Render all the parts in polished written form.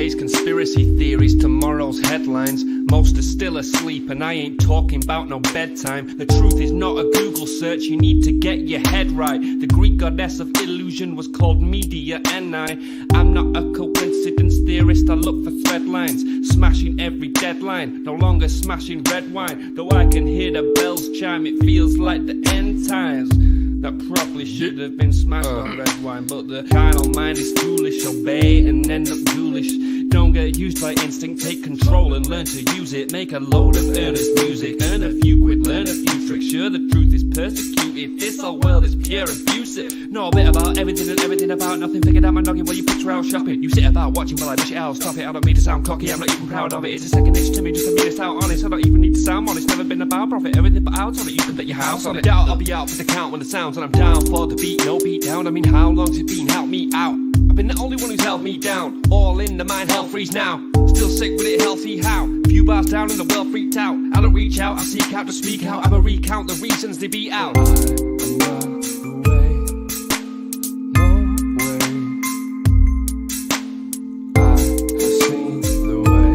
Yesterday's conspiracy theories, tomorrow's headlines. Most are still asleep and I ain't talking about no bedtime. The truth is not a Google search, you need to get your head right. The Greek goddess of illusion was called Media I'm not a coincidence theorist, I look for thread lines. Smashing every deadline, no longer smashing red wine. Though I can hear the bells chime, it feels like the end times. That probably should have been smashed on red wine. But the carnal mind is foolish, obey and end up ghoulish. Don't get used by instinct, take control and learn to use it. Make a load of earnest music, earn a few quid, learn a few tricks. Sure, the truth is persecuted, this whole world is pure abusive. Know a bit about everything and everything about nothing. Figured out my noggin while you picture out shopping. You sit about watching while I dish it out, stop it. I don't mean to sound cocky, I'm not even proud of it. It's a second itch to me, just to be this out honest. I don't even need to sound honest, never been about profit. Everything but out on it, you can bet your house on it. Doubt I'll be out for the count when the sounds, and I'm down for the beat, no beat down. I mean, how long's it been? Help me out. I've been the only one who's held me down. All in the mind, hell freeze now. Still sick with it, healthy how? Few bars down and the world freaked out. I don't reach out, I seek out to speak out. I'ma recount the reasons they beat out. I'm not away, no way. I have seen the way.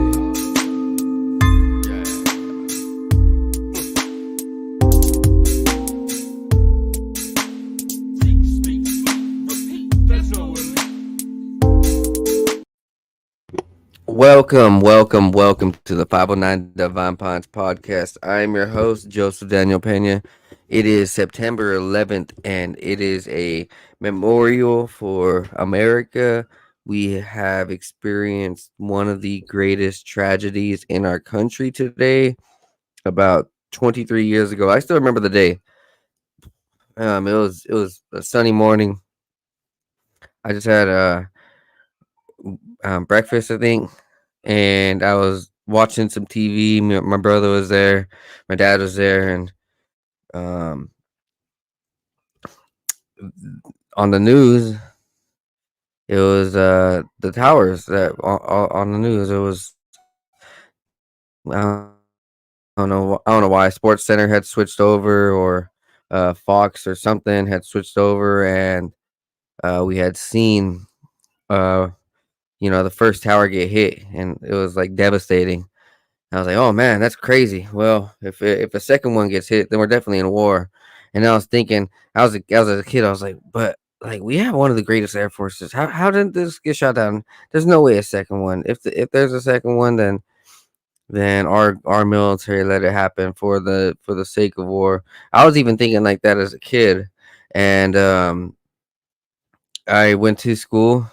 Speak, repeat, there's no way. Welcome to the 509 Divine Pines podcast. I am your host, Joseph Daniel Pena. It is September 11th, and it is a memorial for America. We have experienced one of the greatest tragedies in our country today, about 23 years ago. I still remember the day. It was a sunny morning. I just had breakfast, I think, and I was watching some TV. My brother was there, my dad was there, and on the news, it was the towers that on the news. It was I don't know why Sports Center had switched over, or Fox or something had switched over, and we had seen the first tower get hit, and it was like devastating. I was like, oh man, that's crazy. Well, if a second one gets hit, then we're definitely in war. And I was thinking, I was a kid, I was like, but like we have one of the greatest air forces. How did this get shot down? There's no way a second one. If there's a second one, then our military let it happen for the sake of war. I was even thinking like that as a kid, and I went to school.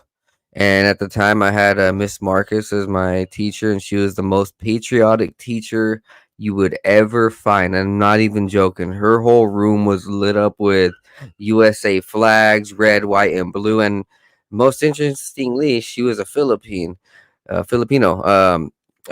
And at the time, I had Miss Marcus as my teacher, and she was the most patriotic teacher you would ever find. I'm not even joking. Her whole room was lit up with USA flags, red, white, and blue. And most interestingly, she was a Filipino.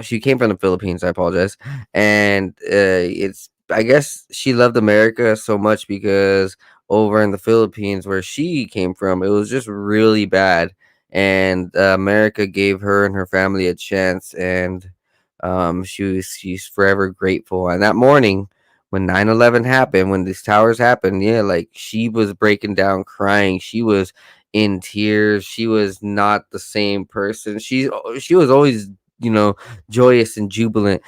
She came from the Philippines. I apologize. And I guess she loved America so much because over in the Philippines, where she came from, it was just really bad. And America gave her and her family a chance, and she's forever grateful. And that morning, when 9/11 happened, when these towers happened, yeah, like she was breaking down, crying. She was in tears. She was not the same person. She was always, joyous and jubilant.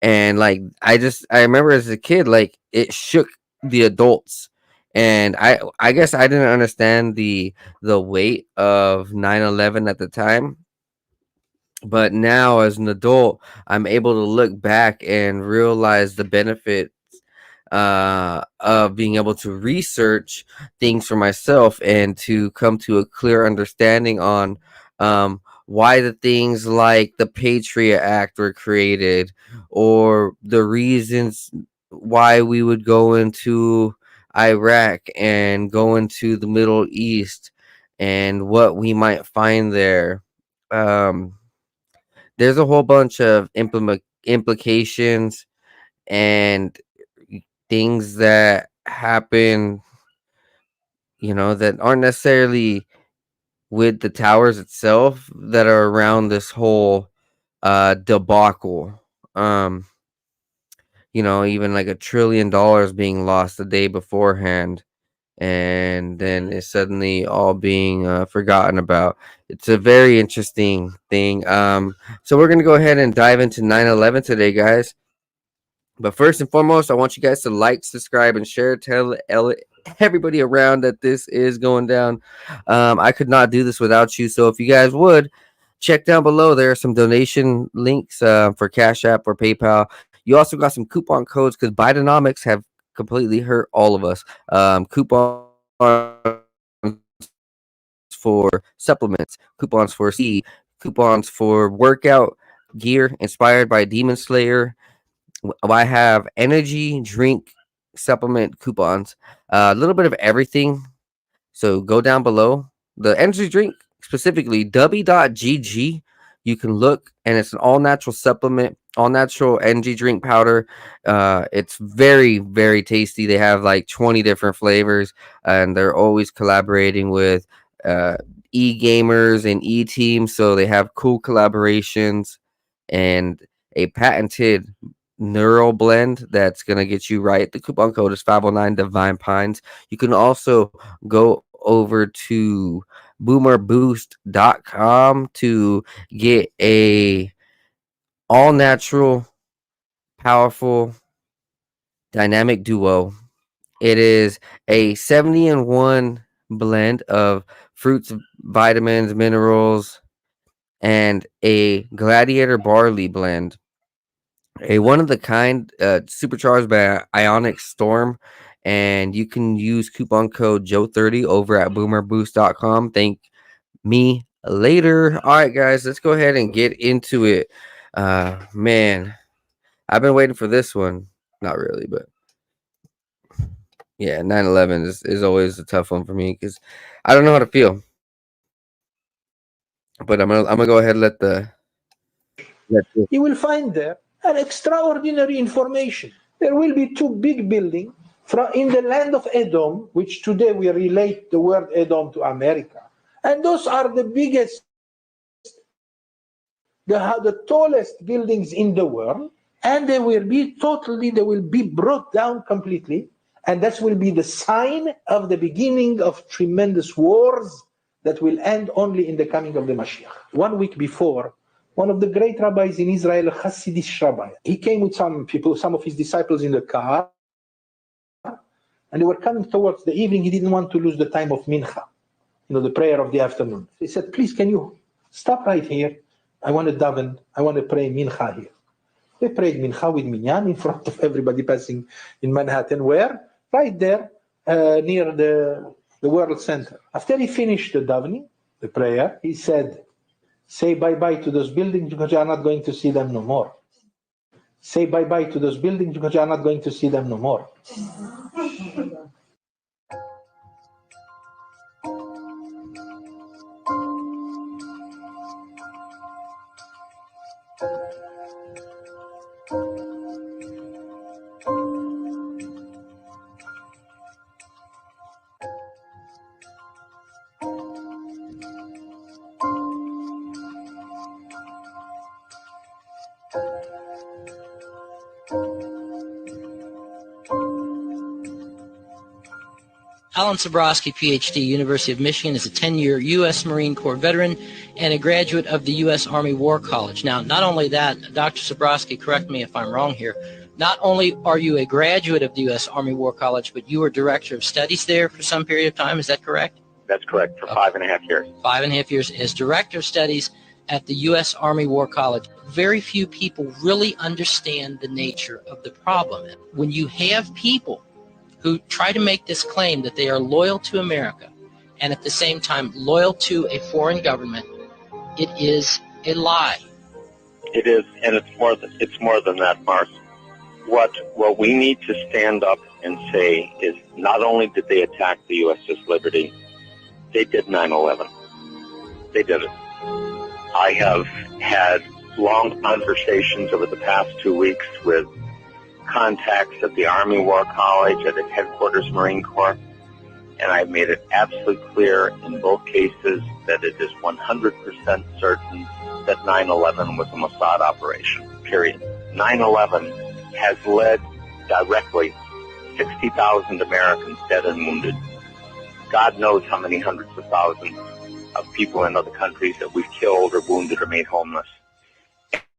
And like I remember as a kid, like it shook the adults. And I guess I didn't understand the weight of 9/11 at the time, but now as an adult, I'm able to look back and realize the benefits of being able to research things for myself and to come to a clear understanding on why the things like the Patriot Act were created, or the reasons why we would go into Iraq and go into the Middle East and what we might find there. There's a whole bunch of implications and things that happen, that aren't necessarily with the towers itself, that are around this whole debacle. Even like $1 trillion being lost the day beforehand. and then it's suddenly all being forgotten about. It's a very interesting thing. So we're gonna go ahead and dive into 9/11 today, guys. But first and foremost, I want you guys to like, subscribe, and share. Tell everybody around that this is going down. I could not do this without you. So if you guys would check down below, there are some donation links for Cash App or PayPal. You also got some coupon codes because Bidenomics have completely hurt all of us. Coupons for supplements, coupons for coupons for workout gear inspired by Demon Slayer. I have energy drink supplement coupons, a little bit of everything. So go down below. The energy drink specifically, W.GG. You can look, and it's an all natural supplement, all natural energy drink powder. It's very, very tasty. They have like 20 different flavors, and they're always collaborating with uh, e gamers and e teams. So they have cool collaborations and a patented neural blend that's going to get you right. The coupon code is 509 Divine Pines. You can also go over to boomerboost.com to get a all natural, powerful, dynamic duo. It is a 70-in-1 blend of fruits, vitamins, minerals, and a gladiator barley blend. A one of the kind, supercharged by Ionic Storm, and you can use coupon code Joe30 over at boomerboost.com. Thank me later. All right, guys, let's go ahead and get into it. Man, I've been waiting for this one. Not really, but yeah, 9/11 is always a tough one for me because I don't know how to feel. But I'm gonna go ahead and let the You will find there an extraordinary information. There will be two big buildings in the land of Edom, which today we relate the word Edom to America. And those are the biggest, the tallest buildings in the world. And they will be brought down completely. And that will be the sign of the beginning of tremendous wars that will end only in the coming of the Mashiach. 1 week before, one of the great rabbis in Israel, a Hasidic rabbi, he came with some people, some of his disciples in the car, and they were coming towards the evening. He didn't want to lose the time of mincha, the prayer of the afternoon. He said, please, can you stop right here? I want to daven, I want to pray mincha here. They prayed mincha with minyan in front of everybody passing in Manhattan, where? Right there, near the World Center. After he finished the davening, the prayer, he said, say bye-bye to those buildings because you are not going to see them no more. Say bye-bye to those buildings because you are not going to see them no more. Alan Sabrowski, PhD, University of Michigan, is a 10-year U.S. Marine Corps veteran and a graduate of the U.S. Army War College. Now, not only that, Dr. Sabrowski, correct me if I'm wrong here, not only are you a graduate of the U.S. Army War College, but you were director of studies there for some period of time. Is that correct? That's correct, for 5.5 years. 5.5 years as director of studies at the U.S. Army War College. Very few people really understand the nature of the problem. When you have people who try to make this claim that they are loyal to America and at the same time loyal to a foreign government, it is a lie. It is, and it's more than that, Mark. What we need to stand up and say is not only did they attack the U.S.'s liberty, they did 9/11. They did it. I have had long conversations over the past 2 weeks with contacts at the Army War College, at its headquarters Marine Corps, and I've made it absolutely clear in both cases that it is 100% certain that 9/11 was a Mossad operation, period. 9/11 has led directly 60,000 Americans dead and wounded, God knows how many hundreds of thousands of people in other countries that we've killed or wounded or made homeless.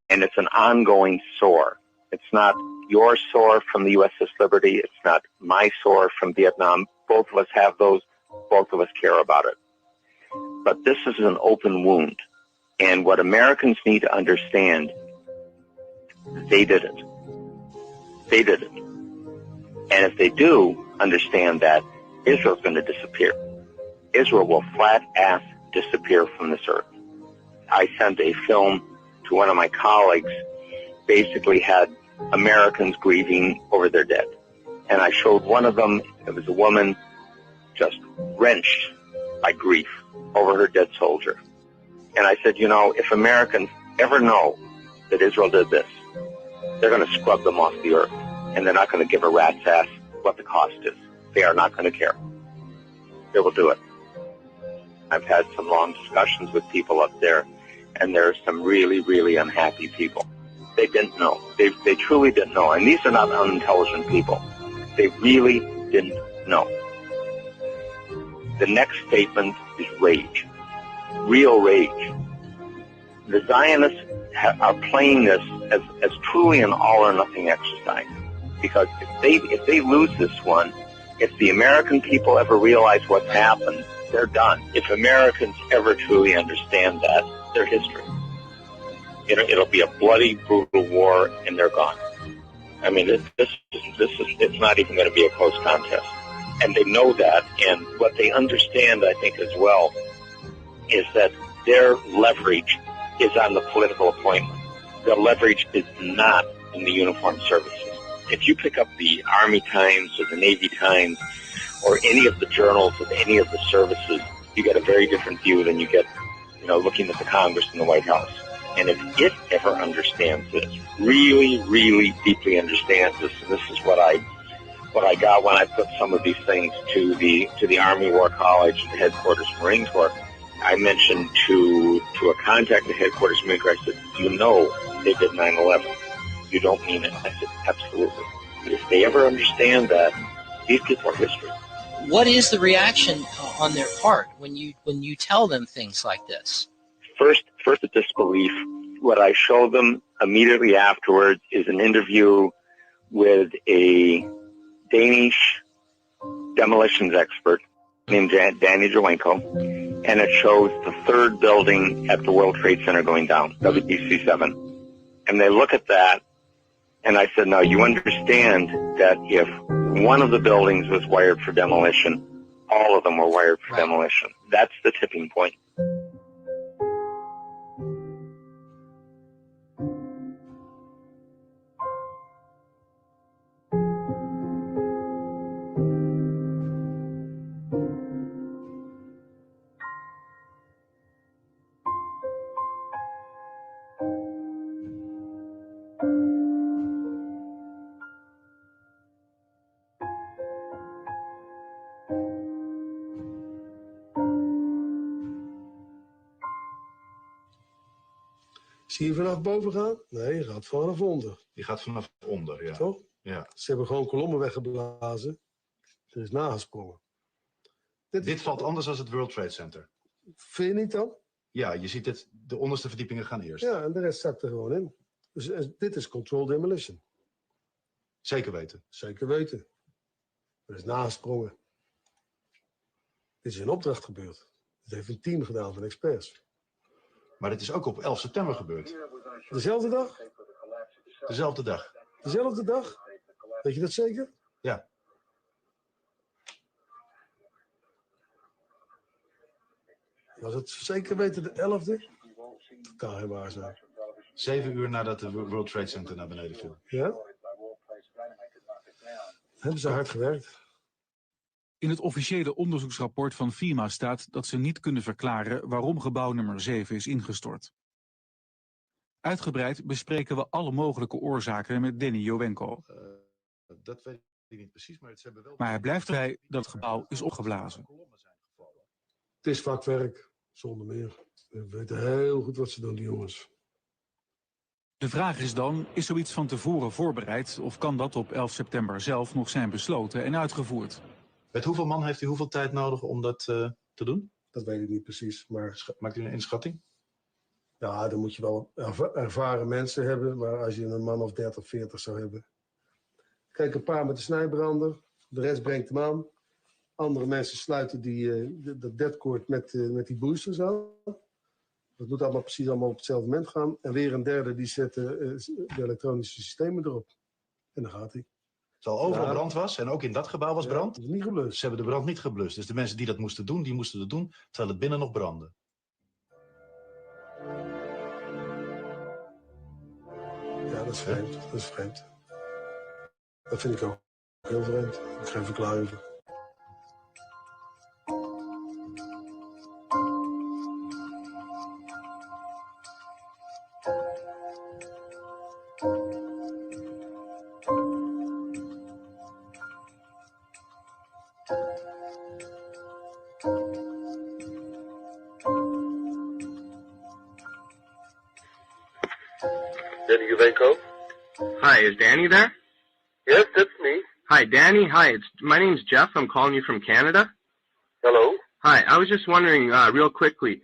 And it's an ongoing sore. It's not your sore from the USS Liberty. It's not my sore from Vietnam. Both of us have those. Both of us care about it. But this is an open wound. And what Americans need to understand, they did it. They did it. And if they do understand that, Israel's going to disappear. Israel will flat-ass disappear from this earth. I sent a film to one of my colleagues, basically had Americans grieving over their dead. And I showed one of them, it was a woman just wrenched by grief over her dead soldier. And I said, you know, if Americans ever know that Israel did this, they're going to scrub them off the earth. And they're not going to give a rat's ass what the cost is. They are not going to care. They will do it. I've had some long discussions with people up there, and there are some really, really unhappy people. They didn't know. They truly didn't know. And these are not unintelligent people. They really didn't know. The next statement is rage. Real rage. The Zionists are playing this as truly an all-or-nothing exercise. Because if they lose this one, if the American people ever realize what's happened, they're done. If Americans ever truly understand that, they're history. It'll be a bloody, brutal war, and they're gone. I mean, it's not even going to be a close contest. And they know that, and what they understand, I think, as well, is that their leverage is on the political appointment. Their leverage is not in the uniformed services. If you pick up the Army Times or the Navy Times or any of the journals of any of the services, you get a very different view than you get, looking at the Congress and the White House. And if it ever understands this, really, really deeply understands this, and this is what I got when I put some of these things to the Army War College, the headquarters Marine Corps. I mentioned to a contact at headquarters Marine Corps, I said, you know they did 9/11. You don't mean it. I said, absolutely. But if they ever understand that, these people are history. What is the reaction on their part when you tell them things like this? First a disbelief. What I show them immediately afterwards is an interview with a Danish demolitions expert named Danny Jowenko, and it shows the third building at the World Trade Center going down, WDC7. And they look at that, and I said, now you understand that if one of the buildings was wired for demolition, all of them were wired for demolition. That's the tipping point. Zie je vanaf boven gaan? Nee, je gaat vanaf onder. Die gaat vanaf onder, ja. Toch? Ja. Ze hebben gewoon kolommen weggeblazen. Er is nagesprongen. Dit valt anders dan het World Trade Center. Vind je niet dan? Ja, je ziet het, de onderste verdiepingen gaan eerst. Ja, en de rest zakt er gewoon in. Dus dit is controlled demolition. Zeker weten. Zeker weten. Er is nagesprongen. Dit is in opdracht gebeurd. Dit heeft een team gedaan van experts. Maar dit is ook op 11 september gebeurd. Dezelfde dag? Dezelfde dag. Dezelfde dag? Weet je dat zeker? Ja. Was het zeker weten de 11e? Totaal geen waar zijn. 7 uur nadat de World Trade Center naar beneden viel. Ja? Hebben ze hard gewerkt. In het officiële onderzoeksrapport van FEMA staat dat ze niet kunnen verklaren waarom gebouw nummer 7 is ingestort. Uitgebreid bespreken we alle mogelijke oorzaken met Danny Jowenko. Dat weet ik niet precies, maar ze hebben wel... Maar hij blijft erbij dat het gebouw is opgeblazen. Het is vakwerk, zonder meer. We weten heel goed wat ze doen, die jongens. De vraag is dan, is zoiets van tevoren voorbereid of kan dat op 11 september zelf nog zijn besloten en uitgevoerd? Met hoeveel man heeft u hoeveel tijd nodig om dat te doen? Dat weet ik niet precies. Maar Maakt u een inschatting? ja, dan moet je wel ervaren mensen hebben. Maar als je een man of 30, 40 zou hebben. Kijk, een paar met de snijbrander. De rest brengt hem aan. Andere mensen sluiten dat deadcord met die boosters aan. Dat moet allemaal precies op hetzelfde moment gaan. En weer een derde die zet de elektronische systemen erop. En dan gaat hij. Terwijl overal brand was en ook in dat gebouw was brand. Dat is niet geblust. Ze hebben de brand niet geblust. Dus de mensen die dat moesten doen, die moesten het doen terwijl het binnen nog brandde. Ja, dat is vreemd. Dat is vreemd. Dat vind ik ook heel vreemd. Ik heb geen verklaring voor. Hi, is Danny there? Yes, that's me. Hi, Danny. Hi, my name's Jeff. I'm calling you from Canada. Hello. Hi, I was just wondering, real quickly,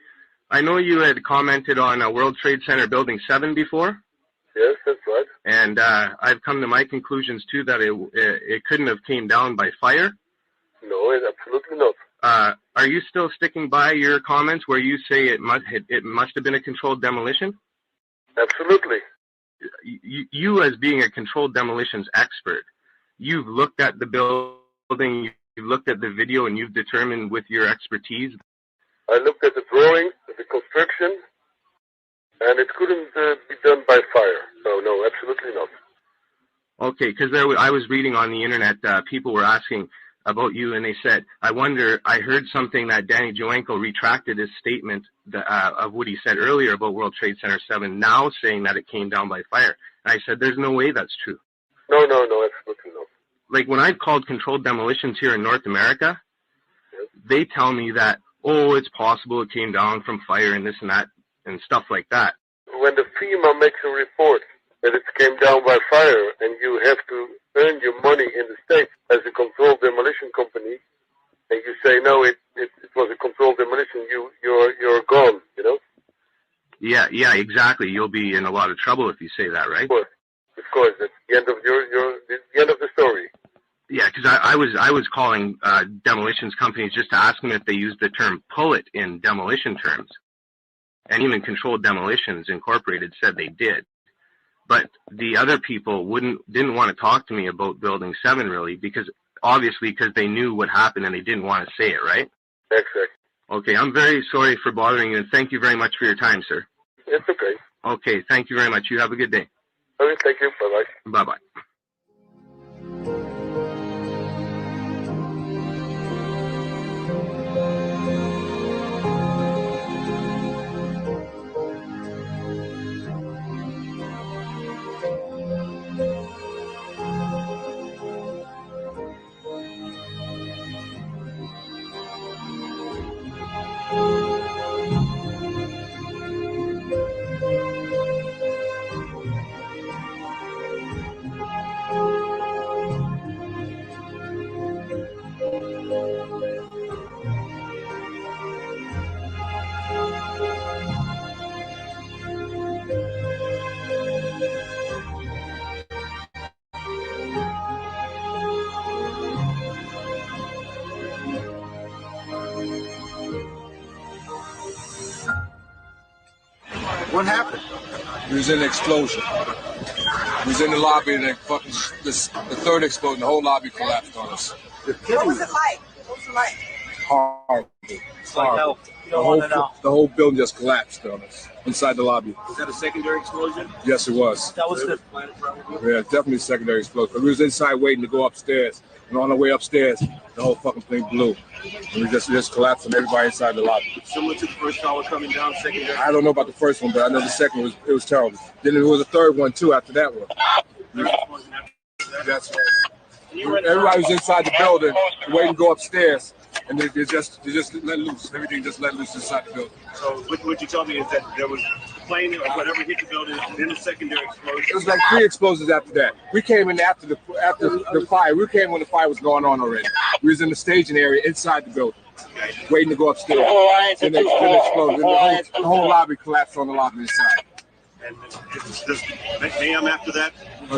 I know you had commented on World Trade Center Building 7 before. Yes, that's right. And I've come to my conclusions, too, that it couldn't have came down by fire. No, absolutely not. Are you still sticking by your comments where you say it must have been a controlled demolition? Absolutely. You as being a controlled demolitions expert, you've looked at the building, you've looked at the video, and you've determined with your expertise. I looked at the drawings, the construction, and it couldn't be done by fire. So, no, absolutely not. Okay, because I was reading on the internet, people were asking about you, and they said, I heard something that Danny Joenko retracted his statement of what he said earlier about World Trade Center 7, now saying that it came down by fire. And I said, there's no way that's true. No, absolutely not. Like, when I've called controlled demolitions here in North America, yes, they tell me that, oh, it's possible it came down from fire and this and that and stuff like that. When the FEMA makes a report that it came down by fire and you have to earn your money in the States as a controlled demolition company, and you say, no, it was a controlled demolition, you're gone, you know? Yeah, exactly. You'll be in a lot of trouble if you say that, right? Of course. That's the end of the end of the story. Yeah, because I was calling demolitions companies just to ask them if they use the term "pull-it" in demolition terms, and even Controlled Demolitions Incorporated said they did. But the other people didn't want to talk to me about Building 7 really, because they knew what happened and they didn't want to say it, right? Exactly. Okay, I'm very sorry for bothering you, and thank you very much for your time, sir. It's okay. Okay, thank you very much. You have a good day. Okay, thank you. Bye-bye. Bye-bye. What happened? There was an explosion. We was in the lobby and the third explosion, the whole lobby collapsed on us. What was it like? What was it like? Horrible. Horrible. The whole building just collapsed on us inside the lobby. Was that a secondary explosion? Yes, it was. That was the Yeah, definitely a secondary explosion. But we was inside waiting to go upstairs. And on the way upstairs, the whole fucking thing blew. And we just collapsed on everybody inside the lobby. Similar to the first tower coming down, secondary? I don't know about the first one, but I know the second one was terrible. Then there was a third one too after that one. That's right. Everybody was inside the building waiting to go upstairs. And they just let loose. Everything just let loose inside the building. So what you tell me is that there was plane or whatever hit the building, and then a secondary explosion. It was like 3 explosions after that. We came in after the fire. We came when the fire was going on already. We was in the staging area inside the building, waiting to go upstairs. Then it exploded. The whole lobby collapsed on the lobby inside. And just mayhem after that.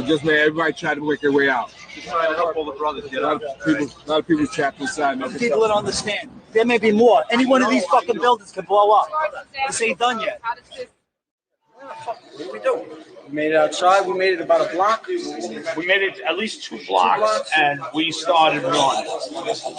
Just man, everybody tried to make their way out. Just trying to help all the brothers get out. A lot of people trapped inside. People don't understand. There may be more. Any one of these fucking buildings can blow up. This ain't done yet. What did we do? We made it outside. We made it about a block. We made it at least 2 blocks, and we started running.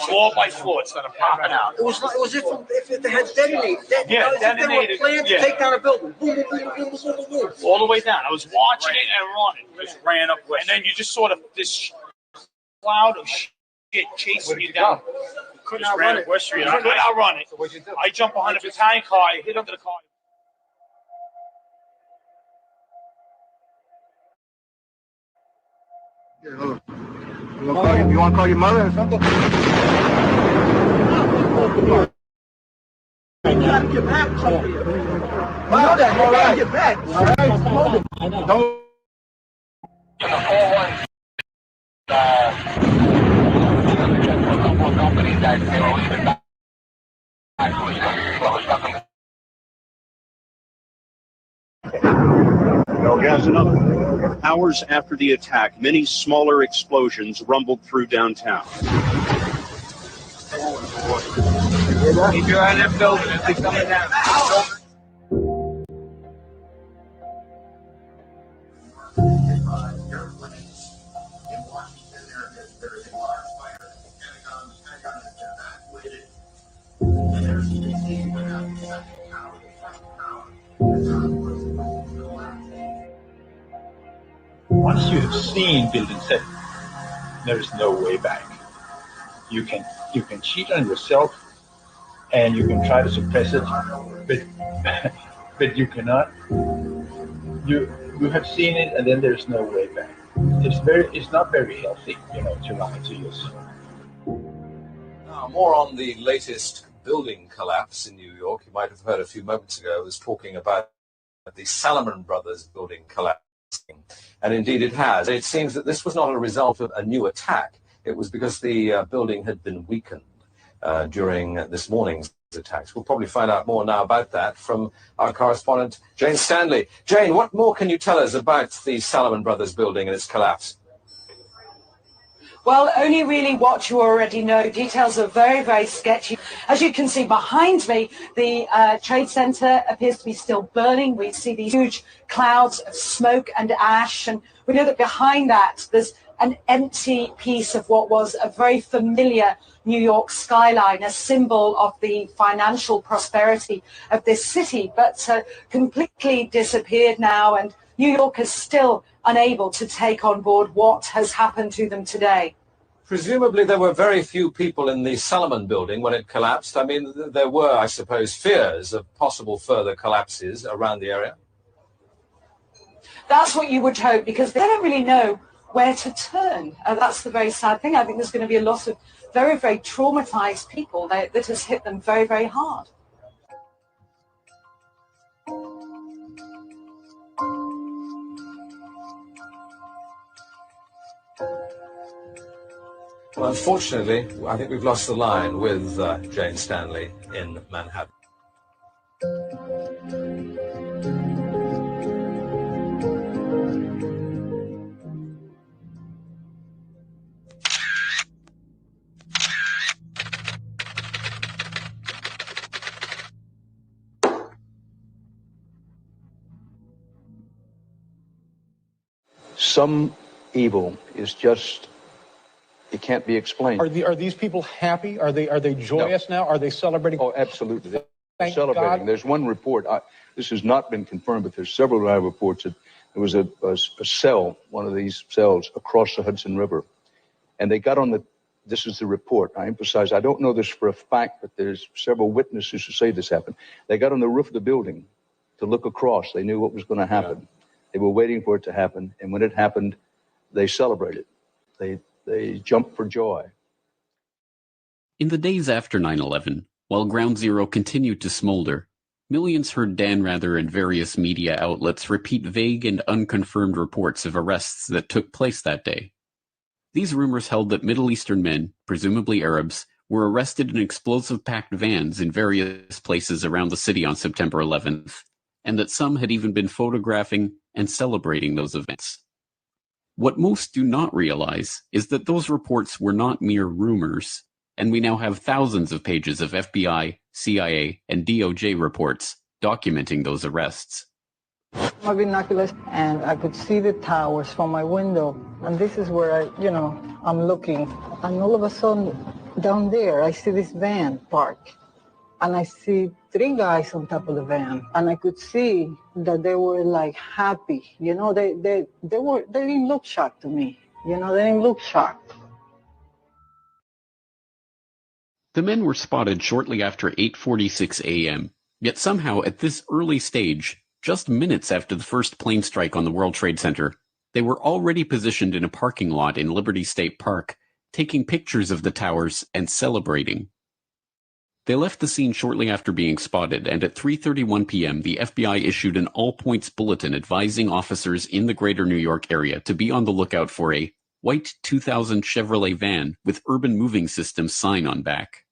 Floor by floor, it started popping out. It was if it had detonated. Yeah, detonated. Planned to take down a building. Boom, boom, boom, boom, boom, boom, boom. All the way down. I was watching it and running. Just ran up, and then you just sort of this cloud of shit chasing you down. Could Just not ran run up it. West Street. I could not run it. So what'd you do? I jumped behind a battalion car. I hit under the car. You want to call your mother or something? You gotta get back. Wow, that. You gotta get back. All right. Don't. No gas enough. Hours after the attack, many smaller explosions rumbled through downtown. If you're in that building, it's coming down. Once you have seen building 7, there is no way back. You can cheat on yourself, and you can try to suppress it, but you cannot. You have seen it, and then there's no way back. It's not very healthy, to lie to yourself. Now, more on the latest building collapse in New York. You might have heard a few moments ago I was talking about the Salomon Brothers building collapse. And indeed it has. It seems that this was not a result of a new attack. It was because the building had been weakened during this morning's attacks. We'll probably find out more now about that from our correspondent, Jane Stanley. Jane, what more can you tell us about the Salomon Brothers building and its collapse? Well, only really what you already know. Details are very, very sketchy. As you can see behind me, the Trade Center appears to be still burning. We see these huge clouds of smoke and ash, and we know that behind that there's an empty piece of what was a very familiar New York skyline, a symbol of the financial prosperity of this city, but completely disappeared now, and New York is still unable to take on board what has happened to them today. Presumably there were very few people in the Salomon building when it collapsed. I mean, there were, I suppose, fears of possible further collapses around the area. That's what you would hope, because they don't really know where to turn. That's the very sad thing. I think there's going to be a lot of very, very traumatized people that has hit them very, very hard. Well, unfortunately, I think we've lost the line with Jane Stanley in Manhattan. Some evil is just, it can't be explained. Are these people happy? Are they joyous now? Are they celebrating? Oh, absolutely. They're Thank celebrating. God. There's one report, this has not been confirmed, but there's several reports that there was a cell, one of these cells across the Hudson River. And they got on this is the report. I emphasize, I don't know this for a fact, but there's several witnesses who say this happened. They got on the roof of the building to look across. They knew what was going to happen. Yeah. They were waiting for it to happen. And when it happened, they celebrated. They jumped for joy. In the days after 9/11, while Ground Zero continued to smolder, Millions heard Dan Rather and various media outlets repeat vague and unconfirmed reports of arrests that took place that day. These rumors held that Middle Eastern men, presumably Arabs, were arrested in explosive-packed vans in various places around the city on September 11th, and that some had even been photographing and celebrating those events. What most do not realize is that those reports were not mere rumors, and we now have thousands of pages of FBI, CIA, and DOJ reports documenting those arrests. My binoculars, and I could see the towers from my window, and this is where I'm looking, and all of a sudden down there I see this van parked, and I see 3 guys on top of the van, and I could see that they were like happy, they didn't look shocked to me, they didn't look shocked. The men were spotted shortly after 8:46 a.m., yet somehow at this early stage, just minutes after the first plane strike on the World Trade Center, they were already positioned in a parking lot in Liberty State Park, taking pictures of the towers and celebrating. They left the scene shortly after being spotted, and at 3:31 p.m. the FBI issued an all-points bulletin advising officers in the greater New York area to be on the lookout for a white 2000 Chevrolet van with Urban Moving Systems sign on back.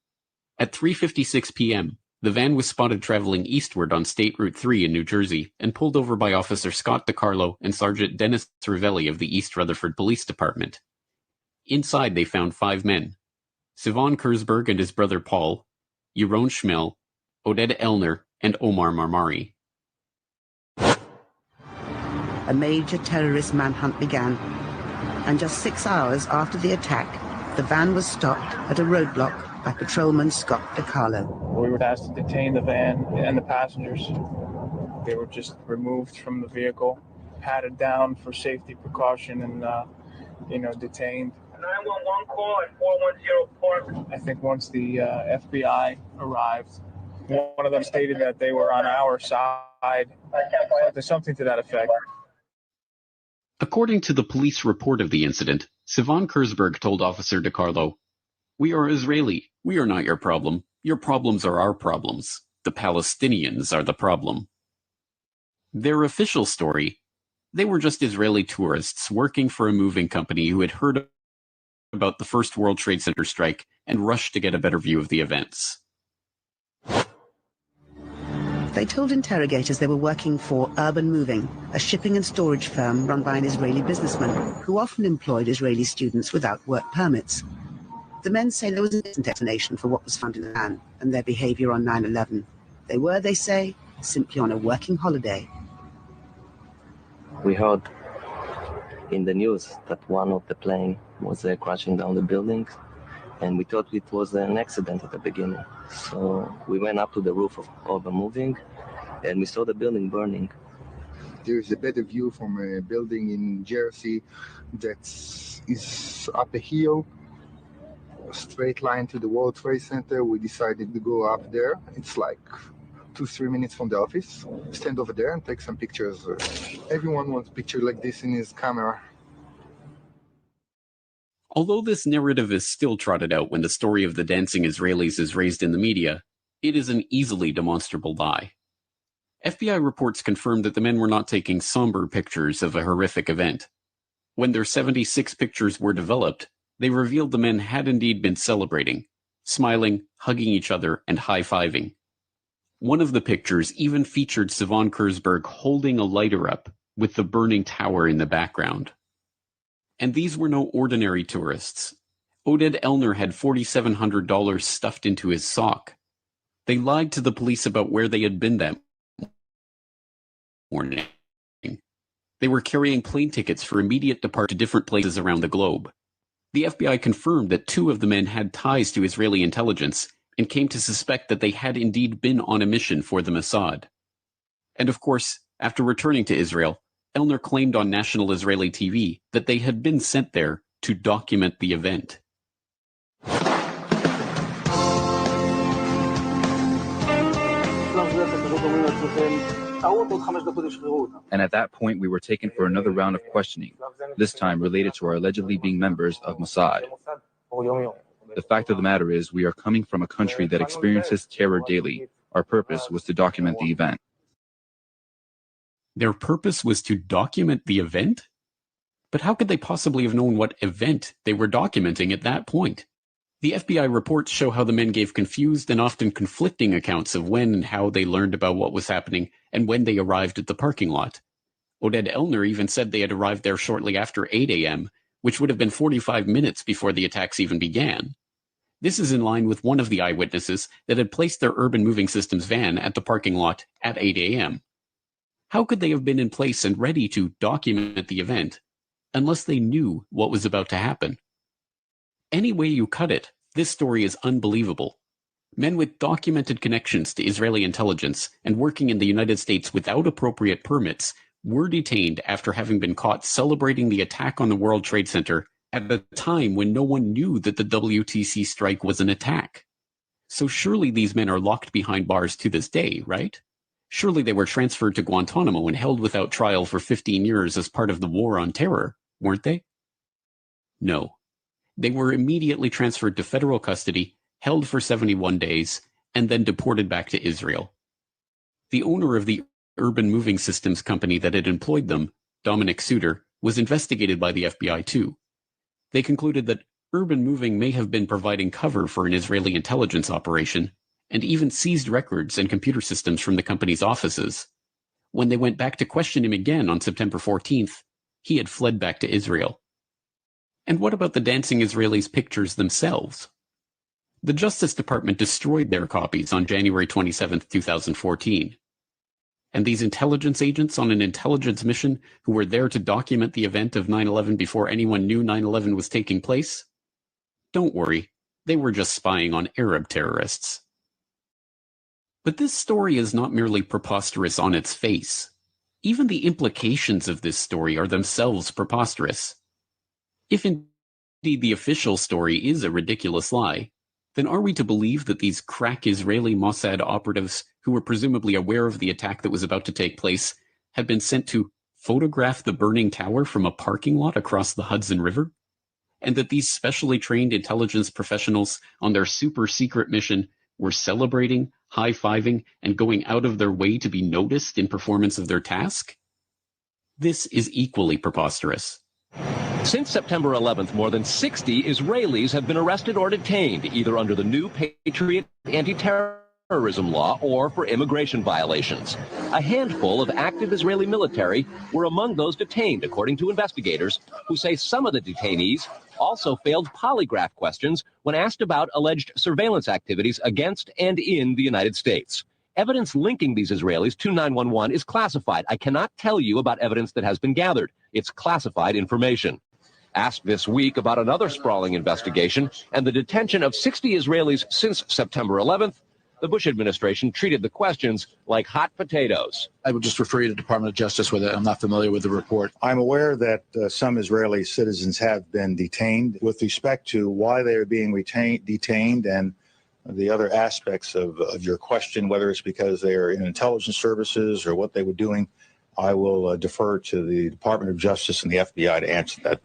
At 3:56 p.m., the van was spotted traveling eastward on State Route 3 in New Jersey and pulled over by Officer Scott DiCarlo and Sergeant Dennis Cervelli of the East Rutherford Police Department. Inside they found 5 men: Sivan Kurzberg and his brother Paul, Yaron Schmel, Oded Elner, and Omar Marmari. A major terrorist manhunt began, and just 6 hours after the attack, the van was stopped at a roadblock by Patrolman Scott DiCarlo. We were asked to detain the van and the passengers. They were just removed from the vehicle, patted down for safety precaution, and detained. 911 call at 410 Park. I think once the FBI arrived, one of them stated that they were on our side. There's something to that effect. According to the police report of the incident, Sivan Kurzberg told Officer DiCarlo, "We are Israeli. We are not your problem. Your problems are our problems. The Palestinians are the problem." Their official story: they were just Israeli tourists working for a moving company who had heard about the first World Trade Center strike and rushed to get a better view of the events. They told interrogators they were working for Urban Moving, a shipping and storage firm run by an Israeli businessman who often employed Israeli students without work permits. The men say there was an innocent explanation for what was found in the van and their behavior on 9/11. They were, they say, simply on a working holiday. We heard in the news that one of the plane was crashing down the building, and we thought it was an accident at the beginning. So we went up to the roof of Urban Moving, and we saw the building burning. There's a better view from a building in Jersey that is up a hill, a straight line to the World Trade Center. We decided to go up there. It's like 2-3 minutes from the office. Stand over there and take some pictures. Everyone wants a picture like this in his camera. Although this narrative is still trotted out when the story of the dancing Israelis is raised in the media, it is an easily demonstrable lie. FBI reports confirmed that the men were not taking somber pictures of a horrific event. When their 76 pictures were developed, they revealed the men had indeed been celebrating, smiling, hugging each other, and high-fiving. One of the pictures even featured Sivan Kurzberg holding a lighter up with the burning tower in the background. And these were no ordinary tourists. Oded Elner had $4,700 stuffed into his sock. They lied to the police about where they had been that morning. They were carrying plane tickets for immediate departure to different places around the globe. The FBI confirmed that 2 of the men had ties to Israeli intelligence and came to suspect that they had indeed been on a mission for the Mossad. And of course, after returning to Israel, Elner claimed on national Israeli TV that they had been sent there to document the event. And at that point, we were taken for another round of questioning, this time related to our allegedly being members of Mossad. The fact of the matter is, we are coming from a country that experiences terror daily. Our purpose was to document the event. Their purpose was to document the event? But how could they possibly have known what event they were documenting at that point? The FBI reports show how the men gave confused and often conflicting accounts of when and how they learned about what was happening and when they arrived at the parking lot. Oded Elner even said they had arrived there shortly after 8 a.m., which would have been 45 minutes before the attacks even began. This is in line with one of the eyewitnesses that had placed their urban moving systems van at the parking lot at 8 a.m. How could they have been in place and ready to document the event unless they knew what was about to happen? Any way you cut it, this story is unbelievable. Men with documented connections to Israeli intelligence and working in the United States without appropriate permits were detained after having been caught celebrating the attack on the World Trade Center at a time when no one knew that the WTC strike was an attack. So surely these men are locked behind bars to this day, right? Surely they were transferred to Guantanamo and held without trial for 15 years as part of the war on terror, weren't they? No. They were immediately transferred to federal custody, held for 71 days, and then deported back to Israel. The owner of the urban moving systems company that had employed them, Dominic Suter, was investigated by the FBI too. They concluded that urban moving may have been providing cover for an Israeli intelligence operation, and even seized records and computer systems from the company's offices. When they went back to question him again on September 14th, he had fled back to Israel. And what about the dancing Israelis' pictures themselves? The Justice Department destroyed their copies on January 27, 2014. And these intelligence agents on an intelligence mission who were there to document the event of 9/11 before anyone knew 9/11 was taking place? Don't worry, they were just spying on Arab terrorists. But this story is not merely preposterous on its face. Even the implications of this story are themselves preposterous. If indeed the official story is a ridiculous lie, then are we to believe that these crack Israeli Mossad operatives who were presumably aware of the attack that was about to take place had been sent to photograph the burning tower from a parking lot across the Hudson River? And that these specially trained intelligence professionals on their super secret mission were celebrating, high-fiving, and going out of their way to be noticed in performance of their task? This is equally preposterous. Since September 11th, more than 60 Israelis have been arrested or detained, either under the new Patriot anti-terrorism law or for immigration violations. A handful of active Israeli military were among those detained, according to investigators, who say some of the detainees also failed polygraph questions when asked about alleged surveillance activities against and in the United States. Evidence linking these Israelis to 911 is classified. I cannot tell you about evidence that has been gathered. It's classified information. Asked this week about another sprawling investigation and the detention of 60 Israelis since September 11th, the Bush administration treated the questions like hot potatoes. I would just refer you to the Department of Justice with it. I'm not familiar with the report. I'm aware that some Israeli citizens have been detained. With respect to why they are being detained and the other aspects of your question, whether it's because they are in intelligence services or what they were doing, I will defer to the Department of Justice and the FBI to answer that.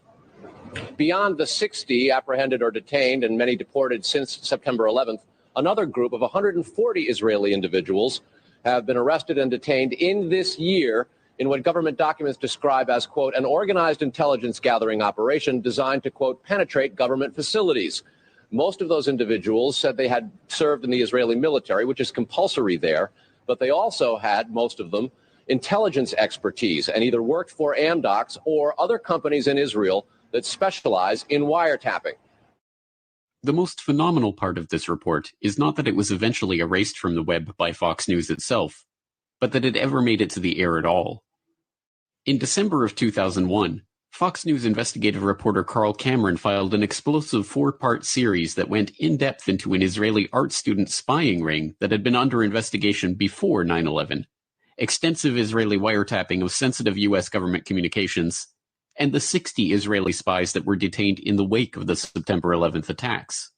Beyond the 60 apprehended or detained and many deported since September 11th, another group of 140 Israeli individuals have been arrested and detained in this year in what government documents describe as, quote, an organized intelligence gathering operation designed to, quote, penetrate government facilities. Most of those individuals said they had served in the Israeli military, which is compulsory there, but they also had, most of them, intelligence expertise and either worked for Amdocs or other companies in Israel that specialize in wiretapping. The most phenomenal part of this report is not that it was eventually erased from the web by Fox News itself, but that it ever made it to the air at all. In December of 2001, Fox News investigative reporter Carl Cameron filed an explosive 4-part series that went in-depth into an Israeli art student spying ring that had been under investigation before 9/11, extensive Israeli wiretapping of sensitive U.S. government communications, and the 60 Israeli spies that were detained in the wake of the September 11th attacks.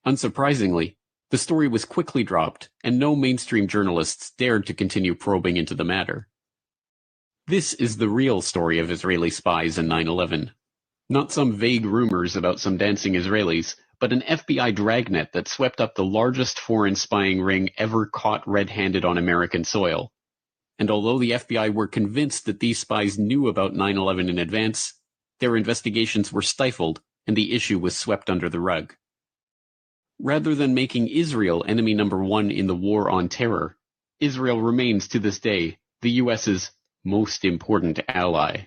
Unsurprisingly, the story was quickly dropped, and no mainstream journalists dared to continue probing into the matter. This is the real story of Israeli spies in 9/11. Not some vague rumors about some dancing Israelis, but an FBI dragnet that swept up the largest foreign spying ring ever caught red-handed on American soil. And although the FBI were convinced that these spies knew about 9/11 in advance, their investigations were stifled and the issue was swept under the rug. Rather than making Israel enemy number one in the war on terror, Israel remains to this day the U.S.'s most important ally.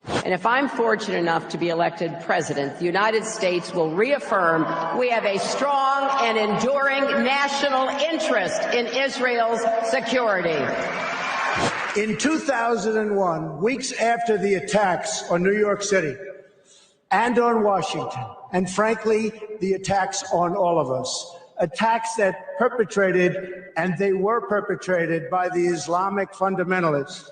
And if I'm fortunate enough to be elected president, the United States will reaffirm we have a strong and enduring national interest in Israel's security. In 2001, weeks after the attacks on New York City and on Washington, and frankly, the attacks on all of us, attacks that perpetrated, and they were perpetrated by the Islamic fundamentalists,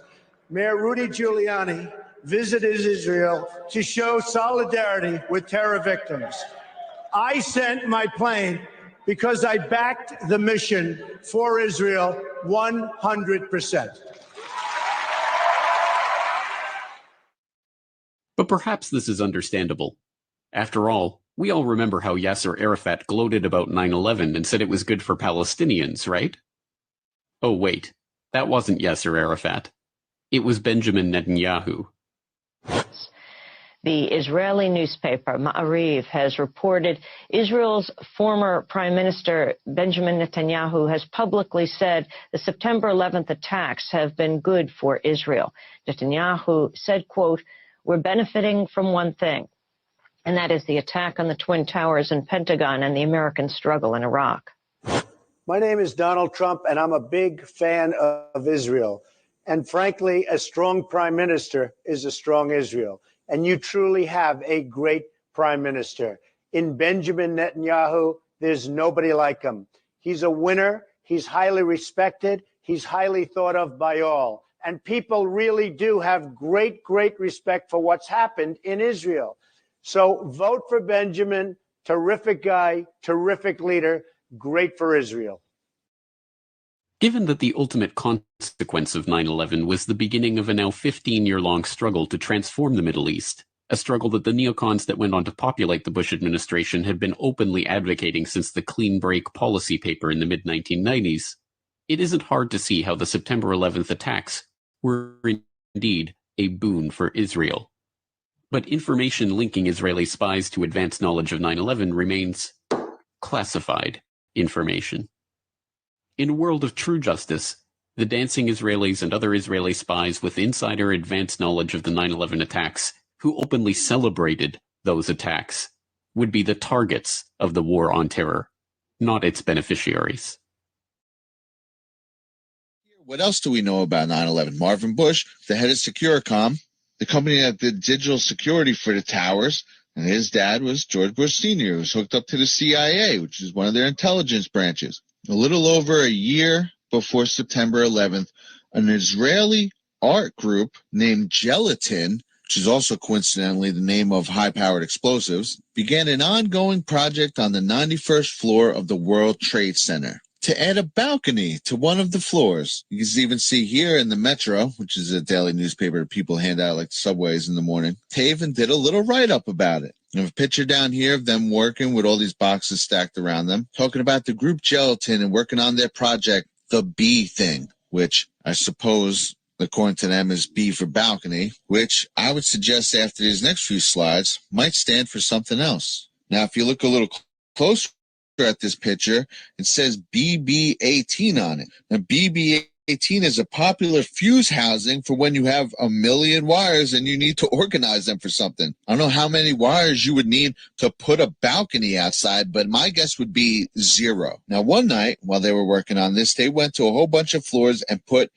Mayor Rudy Giuliani visited Israel to show solidarity with terror victims. I sent my plane because I backed the mission for Israel 100%. But perhaps this is understandable. After all, we all remember how Yasser Arafat gloated about 9/11 and said it was good for Palestinians, right? Oh wait, that wasn't Yasser Arafat. It was Benjamin Netanyahu. The Israeli newspaper Ma'ariv has reported Israel's former Prime Minister Benjamin Netanyahu has publicly said the September 11th attacks have been good for Israel. Netanyahu said, quote, "We're benefiting from one thing, and that is the attack on the Twin Towers and Pentagon and the American struggle in Iraq." My name is Donald Trump, and I'm a big fan of Israel. And frankly, a strong prime minister is a strong Israel. And you truly have a great prime minister. In Benjamin Netanyahu, there's nobody like him. He's a winner. He's highly respected. He's highly thought of by all. And people really do have great, great respect for what's happened in Israel. So vote for Benjamin. Terrific guy, terrific leader, great for Israel. Given that the ultimate consequence of 9/11 was the beginning of a now 15-year-long struggle to transform the Middle East, a struggle that the neocons that went on to populate the Bush administration had been openly advocating since the clean break policy paper in the mid-1990s, it isn't hard to see how the September 11th attacks were indeed a boon for Israel. But information linking Israeli spies to advanced knowledge of 9/11 remains classified information. In a world of true justice, the dancing Israelis and other Israeli spies with insider advanced knowledge of the 9/11 attacks, who openly celebrated those attacks, would be the targets of the war on terror, not its beneficiaries. What else do we know about 9/11? Marvin Bush, the head of Securicom, the company that did digital security for the towers, and his dad was George Bush Sr., who was hooked up to the CIA, which is one of their intelligence branches. A little over a year before September 11th, an Israeli art group named Gelatin, which is also coincidentally the name of high-powered explosives, began an ongoing project on the 91st floor of the World Trade Center to add a balcony to one of the floors. You can even see here in the Metro, which is a daily newspaper that people hand out like subways in the morning, they even did a little write-up about it. You have a picture down here of them working with all these boxes stacked around them, talking about the group Gelatin and working on their project, the B thing, which I suppose, according to them, is B for balcony, which I would suggest after these next few slides might stand for something else. Now, if you look a little closer at this picture, it says BB18 on it. Now, BB18 is a popular fuse housing for when you have a million wires and you need to organize them for something. I don't know how many wires you would need to put a balcony outside, but my guess would be 0. Now, one night while they were working on this, they went to a whole bunch of floors and put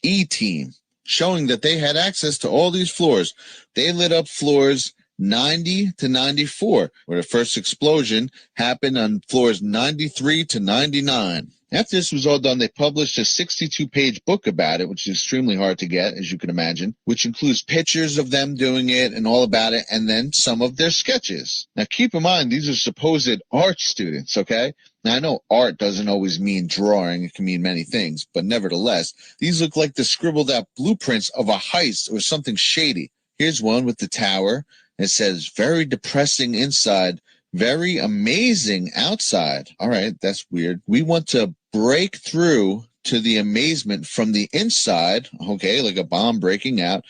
E-Team, showing that they had access to all these floors. They lit up floors 90 to 94, where the first explosion happened on floors 93 to 99. After this was all done, they published a 62-page book about it, which is extremely hard to get, as you can imagine, which includes pictures of them doing it and all about it, and then some of their sketches. Now, keep in mind, these are supposed art students, okay? Now, I know art doesn't always mean drawing. It can mean many things, but nevertheless, these look like the scribbled-out blueprints of a heist or something shady. Here's one with the tower. It says, very depressing inside, Very amazing outside. All right, that's weird. We want to break through to the amazement from the inside. Okay, like a bomb breaking out.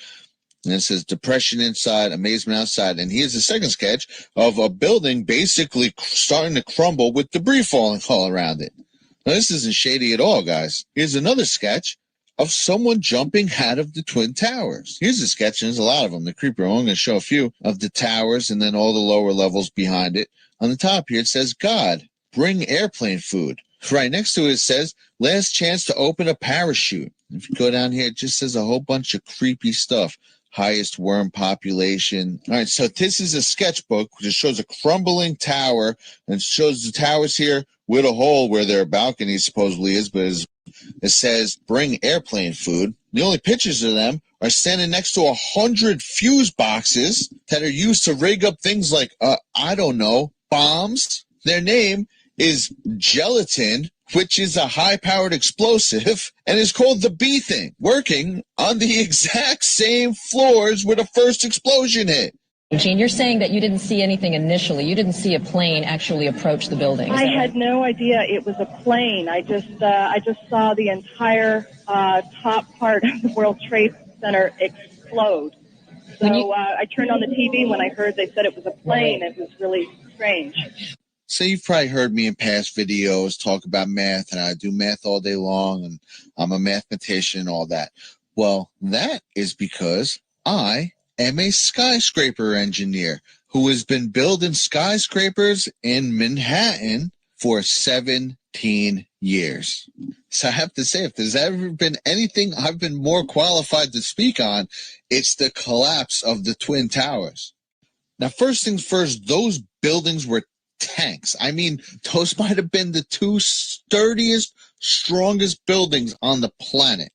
And it says depression inside, amazement outside. And here's the second sketch of a building basically starting to crumble with debris falling all around it. Now, this isn't shady at all, guys. Here's another sketch of someone jumping out of the Twin Towers. Here's a sketch, and there's a lot of them. The creeper, I'm going to show a few of the towers and then all the lower levels behind it. On the top here, it says, God, bring airplane food. Right next to it, it says, last chance to open a parachute. If you go down here, it just says a whole bunch of creepy stuff. Highest worm population. All right, so this is a sketchbook which shows a crumbling tower, and it shows the towers here with a hole where their balcony supposedly is, but it says bring airplane food. The only pictures of them are standing next to 100 fuse boxes that are used to rig up things like, I don't know, bombs. Their name is gelatin, which is a high-powered explosive, and is called the Bee Thing, working on the exact same floors where the first explosion hit. Gene, you're saying that you didn't see anything initially. You didn't see a plane actually approach the building. I had no idea it was a plane. I just saw the entire top part of the World Trade Center explode. So I turned on the TV when I heard they said it was a plane. It was really strange. So you've probably heard me in past videos talk about math, and I do math all day long, and I'm a mathematician and all that. Well, that is because I am a skyscraper engineer who has been building skyscrapers in Manhattan for 17 years. So I have to say, if there's ever been anything I've been more qualified to speak on, it's the collapse of the Twin Towers. Now, first things first, those buildings were tanks. I mean, those might have been the two sturdiest, strongest buildings on the planet.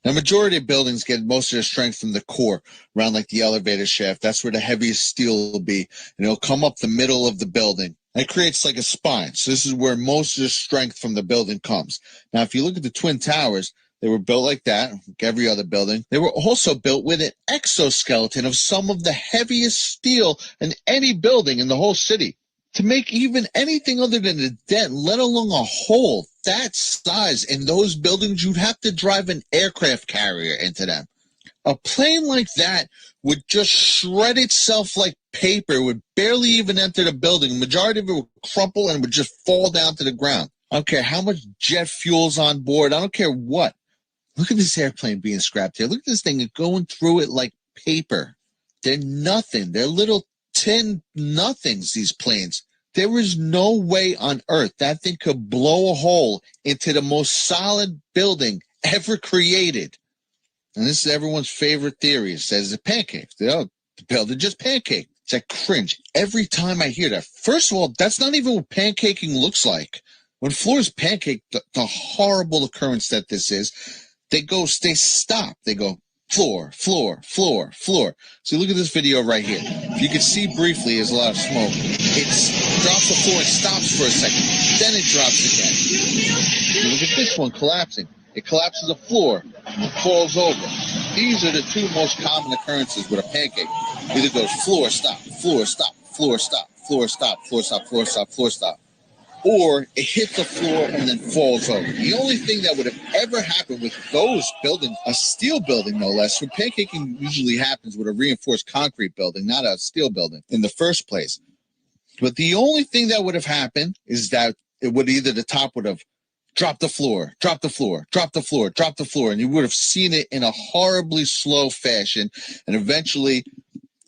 Now, majority of buildings get most of their strength from the core, around like the elevator shaft. That's where the heaviest steel will be, and it'll come up the middle of the building. And it creates like a spine. So this is where most of the strength from the building comes. Now, if you look at the Twin Towers, they were built like that, like every other building. They were also built with an exoskeleton of some of the heaviest steel in any building in the whole city. To make even anything other than a dent, let alone a hole that size in those buildings, you'd have to drive an aircraft carrier into them. A plane like that would just shred itself like paper, would barely even enter the building. The majority of it would crumple and would just fall down to the ground. I don't care how much jet fuel's on board. I don't care what. Look at this airplane being scrapped here. Look at this thing going through it like paper. They're nothing. They're little tin nothings, these planes. There is no way on earth that thing could blow a hole into the most solid building ever created. And this is everyone's favorite theory. It says it's pancakes. The building just pancaked. It's like cringe every time I hear that. First of all, that's not even what pancaking looks like. When floors pancake, the horrible occurrence that this is, they stop. They go floor, floor, floor, floor. So look at this video right here. If you can see briefly, there's a lot of smoke. It drops the floor and stops for a second. Then it drops again. You look at this one collapsing. It collapses the floor and it falls over. These are the two most common occurrences with a pancake. It either goes floor, stop, floor, stop, floor, stop, floor, stop, floor, stop, floor, stop, floor, stop. Or it hits the floor and then falls over. The only thing that would have ever happened with those buildings, a steel building no less, so pancaking usually happens with a reinforced concrete building, not a steel building in the first place. But the only thing that would have happened is that it would either the top would have dropped the floor, dropped the floor, dropped the floor, dropped the floor, and you would have seen it in a horribly slow fashion, and eventually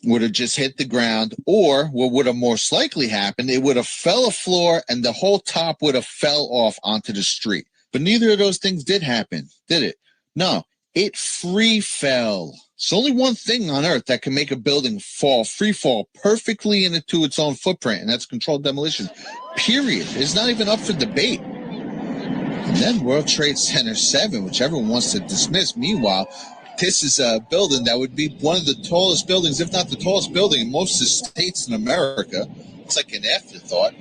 would have just hit the ground, or what would have most likely happened, it would have fell a floor and the whole top would have fell off onto the street. But neither of those things did happen, did it? No, it free fell. It's only one thing on earth that can make a building free fall perfectly into its own footprint, and that's controlled demolition. Period. It's not even up for debate. And then World Trade Center 7, which everyone wants to dismiss. Meanwhile, this is a building that would be one of the tallest buildings, if not the tallest building in most of the states in America. It's like an afterthought.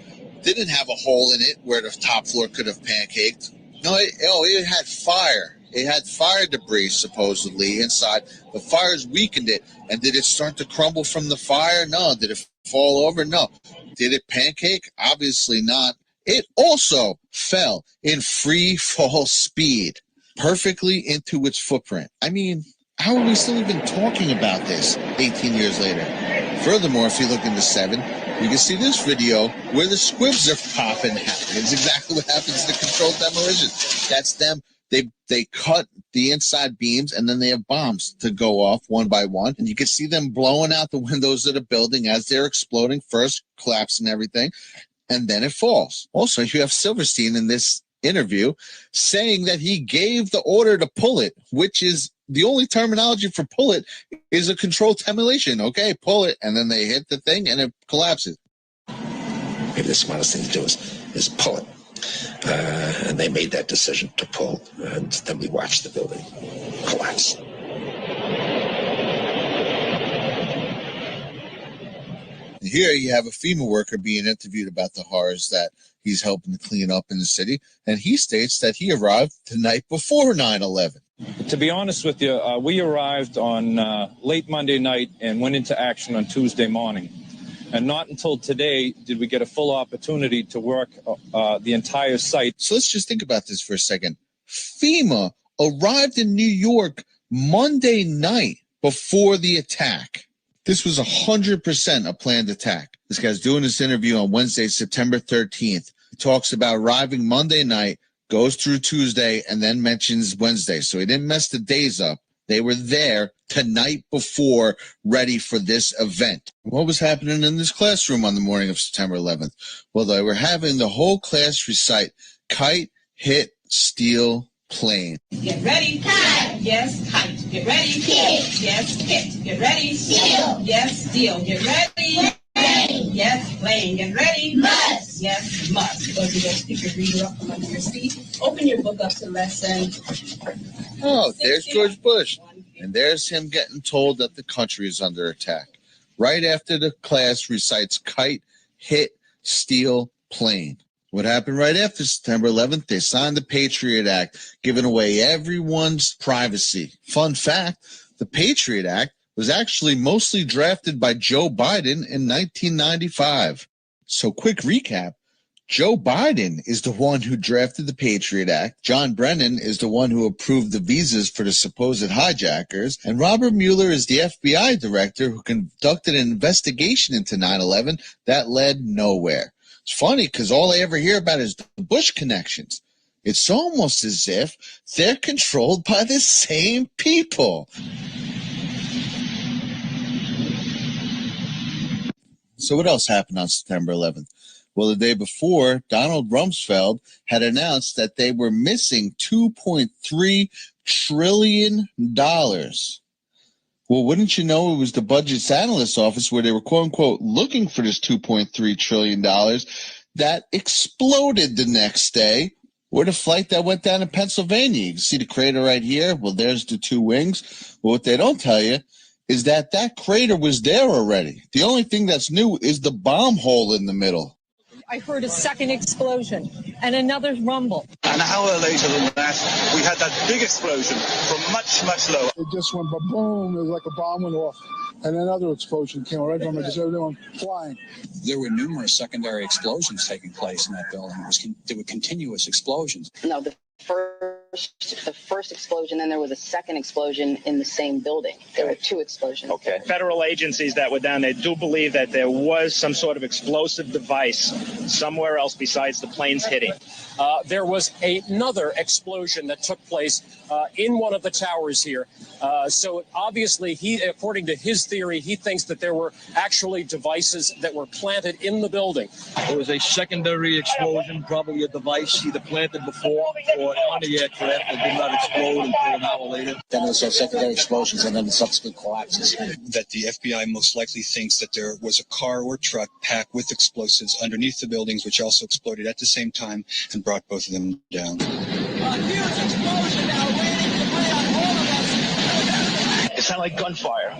Didn't have a hole in it where the top floor could have pancaked. No, it had fire It had fire debris supposedly inside. The fires weakened it. And did it start to crumble from the fire? No. Did it fall over? No. Did it pancake? Obviously not. It also fell in free fall speed perfectly into its footprint. I mean, how are we still even talking about this 18 years later? Furthermore, if you look into 7, you can see this video where the squibs are popping out. It's exactly what happens to controlled demolition. That's them. They cut the inside beams, and then they have bombs to go off one by one. And you can see them blowing out the windows of the building as they're exploding, first collapsing everything, and then it falls. Also, you have Silverstein in this interview saying that he gave the order to pull it, which is the only terminology for pull it is a controlled demolition. Okay, pull it, and then they hit the thing, and it collapses. Maybe the smartest thing to do is pull it. And they made that decision to pull, and then we watched the building collapse. Here you have a FEMA worker being interviewed about the horrors that he's helping to clean up in the city, and he states that he arrived the night before 9/11. To be honest with you, we arrived on late Monday night and went into action on Tuesday morning. And not until today did we get a full opportunity to work the entire site. So let's just think about this for a second. FEMA arrived in New York Monday night before the attack. This was 100% a planned attack. This guy's doing this interview on Wednesday, September 13th. He talks about arriving Monday night, goes through Tuesday, and then mentions Wednesday. So he didn't mess the days up. They were there the night before, ready for this event. What was happening in this classroom on the morning of September 11th? Well, they were having the whole class recite kite, hit, steel, plane. Get ready, kite. Yes, kite. Get ready, hit. Yes, hit. Get ready, steel. Yes, steel. Get ready, plane. Yes, plane. Get ready, must. Yes, must. Go to your speaker reader up from under your seat. Open your book up to lesson. Oh, there's George Bush. And there's him getting told that the country is under attack. Right after the class recites kite, hit, steel, plane. What happened right after September 11th? They signed the Patriot Act, giving away everyone's privacy. Fun fact, the Patriot Act was actually mostly drafted by Joe Biden in 1995. So quick recap. Joe Biden is the one who drafted the Patriot Act. John Brennan is the one who approved the visas for the supposed hijackers. And Robert Mueller is the FBI director who conducted an investigation into 9/11 that led nowhere. It's funny because all I ever hear about is the Bush connections. It's almost as if they're controlled by the same people. So what else happened on September 11th? Well, the day before, Donald Rumsfeld had announced that they were missing $2.3 trillion. Well, wouldn't you know, it was the Budget Analyst Office where they were, quote unquote, looking for this $2.3 trillion that exploded the next day, or the flight that went down to Pennsylvania. You can see the crater right here. Well, there's the two wings. Well, what they don't tell you is that that crater was there already. The only thing that's new is the bomb hole in the middle. I heard a second explosion and another rumble. An hour later than that, we had that big explosion from much, much lower. It just went boom, it was like a bomb went off. And another explosion came right from it, just everyone flying. There were numerous secondary explosions taking place in that building. There were continuous explosions. No, the first explosion, then there was a second explosion in the same building. There were two explosions. Okay. Federal agencies that were down there do believe that there was some sort of explosive device somewhere else besides the planes hitting. There was another explosion that took place in one of the towers here. So obviously, according to his theory, he thinks that there were actually devices that were planted in the building. There was a secondary explosion, probably a device either planted before or on the aircraft that did not explode until an hour later. Then there's secondary explosions and then the subsequent collapses. That the FBI most likely thinks that there was a car or truck packed with explosives underneath the buildings, which also exploded at the same time and brought both of them down. It sounded like gunfire,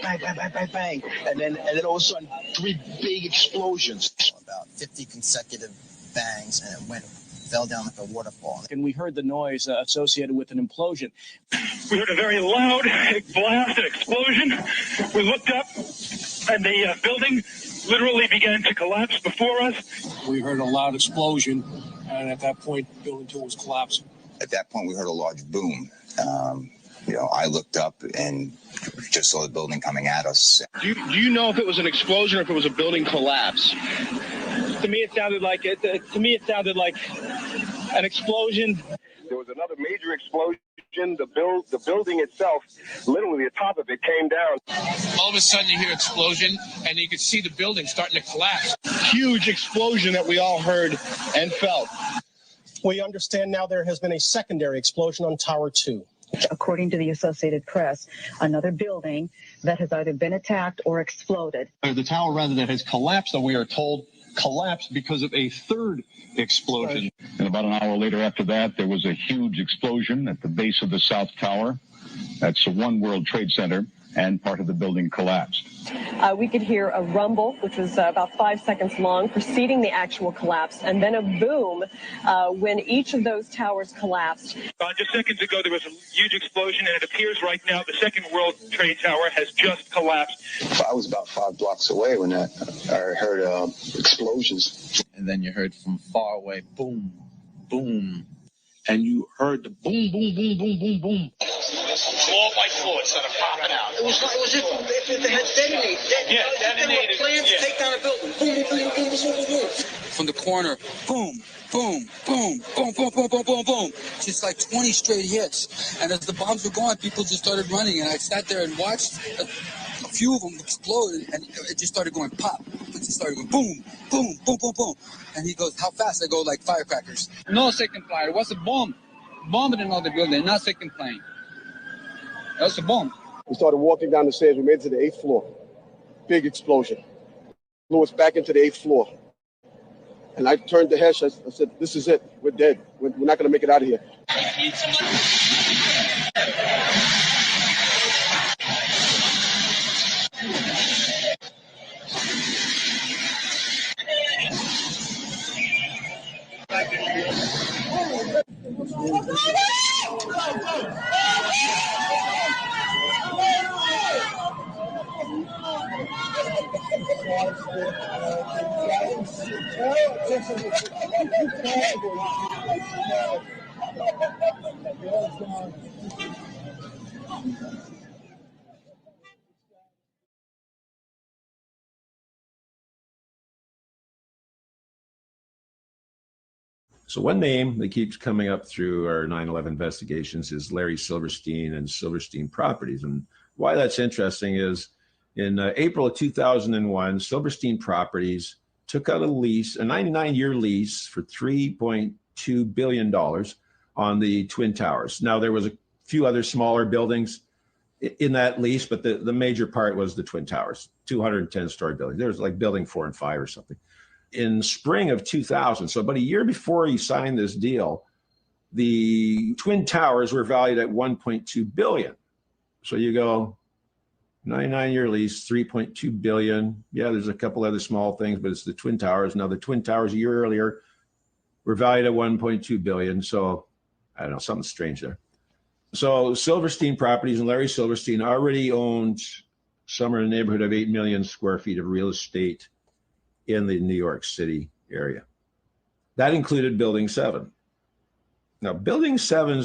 bang, bang, bang, bang, bang. And then all of a sudden, three big explosions. About 50 consecutive bangs, and it went fell down like a waterfall. And we heard the noise associated with an implosion. We heard a very loud blast, an explosion. We looked up, and the building literally began to collapse before us. We heard a loud explosion, and at that point, building 2 was collapsing. At that point, we heard a large boom. I looked up and just saw the building coming at us. Do you know if it was an explosion or if it was a building collapse? To me, it sounded like an explosion. There was another major explosion. The building itself, literally the top of it came down. All of a sudden, you hear explosion, and you could see the building starting to collapse. Huge explosion that we all heard and felt. We understand now there has been a secondary explosion on Tower 2. According to the Associated Press, another building that has either been attacked or exploded. The tower, rather, that has collapsed, that we are told, collapsed because of a third explosion. And about an hour later after that, there was a huge explosion at the base of the South Tower. That's the One World Trade Center, and part of the building collapsed. We could hear a rumble, which was about 5 seconds long, preceding the actual collapse, and then a boom when each of those towers collapsed. Just seconds ago, there was a huge explosion, and it appears right now the Second World Trade Tower has just collapsed. I was about 5 blocks away when I heard explosions. And then you heard from far away, boom, boom. And you heard the boom, boom, boom, boom, boom, boom. Floor by floor, instead of popping out. It was if it had detonated. Detonated. Plans to take down a building. Boom, boom, boom, boom, boom, boom. From the corner, boom, boom, boom, boom, boom, boom, boom, boom, boom. Just like 20 straight hits. And as the bombs were going, people just started running. And I sat there and watched a few of them explode, and it just started going pop. It just started going boom, boom, boom, boom, boom. And he goes, how fast? I go, like firecrackers. No second fire. It was a bomb. Bomb in another building, not second plane. That was a bomb. We started walking down the stairs. We made it to the 8th floor. Big explosion. Blew us back into the 8th floor. And I turned to Hesh. I said, this is it. We're dead. We're not going to make it out of here. So one name that keeps coming up through our 9/11 investigations is Larry Silverstein and Silverstein Properties. And why that's interesting is in April of 2001, Silverstein Properties took out a lease, a 99-year lease for $3.2 billion on the Twin Towers. Now, there was a few other smaller buildings in that lease, but the major part was the Twin Towers, 210-story building. There was like building 4 and 5 or something. In spring of 2000, so about a year before he signed this deal, the Twin Towers were valued at $1.2 billion. So you go, 99-year lease, $3.2 billion. Yeah, there's a couple other small things, but it's the Twin Towers. Now, the Twin Towers a year earlier were valued at $1.2 billion. So I don't know, something strange there. So Silverstein Properties and Larry Silverstein already owned somewhere in the neighborhood of 8 million square feet of real estate in the New York City area. That included Building 7. Now, Building 7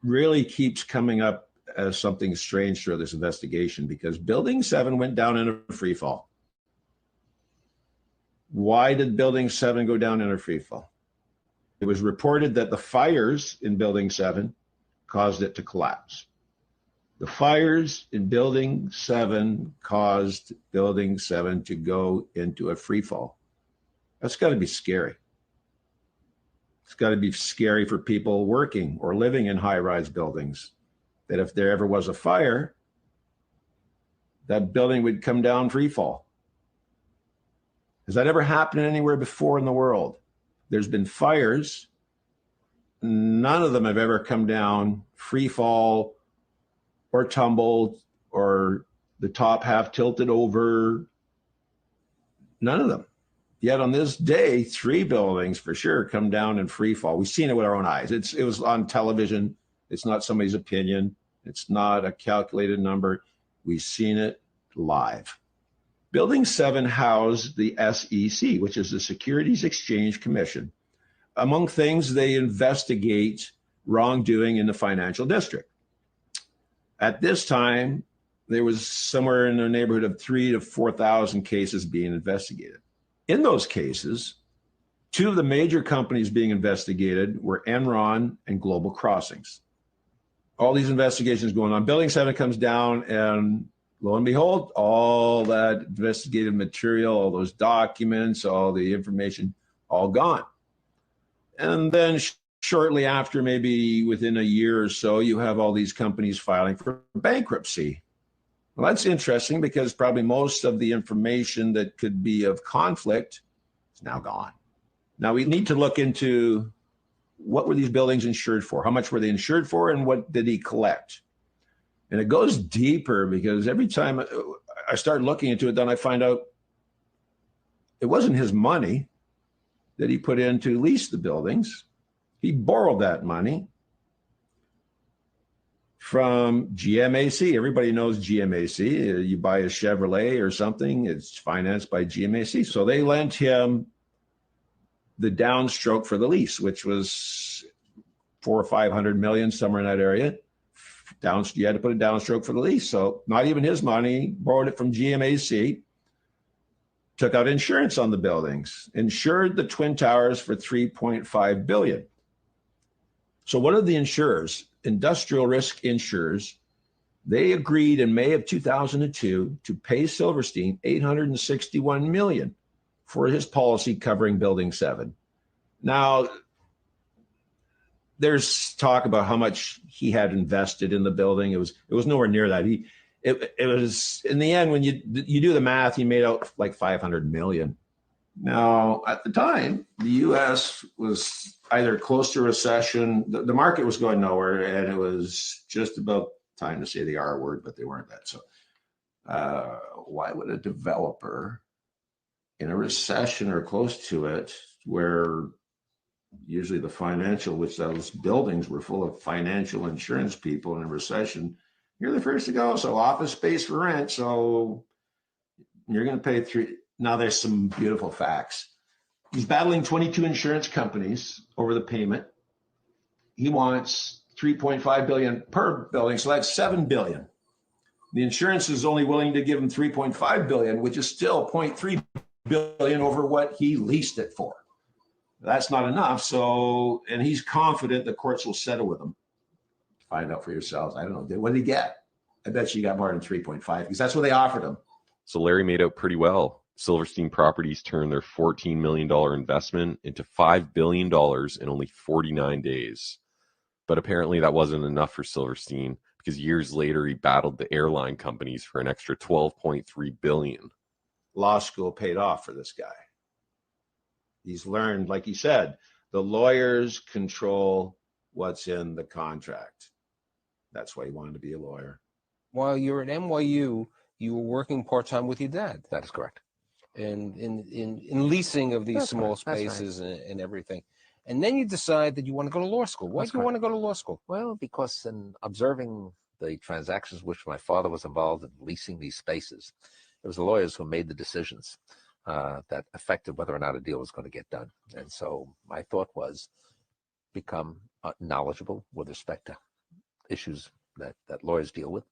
really keeps coming up as something strange through this investigation because Building 7 went down in a free fall. Why did Building 7 go down in a free fall? It was reported that the fires in Building 7 caused it to collapse. The fires in Building 7 caused Building 7 to go into a free fall. That's got to be scary. It's got to be scary for people working or living in high-rise buildings, that if there ever was a fire, that building would come down free fall. Has that ever happened anywhere before in the world? There's been fires. None of them have ever come down free fall or tumbled or the top half tilted over. None of them. Yet on this day, 3 buildings for sure come down in free fall. We've seen it with our own eyes. It was on television. It's not somebody's opinion. It's not a calculated number. We've seen it live. Building 7 housed the SEC, which is the Securities Exchange Commission. Among things, they investigate wrongdoing in the financial district. At this time, there was somewhere in the neighborhood of 3,000 to 4,000 cases being investigated. In those cases, 2 of the major companies being investigated were Enron and Global Crossings. All these investigations going on. Building 7 comes down, and lo and behold, all that investigative material, all those documents, all the information, all gone. And then shortly after, maybe within a year or so, you have all these companies filing for bankruptcy. Well, that's interesting because probably most of the information that could be of conflict is now gone. Now we need to look into what were these buildings insured for? How much were they insured for, and what did he collect? And it goes deeper because every time I start looking into it, then I find out it wasn't his money that he put in to lease the buildings. He borrowed that money from GMAC. Everybody knows GMAC. You buy a Chevrolet or something, it's financed by GMAC. So they lent him the downstroke for the lease, which was $400 or $500 million, somewhere in that area. You had to put a downstroke for the lease. So not even his money, borrowed it from GMAC, took out insurance on the buildings, insured the Twin Towers for $3.5 billion. So one of the insurers, industrial risk insurers, they agreed in May of 2002 to pay Silverstein $861 million for his policy covering Building 7. Now, there's talk about how much he had invested in the building. It was nowhere near that. It was, in the end, when you do the math, he made out like $500 million. Now, at the time, the U.S. was either close to recession, the market was going nowhere, and it was just about time to say the R word, but they weren't that. So why would a developer in a recession or close to it, where usually the financial, which those buildings were full of financial insurance people in a recession, you're the first to go. So office space for rent. So you're going to pay $3. Now there's some beautiful facts. He's battling 22 insurance companies over the payment. He wants $3.5 billion per building. So that's $7 billion. The insurance is only willing to give him $3.5 billion, which is still $0.3 billion over what he leased it for. That's not enough. So, and he's confident the courts will settle with him. Find out for yourselves. I don't know. What did he get? I bet you got more than 3.5 because that's what they offered him. So Larry made out pretty well. Silverstein Properties turned their $14 million investment into $5 billion in only 49 days. But apparently that wasn't enough for Silverstein because years later he battled the airline companies for an extra $12.3 billion. Law school paid off for this guy. He's learned, like he said, the lawyers control what's in the contract. That's why he wanted to be a lawyer. While you were at NYU, you were working part-time with your dad. That is correct. In leasing of these small spaces and everything. And then you decide that you want to go to law school. Why do you want to go to law school? Well, because in observing the transactions which my father was involved in leasing these spaces, it was the lawyers who made the decisions that affected whether or not a deal was going to get done. And so my thought was become knowledgeable with respect to issues that lawyers deal with,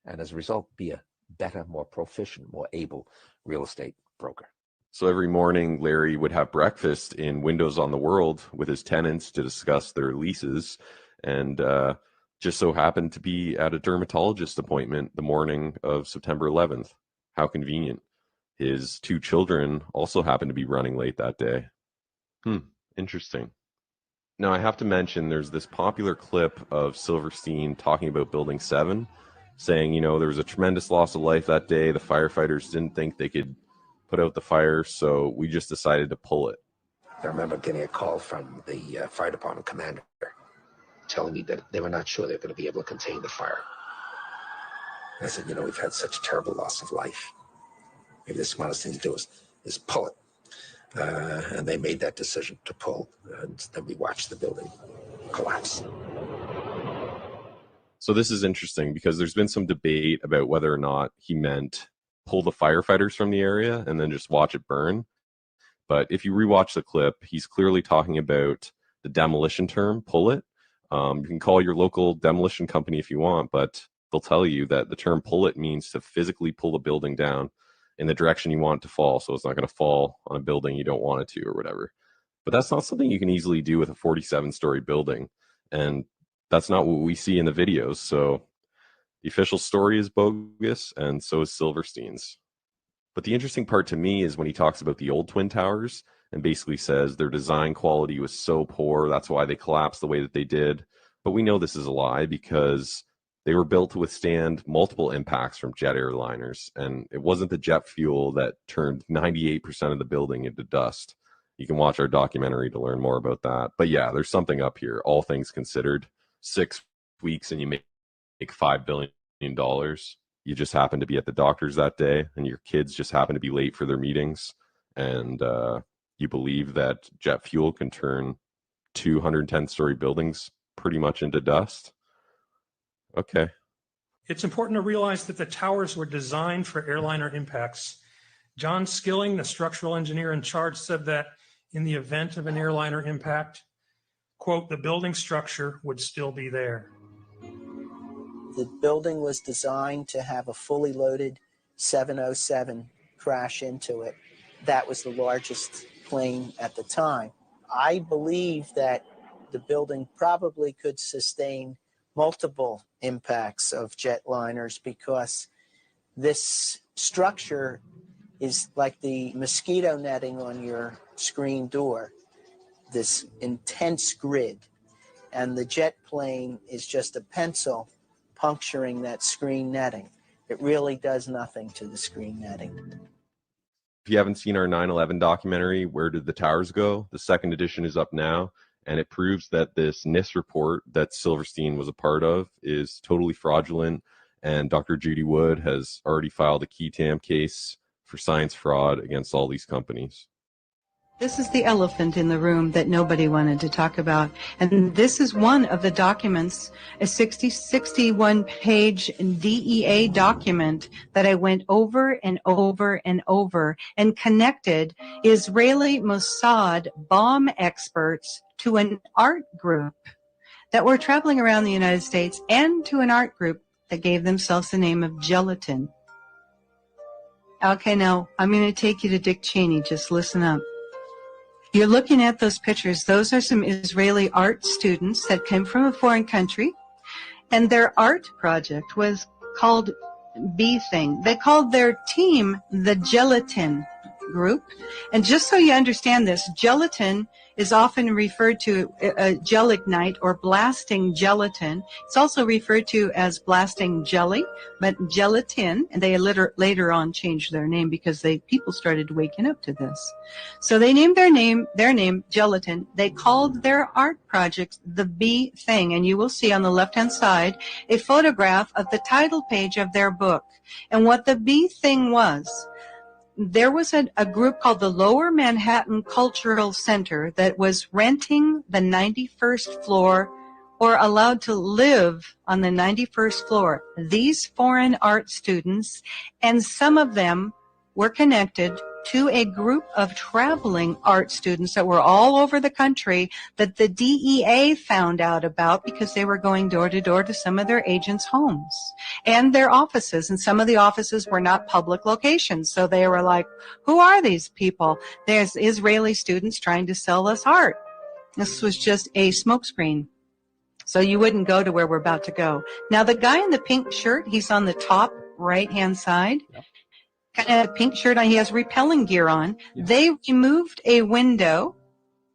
and as a result, be a better, more proficient, more able real estate broker. So every morning, Larry would have breakfast in Windows on the World with his tenants to discuss their leases, and just so happened to be at a dermatologist appointment the morning of September 11th. How convenient. His 2 children also happened to be running late that day. Interesting. Now, I have to mention there's this popular clip of Silverstein talking about Building 7, saying, there was a tremendous loss of life that day. The firefighters didn't think they could put out the fire, so we just decided to pull it. I remember getting a call from the fire department commander telling me that they were not sure they were going to be able to contain the fire. I said, we've had such a terrible loss of life. Maybe the smartest thing to do is pull it. and they made that decision to pull. And then we watched the building collapse. So this is interesting because there's been some debate about whether or not he meant pull the firefighters from the area and then just watch it burn. But if you rewatch the clip, he's clearly talking about the demolition term, pull it. You can call your local demolition company if you want, but they'll tell you that the term pull it means to physically pull the building down in the direction you want it to fall. So it's not going to fall on a building you don't want it to or whatever. But that's not something you can easily do with a 47-story building. And that's not what we see in the videos. So the official story is bogus, and so is Silverstein's. But the interesting part to me is when he talks about the old Twin Towers and basically says their design quality was so poor, that's why they collapsed the way that they did. But we know this is a lie because they were built to withstand multiple impacts from jet airliners, and it wasn't the jet fuel that turned 98% of the building into dust. You can watch our documentary to learn more about that. But yeah, there's something up here, all things considered. 6 weeks and you make $5 billion. You just happen to be at the doctor's that day, and your kids just happen to be late for their meetings, and you believe that jet fuel can turn 210-story buildings pretty much into dust? Okay. It's important to realize that the towers were designed for airliner impacts. John Skilling, the structural engineer in charge, said that in the event of an airliner impact, quote, the building structure would still be there. The building was designed to have a fully loaded 707 crash into it. That was the largest plane at the time. I believe that the building probably could sustain multiple impacts of jetliners because this structure is like the mosquito netting on your screen door, this intense grid. And the jet plane is just a pencil puncturing that screen netting. It really does nothing to the screen netting. If you haven't seen our 9/11 documentary, Where Did the Towers Go? The second edition is up now, and it proves that this NIST report that Silverstein was a part of is totally fraudulent, and Dr. Judy Wood has already filed a key tam case for science fraud against all these companies. This is the elephant in the room that nobody wanted to talk about. And this is one of the documents, a 61-page DEA document that I went over and over and over and connected Israeli Mossad bomb experts to an art group that were traveling around the United States and to an art group that gave themselves the name of Gelatin. Okay, now I'm going to take you to Dick Cheney. Just listen up. You're looking at those pictures. Those are some Israeli art students that came from a foreign country, and their art project was called B-Thing. They called their team the Gelatin Group. And just so you understand this, gelatin is often referred to gelignite or blasting gelatin. It's also referred to as blasting jelly, but gelatin, and they later on changed their name because people started waking up to this. So they named their name Gelatin. They called their art project the B Thing, and you will see on the left-hand side a photograph of the title page of their book. And what the B Thing was, there was a group called the Lower Manhattan Cultural Center that was renting the 91st floor or allowed to live on the 91st floor. These foreign art students, and some of them were connected to a group of traveling art students that were all over the country that the DEA found out about because they were going door to door to some of their agents' homes and their offices. And some of the offices were not public locations. So they were like, who are these people? There's Israeli students trying to sell us art. This was just a smokescreen. So you wouldn't go to where we're about to go. Now, the guy in the pink shirt, he's on the top right-hand side. Yep. Kind of pink shirt on. He has repelling gear on. Yeah. They removed a window.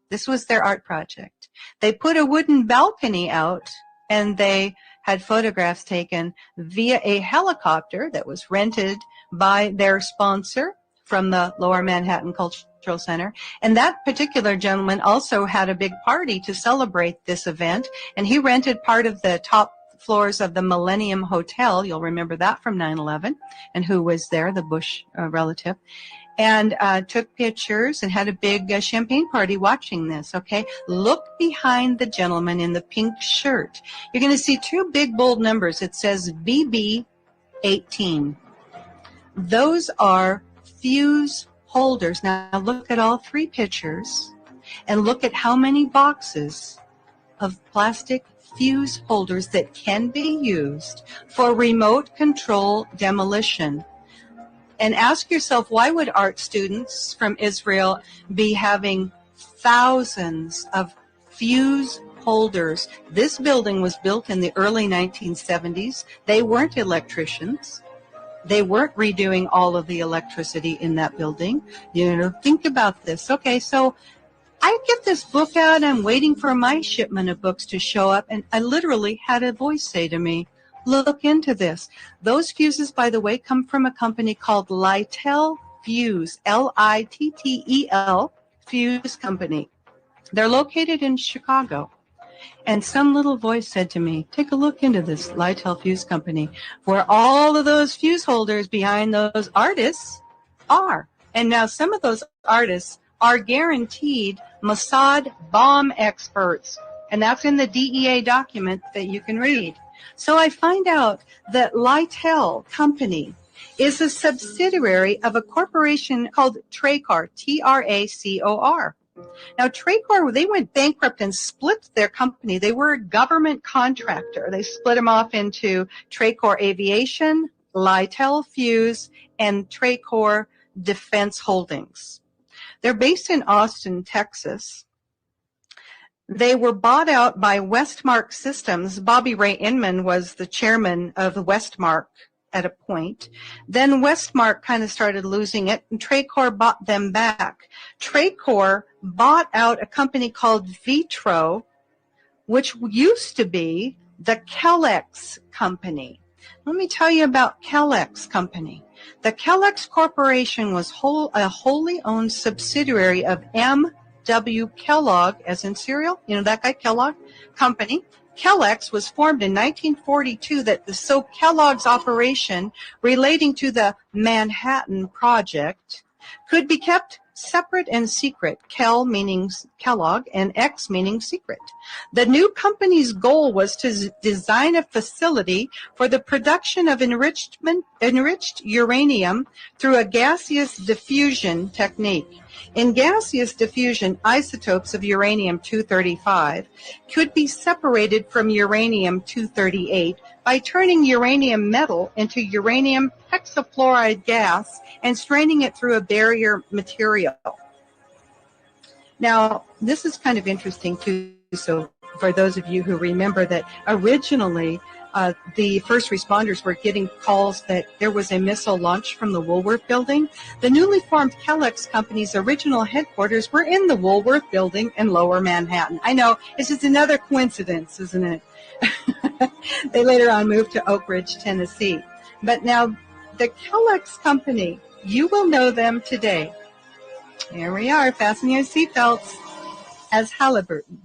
This was their art project. They put a wooden balcony out, and they had photographs taken via a helicopter that was rented by their sponsor from the Lower Manhattan Cultural Center. And that particular gentleman also had a big party to celebrate this event, and he rented part of the top floors of the Millennium Hotel. You'll remember that from 9/11, and who was there, the Bush relative. and took pictures and had a big champagne party watching this, okay? Look behind the gentleman in the pink shirt. You're going to see two big bold numbers. It says BB18. Those are fuse holders. Now look at all three pictures and look at how many boxes of plastic fuse holders that can be used for remote control demolition. And ask yourself, why would art students from Israel be having thousands of fuse holders? This building was built in the early 1970s. They weren't electricians. They weren't redoing all of the electricity in that building. You know, think about this. Okay, so I get this book out. I'm waiting for my shipment of books to show up, and I literally had a voice say to me, look into this. Those fuses, by the way, come from a company called Littel Fuse, Littel Fuse Company. They're located in Chicago. And some little voice said to me, take a look into this Littel Fuse Company, where all of those fuse holders behind those artists are. And now some of those artists are guaranteed Mossad bomb experts. And that's in the DEA document that you can read. So I find out that Littel Company is a subsidiary of a corporation called Tracor, Tracor. Now, Tracor, they went bankrupt and split their company. They were a government contractor. They split them off into Tracor Aviation, Littel Fuse, and Tracor Defense Holdings. They're based in Austin, Texas. They were bought out by Westmark Systems. Bobby Ray Inman was the chairman of Westmark at a point. Then Westmark kind of started losing it, and Tracor bought them back. Tracor bought out a company called Vitro, which used to be the Kellex Company. Let me tell you about Kellex Company. The Kellex Corporation was a wholly owned subsidiary of M.W. Kellogg, as in cereal, you know that guy, Kellogg Company. Kellex was formed in 1942 so Kellogg's operation relating to the Manhattan Project could be kept separate and secret. Kel meaning Kellogg and X meaning secret. The new company's goal was to design a facility for the production of enriched uranium through a gaseous diffusion technique. In gaseous diffusion, isotopes of uranium-235 could be separated from uranium-238 by turning uranium metal into uranium hexafluoride gas and straining it through a barrier material. Now, this is kind of interesting too. So for those of you who remember that originally the first responders were getting calls that there was a missile launched from the Woolworth building. The newly formed Kellex Company's original headquarters were in the Woolworth building in Lower Manhattan. I know, it's just another coincidence, isn't it? They later on moved to Oak Ridge, Tennessee. But now the Kellex Company, you will know them today. Here we are, fasten your seatbelts, as Halliburton.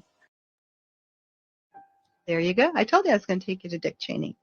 There you go. I told you I was going to take you to Dick Cheney.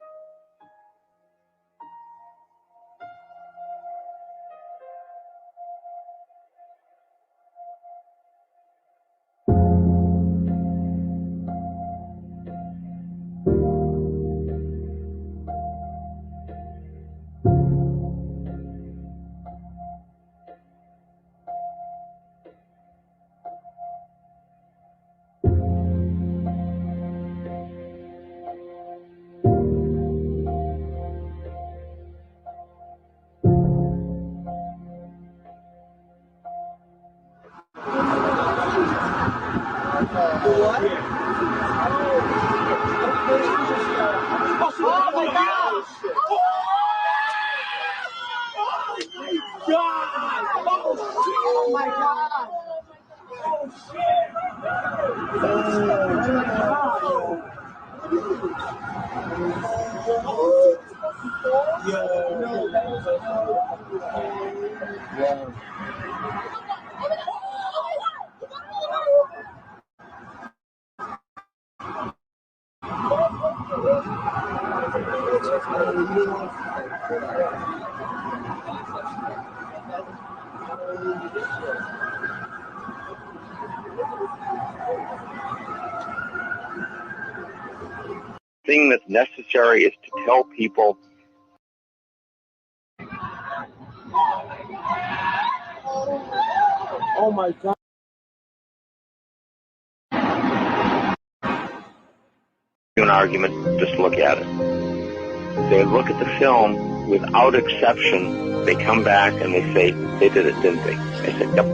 Thing that's necessary is to tell people Oh my God. an argument, just look at it. They look at the film without exception. They come back and they say, they did it, didn't they? I said, yep.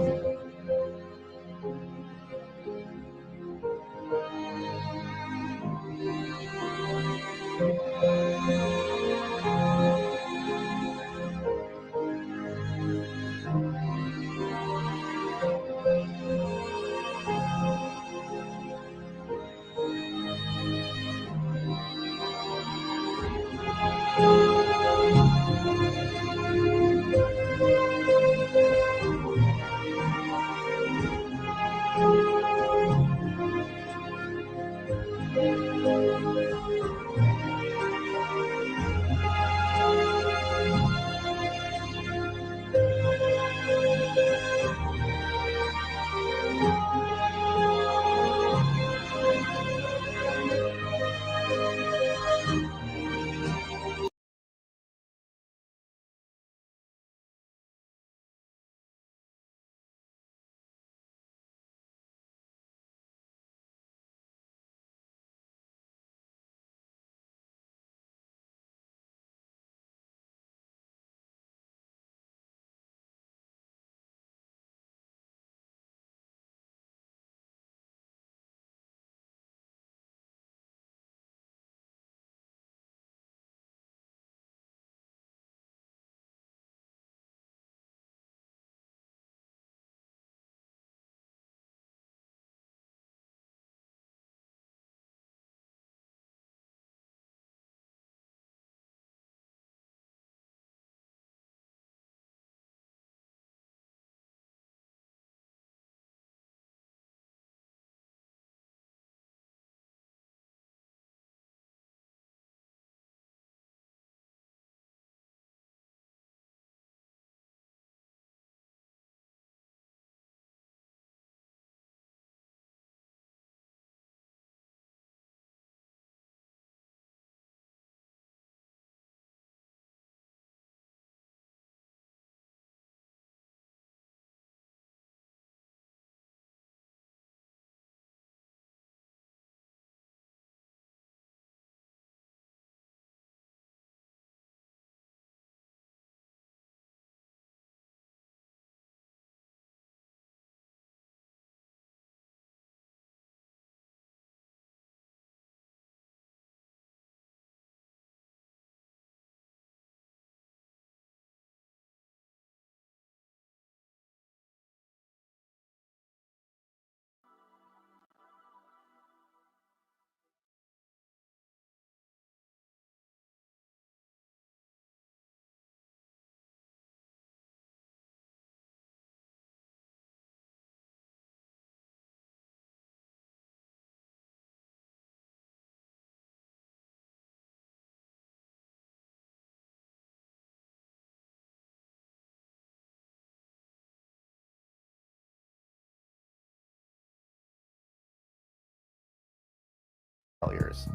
Failures.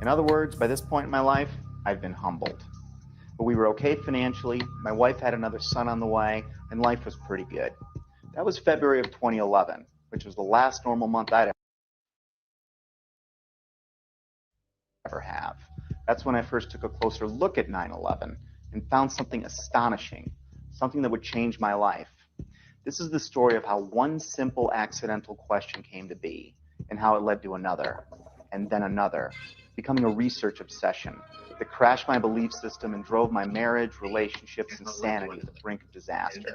In other words, by this point in my life, I've been humbled. But we were okay financially, my wife had another son on the way, and life was pretty good. That was February of 2011, which was the last normal month I'd ever have. That's when I first took a closer look at 9/11 and found something astonishing, something that would change my life. This is the story of how one simple accidental question came to be, and how it led to another, and then another, becoming a research obsession that crashed my belief system and drove my marriage, relationships, and sanity to the brink of disaster,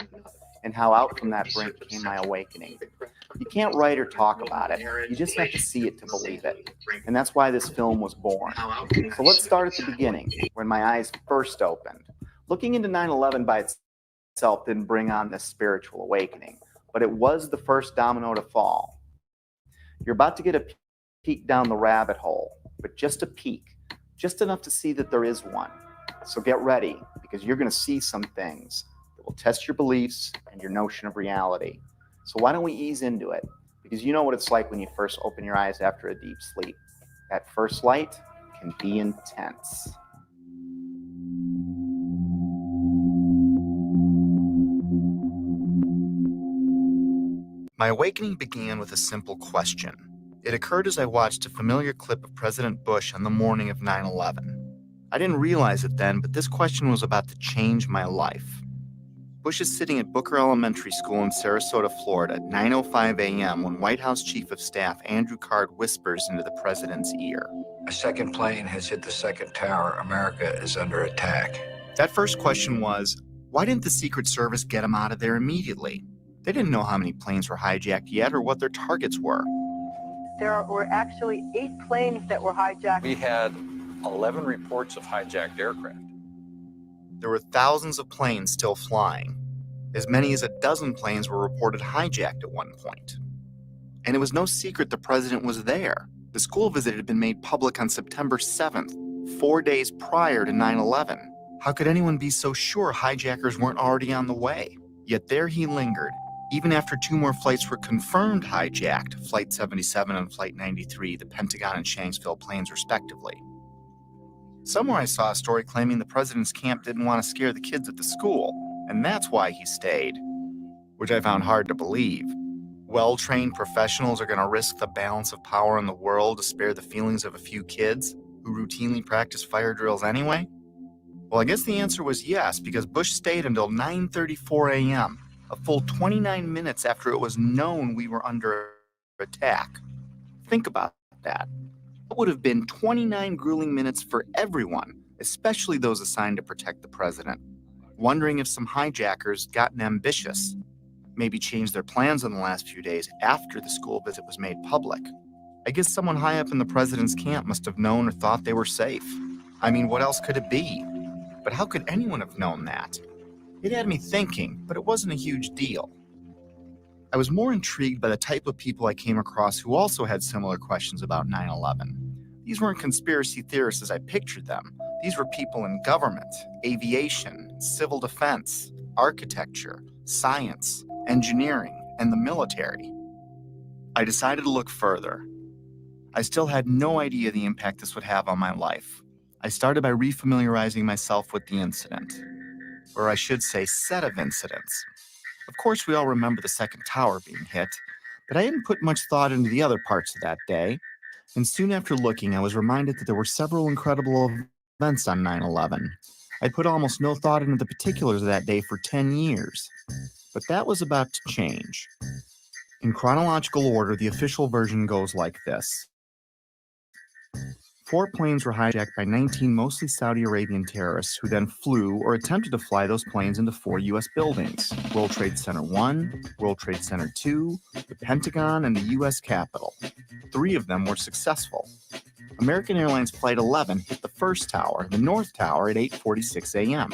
and how out from that brink came my awakening. You can't write or talk about it, you just have to see it to believe it. And that's why this film was born. So let's start at the beginning, when my eyes first opened. Looking into 9/11 by itself didn't bring on this spiritual awakening, but it was the first domino to fall. You're about to get a peek down the rabbit hole, but just a peek, just enough to see that there is one. So get ready, because you're going to see some things that will test your beliefs and your notion of reality. So why don't we ease into it? Because you know what it's like when you first open your eyes after a deep sleep. That first light can be intense. My awakening began with a simple question. It occurred as I watched a familiar clip of President Bush on the morning of 9/11. I didn't realize it then, but this question was about to change my life. Bush is sitting at Booker Elementary School in Sarasota, Florida at 9:05 a.m. when White House Chief of Staff Andrew Card whispers into the president's ear. A second plane has hit the second tower. America is under attack. That first question was, why didn't the Secret Service get him out of there immediately? They didn't know how many planes were hijacked yet or what their targets were. There were actually 8 planes that were hijacked. We had 11 reports of hijacked aircraft. There were thousands of planes still flying. As many as a dozen planes were reported hijacked at one point. And it was no secret the president was there. The school visit had been made public on September 7th, 4 days prior to 9/11. How could anyone be so sure hijackers weren't already on the way? Yet there he lingered, even after 2 more flights were confirmed hijacked, Flight 77 and Flight 93, the Pentagon and Shanksville planes respectively. Somewhere I saw a story claiming the president's camp didn't want to scare the kids at the school, and that's why he stayed, which I found hard to believe. Well-trained professionals are going to risk the balance of power in the world to spare the feelings of a few kids who routinely practice fire drills anyway? Well, I guess the answer was yes, because Bush stayed until 9:34 a.m., a full 29 minutes after it was known we were under attack. Think about that. It would have been 29 grueling minutes for everyone, especially those assigned to protect the president, wondering if some hijackers gotten ambitious, maybe changed their plans in the last few days after the school visit was made public. I guess someone high up in the president's camp must have known or thought they were safe. I mean, what else could it be? But how could anyone have known that? It had me thinking, but it wasn't a huge deal. I was more intrigued by the type of people I came across who also had similar questions about 9/11. These weren't conspiracy theorists as I pictured them. These were people in government, aviation, civil defense, architecture, science, engineering, and the military. I decided to look further. I still had no idea the impact this would have on my life. I started by refamiliarizing myself with the incident, or I should say set of incidents. Of course, we all remember the second tower being hit, but I didn't put much thought into the other parts of that day. And soon after looking, I was reminded that there were several incredible events on 9/11. I'd put almost no thought into the particulars of that day for 10 years. But that was about to change. In chronological order, the official version goes like this. 4 planes were hijacked by 19 mostly Saudi Arabian terrorists who then flew or attempted to fly those planes into 4 U.S. buildings: World Trade Center 1, World Trade Center 2, the Pentagon, and the U.S. Capitol. 3 of them were successful. American Airlines Flight 11 hit the first tower, the North Tower, at 8:46 a.m.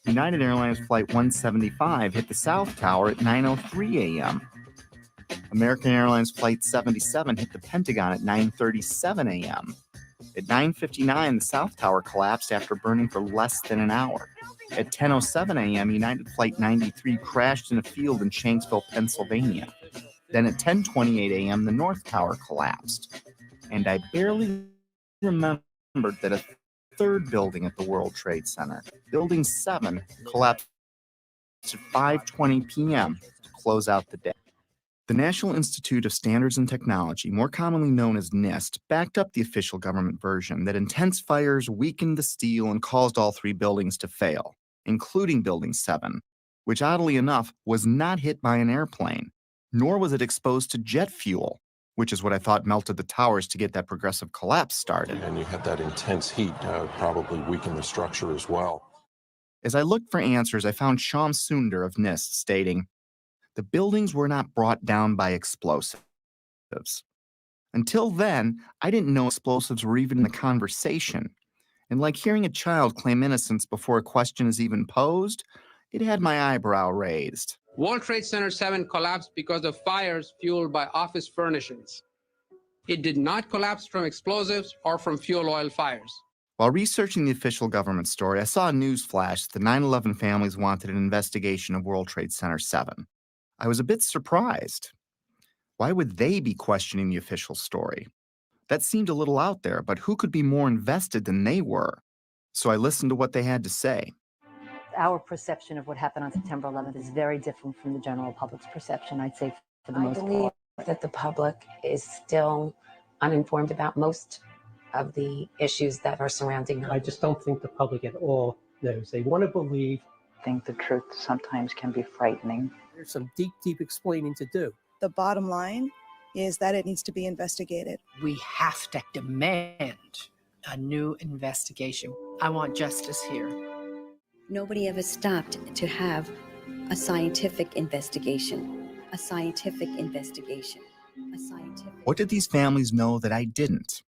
United Airlines Flight 175 hit the South Tower at 9:03 a.m. American Airlines Flight 77 hit the Pentagon at 9:37 a.m. At 9:59, the South Tower collapsed after burning for less than an hour. At 10:07 a.m., United Flight 93 crashed in a field in Shanksville, Pennsylvania. Then at 10:28 a.m., the North Tower collapsed. And I barely remembered that a third building at the World Trade Center, Building 7, collapsed at 5:20 p.m. to close out the day. The National Institute of Standards and Technology, more commonly known as NIST, backed up the official government version that intense fires weakened the steel and caused all 3 buildings to fail, including Building 7, which oddly enough was not hit by an airplane, nor was it exposed to jet fuel, which is what I thought melted the towers to get that progressive collapse started. And you had that intense heat probably weaken the structure as well. As I looked for answers, I found Shyam Sundar of NIST stating, the buildings were not brought down by explosives. Until then, I didn't know explosives were even in the conversation. And like hearing a child claim innocence before a question is even posed, it had my eyebrow raised. World Trade Center 7 collapsed because of fires fueled by office furnishings. It did not collapse from explosives or from fuel oil fires. While researching the official government story, I saw a news flash that the 9/11 families wanted an investigation of World Trade Center 7. I was a bit surprised. Why would they be questioning the official story? That seemed a little out there, but who could be more invested than they were? So I listened to what they had to say. Our perception of what happened on September 11th is very different from the general public's perception, I'd say, for the most part. I believe that the public is still uninformed about most of the issues that are surrounding them. I just don't think the public at all knows. They want to believe. I think the truth sometimes can be frightening. There's some deep explaining to do. The bottom line is that it needs to be investigated. We have to demand a new investigation. I want justice here. Nobody ever stopped to have a scientific investigation. A scientific investigation. A scientific. What did these families know that I didn't?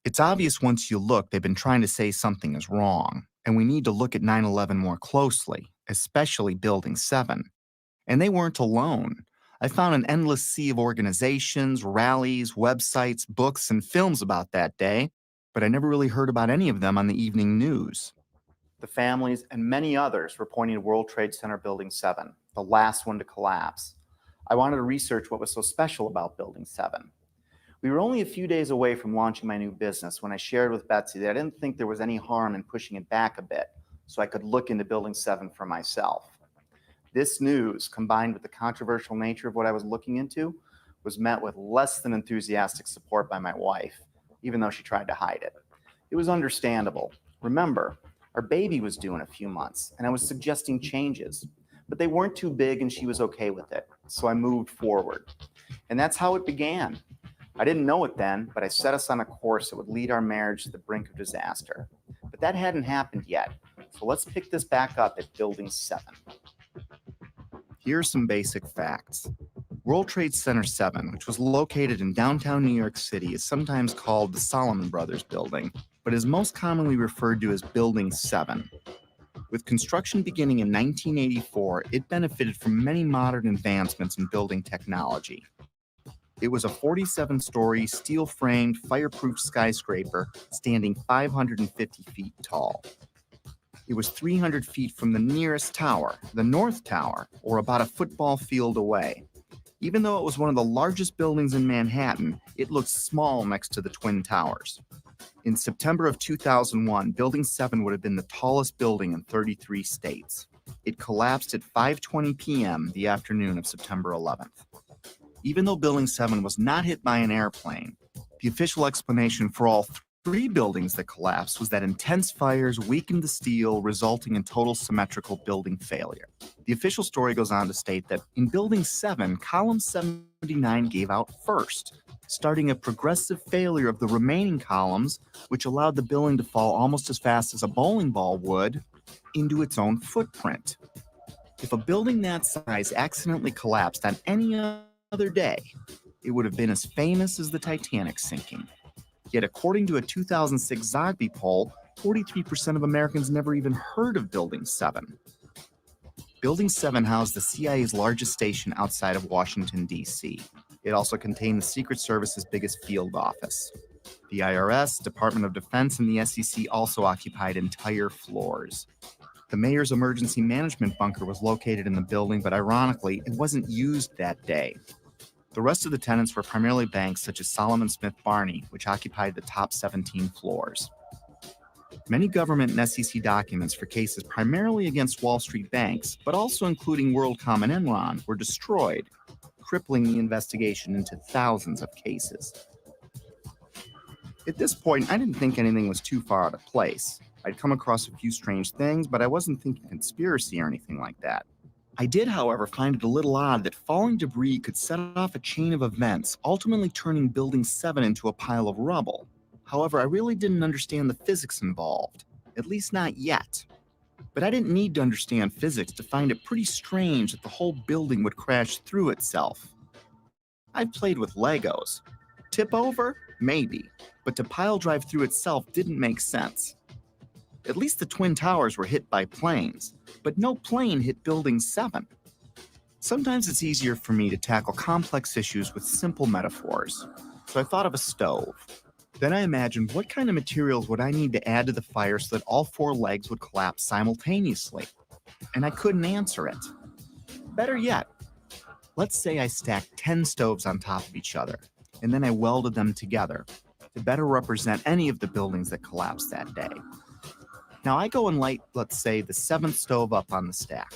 It's obvious once you look, they've been trying to say something is wrong, and we need to look at 9/11 more closely, especially Building 7. And they weren't alone. I found an endless sea of organizations, rallies, websites, books, and films about that day, but I never really heard about any of them on the evening news. The families and many others were pointing to World Trade Center Building 7, the last one to collapse. I wanted to research what was so special about Building 7. We were only a few days away from launching my new business when I shared with Betsy that I didn't think there was any harm in pushing it back a bit so I could look into Building 7 for myself. This news, combined with the controversial nature of what I was looking into, was met with less than enthusiastic support by my wife, even though she tried to hide it. It was understandable. Remember, our baby was due in a few months, and I was suggesting changes, but they weren't too big and she was okay with it, so I moved forward. And that's how it began. I didn't know it then, but I set us on a course that would lead our marriage to the brink of disaster. But that hadn't happened yet, so let's pick this back up at Building 7. Here are some basic facts. World Trade Center 7, which was located in downtown New York City, is sometimes called the Salomon Brothers Building, but is most commonly referred to as Building 7. With construction beginning in 1984, it benefited from many modern advancements in building technology. It was a 47-story, steel-framed, fireproof skyscraper standing 550 feet tall. It was 300 feet from the nearest tower, the North Tower, or about a football field away. Even though it was one of the largest buildings in Manhattan, it looked small next to the Twin Towers. In September of 2001, Building 7 would have been the tallest building in 33 states. It collapsed at 5:20 p.m. the afternoon of September 11th. Even though Building 7 was not hit by an airplane, the official explanation for all three buildings that collapsed was that intense fires weakened the steel, resulting in total symmetrical building failure. The official story goes on to state that in Building 7, column 79 gave out first, starting a progressive failure of the remaining columns, which allowed the building to fall almost as fast as a bowling ball would into its own footprint. If a building that size accidentally collapsed on any other day, it would have been as famous as the Titanic sinking. Yet according to a 2006 Zogby poll, 43% of Americans never even heard of Building 7. Building 7 housed the CIA's largest station outside of Washington, D.C. It also contained the Secret Service's biggest field office. The IRS, Department of Defense, and the SEC also occupied entire floors. The mayor's emergency management bunker was located in the building, but ironically, it wasn't used that day. The rest of the tenants were primarily banks such as Solomon Smith Barney, which occupied the top 17 floors. Many government and SEC documents for cases primarily against Wall Street banks, but also including WorldCom and Enron, were destroyed, crippling the investigation into thousands of cases. At this point, I didn't think anything was too far out of place. I'd come across a few strange things, but I wasn't thinking conspiracy or anything like that. I did, however, find it a little odd that falling debris could set off a chain of events, ultimately turning Building 7 into a pile of rubble. However, I really didn't understand the physics involved, at least not yet. But I didn't need to understand physics to find it pretty strange that the whole building would crash through itself. I've played with Legos. Tip over? Maybe. But to pile drive through itself didn't make sense. At least the Twin Towers were hit by planes, but no plane hit Building 7. Sometimes it's easier for me to tackle complex issues with simple metaphors, so I thought of a stove. Then I imagined what kind of materials would I need to add to the fire so that all 4 legs would collapse simultaneously. And I couldn't answer it. Better yet, let's say I stacked 10 stoves on top of each other, and then I welded them together to better represent any of the buildings that collapsed that day. Now I go and light, let's say, the 7th stove up on the stack.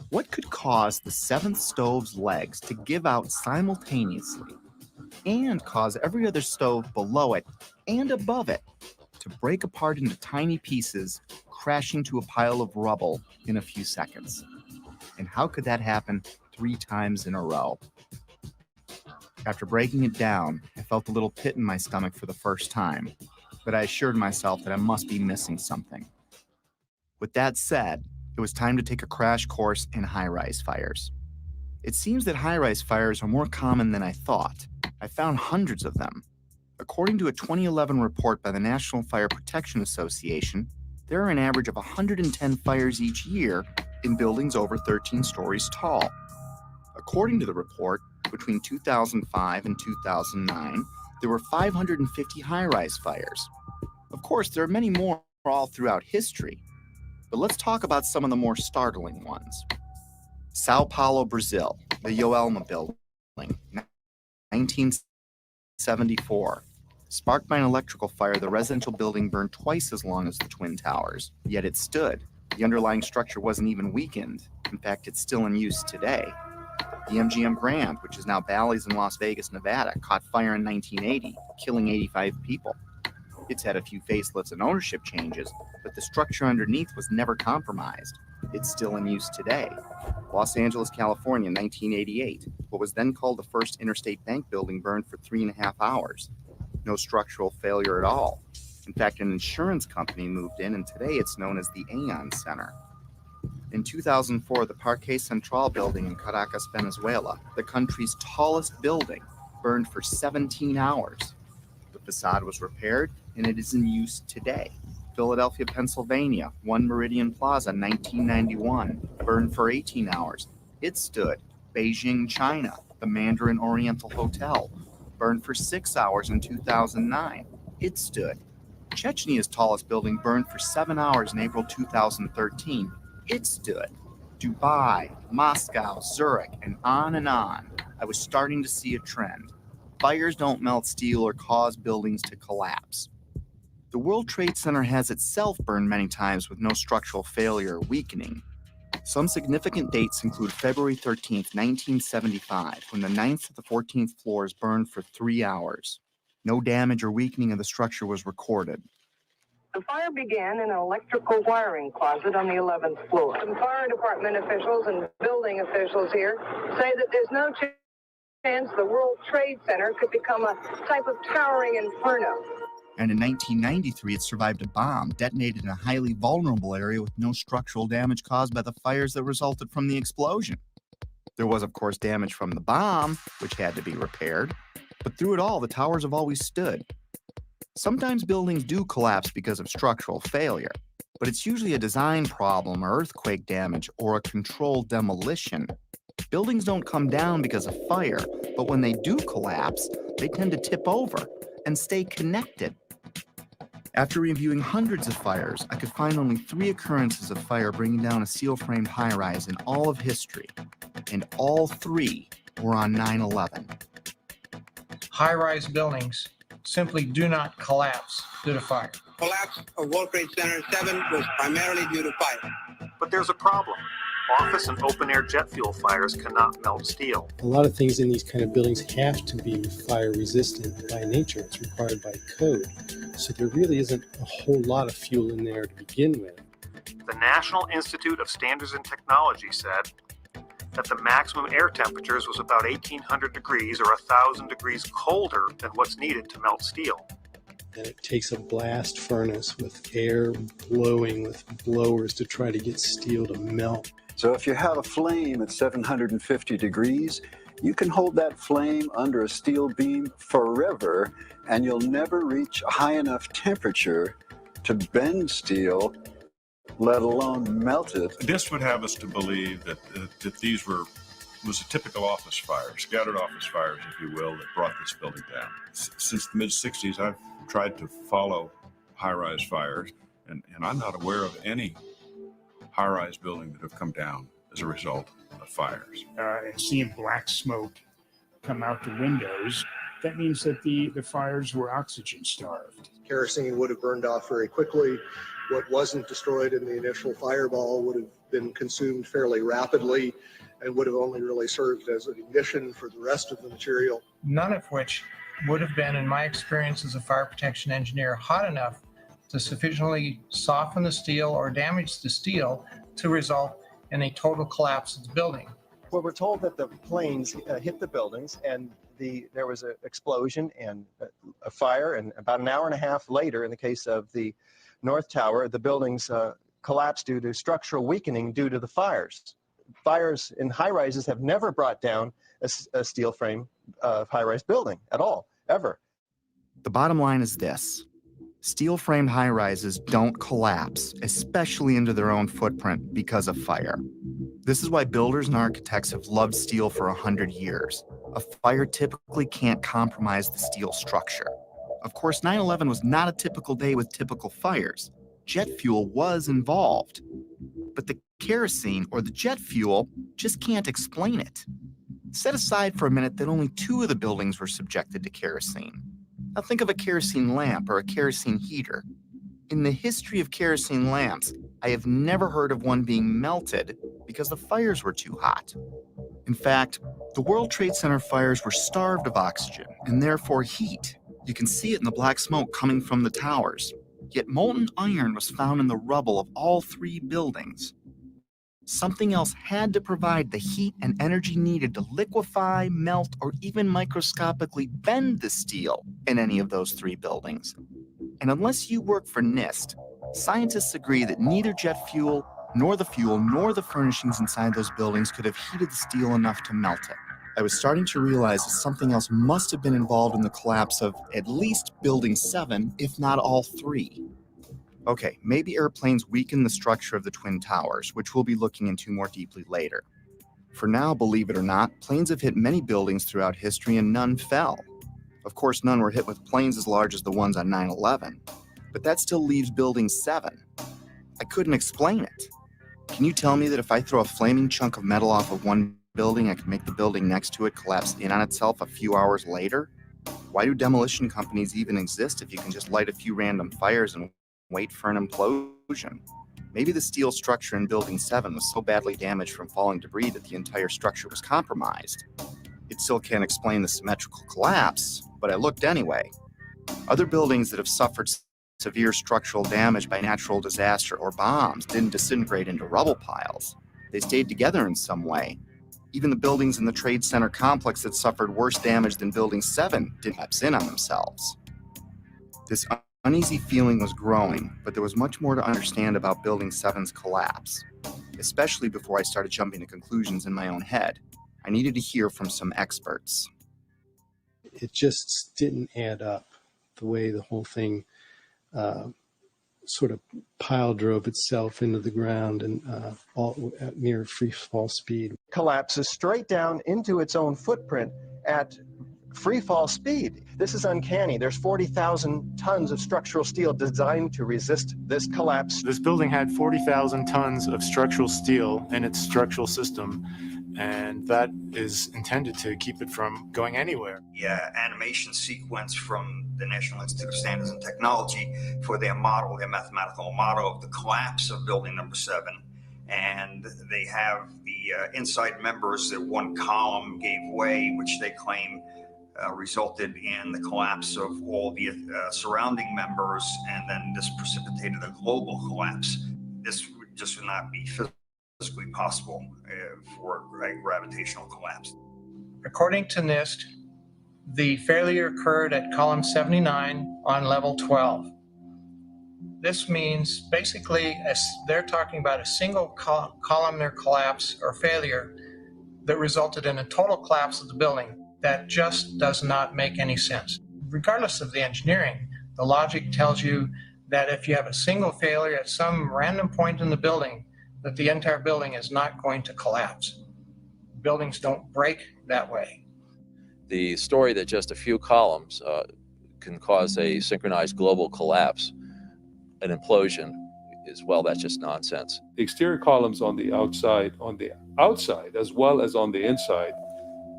What could cause the 7th stove's legs to give out simultaneously and cause every other stove below it and above it to break apart into tiny pieces, crashing to a pile of rubble in a few seconds? And how could that happen 3 times in a row? After breaking it down, I felt a little pit in my stomach for the first time, but I assured myself that I must be missing something. With that said, it was time to take a crash course in high-rise fires. It seems that high-rise fires are more common than I thought. I found hundreds of them. According to a 2011 report by the National Fire Protection Association, there are an average of 110 fires each year in buildings over 13 stories tall. According to the report, between 2005 and 2009, there were 550 high-rise fires. Of course, there are many more all throughout history, but let's talk about some of the more startling ones. Sao Paulo, Brazil, the Joelma building, 1974. Sparked by an electrical fire, the residential building burned twice as long as the Twin Towers, yet it stood. The underlying structure wasn't even weakened. In fact, it's still in use today. The MGM Grand, which is now Bally's in Las Vegas, Nevada, caught fire in 1980, killing 85 people. It's had a few facelifts and ownership changes, but the structure underneath was never compromised. It's still in use today. Los Angeles, California, 1988. What was then called the First Interstate Bank building burned for 3.5 hours. No structural failure at all. In fact, an insurance company moved in, and today it's known as the Aon Center. In 2004, the Parque Central building in Caracas, Venezuela, the country's tallest building, burned for 17 hours. The facade was repaired, and it is in use today. Philadelphia, Pennsylvania, One Meridian Plaza, 1991, burned for 18 hours. It stood. Beijing, China, the Mandarin Oriental Hotel, burned for 6 hours in 2009. It stood. Chechnya's tallest building burned for 7 hours in April 2013. It stood. Dubai, Moscow, Zurich, and on and on. I was starting to see a trend. Fires don't melt steel or cause buildings to collapse. The World Trade Center has itself burned many times with no structural failure or weakening. Some significant dates include February 13, 1975, when the 9th to the 14th floors burned for 3 hours. No damage or weakening of the structure was recorded. The fire began in an electrical wiring closet on the 11th floor. Some fire department officials and building officials here say that there's no chance the World Trade Center could become a type of towering inferno. And in 1993, it survived a bomb detonated in a highly vulnerable area with no structural damage caused by the fires that resulted from the explosion. There was, of course, damage from the bomb, which had to be repaired, but through it all, the towers have always stood. Sometimes buildings do collapse because of structural failure, but it's usually a design problem or earthquake damage or a controlled demolition. Buildings don't come down because of fire, but when they do collapse, they tend to tip over and stay connected. After reviewing hundreds of fires, I could find only 3 occurrences of fire bringing down a steel-framed high-rise in all of history, and all 3 were on 9/11. High-rise buildings simply do not collapse due to fire. Collapse of World Trade Center 7 was primarily due to fire. But there's a problem. Office and open-air jet fuel fires cannot melt steel. A lot of things in these kind of buildings have to be fire resistant by nature. It's required by code. So there really isn't a whole lot of fuel in there to begin with. The National Institute of Standards and Technology said that the maximum air temperatures was about 1,800 degrees or 1,000 degrees colder than what's needed to melt steel. And it takes a blast furnace with air blowing with blowers to try to get steel to melt. So if you have a flame at 750 degrees, you can hold that flame under a steel beam forever, and you'll never reach a high enough temperature to bend steel, let alone melt it. This would have us to believe that these were was a typical office fire, scattered office fires, if you will, that brought this building down. Since the mid-'60s, I've tried to follow high-rise fires, and I'm not aware of any high-rise building that have come down as a result of fires. And seeing black smoke come out the windows, that means that the fires were oxygen starved. Kerosene would have burned off very quickly. What wasn't destroyed in the initial fireball would have been consumed fairly rapidly and would have only really served as an ignition for the rest of the material. None of which would have been, in my experience as a fire protection engineer, hot enough to sufficiently soften the steel or damage the steel to result in a total collapse of the building. Well, we're told that the planes hit the buildings and there was an explosion and a fire, and about an hour and a half later, in the case of the North Tower, the buildings collapsed due to structural weakening due to the fires. Fires in high-rises have never brought down a steel frame high-rise building at all, ever. The bottom line is this. Steel-framed high-rises don't collapse, especially into their own footprint, because of fire. This is why builders and architects have loved steel for 100 years. A fire typically can't compromise the steel structure. Of course, 9/11 was not a typical day with typical fires. Jet fuel was involved. But the kerosene or the jet fuel just can't explain it. Set aside for a minute that only 2 of the buildings were subjected to kerosene. Now think of a kerosene lamp or a kerosene heater. In the history of kerosene lamps, I have never heard of one being melted because the fires were too hot. In fact, the World Trade Center fires were starved of oxygen and therefore heat. You can see it in the black smoke coming from the towers. Yet molten iron was found in the rubble of all 3 buildings. Something else had to provide the heat and energy needed to liquefy, melt, or even microscopically bend the steel in any of those 3 buildings. And unless you work for NIST, scientists agree that neither jet fuel, nor the furnishings inside those buildings could have heated the steel enough to melt it. I was starting to realize that something else must have been involved in the collapse of at least Building 7, if not all 3. Okay, maybe airplanes weakened the structure of the Twin Towers, which we'll be looking into more deeply later. For now, believe it or not, planes have hit many buildings throughout history and none fell. Of course, none were hit with planes as large as the ones on 9/11, but that still leaves Building 7. I couldn't explain it. Can you tell me that if I throw a flaming chunk of metal off of one building, I can make the building next to it collapse in on itself a few hours later? Why do demolition companies even exist if you can just light a few random fires and wait for an implosion? Maybe the steel structure in Building 7 was so badly damaged from falling debris that the entire structure was compromised. It still can't explain the symmetrical collapse, but I looked anyway. Other buildings that have suffered severe structural damage by natural disaster or bombs didn't disintegrate into rubble piles. They stayed together in some way. Even the buildings in the Trade Center complex that suffered worse damage than Building 7 didn't collapse in on themselves. This uneasy feeling was growing, but there was much more to understand about Building 7's collapse, especially before I started jumping to conclusions in my own head. I needed to hear from some experts. It just didn't add up the way the whole thing sort of pile drove itself into the ground and all at near free fall speed. Collapses straight down into its own footprint at free fall speed. This is uncanny. There's 40,000 tons of structural steel designed to resist this collapse. This building had 40,000 tons of structural steel in its structural system, and that is intended to keep it from going anywhere. The animation sequence from the National Institute of Standards and Technology for their model, their mathematical model of the collapse of Building Number 7. And they have the inside members, that one column gave way, which they claim resulted in the collapse of all the surrounding members, and then this precipitated a global collapse. This would just not be physically possible for a gravitational collapse. According to NIST, the failure occurred at column 79 on level 12. This means basically they're talking about a single columnar collapse or failure that resulted in a total collapse of the building. That just does not make any sense. Regardless of the engineering, the logic tells you that if you have a single failure at some random point in the building, that the entire building is not going to collapse. buildings don't break that way. The story that just a few columns can cause a synchronized global collapse, an implosion, is, well, that's just nonsense. The exterior columns on the outside as well as on the inside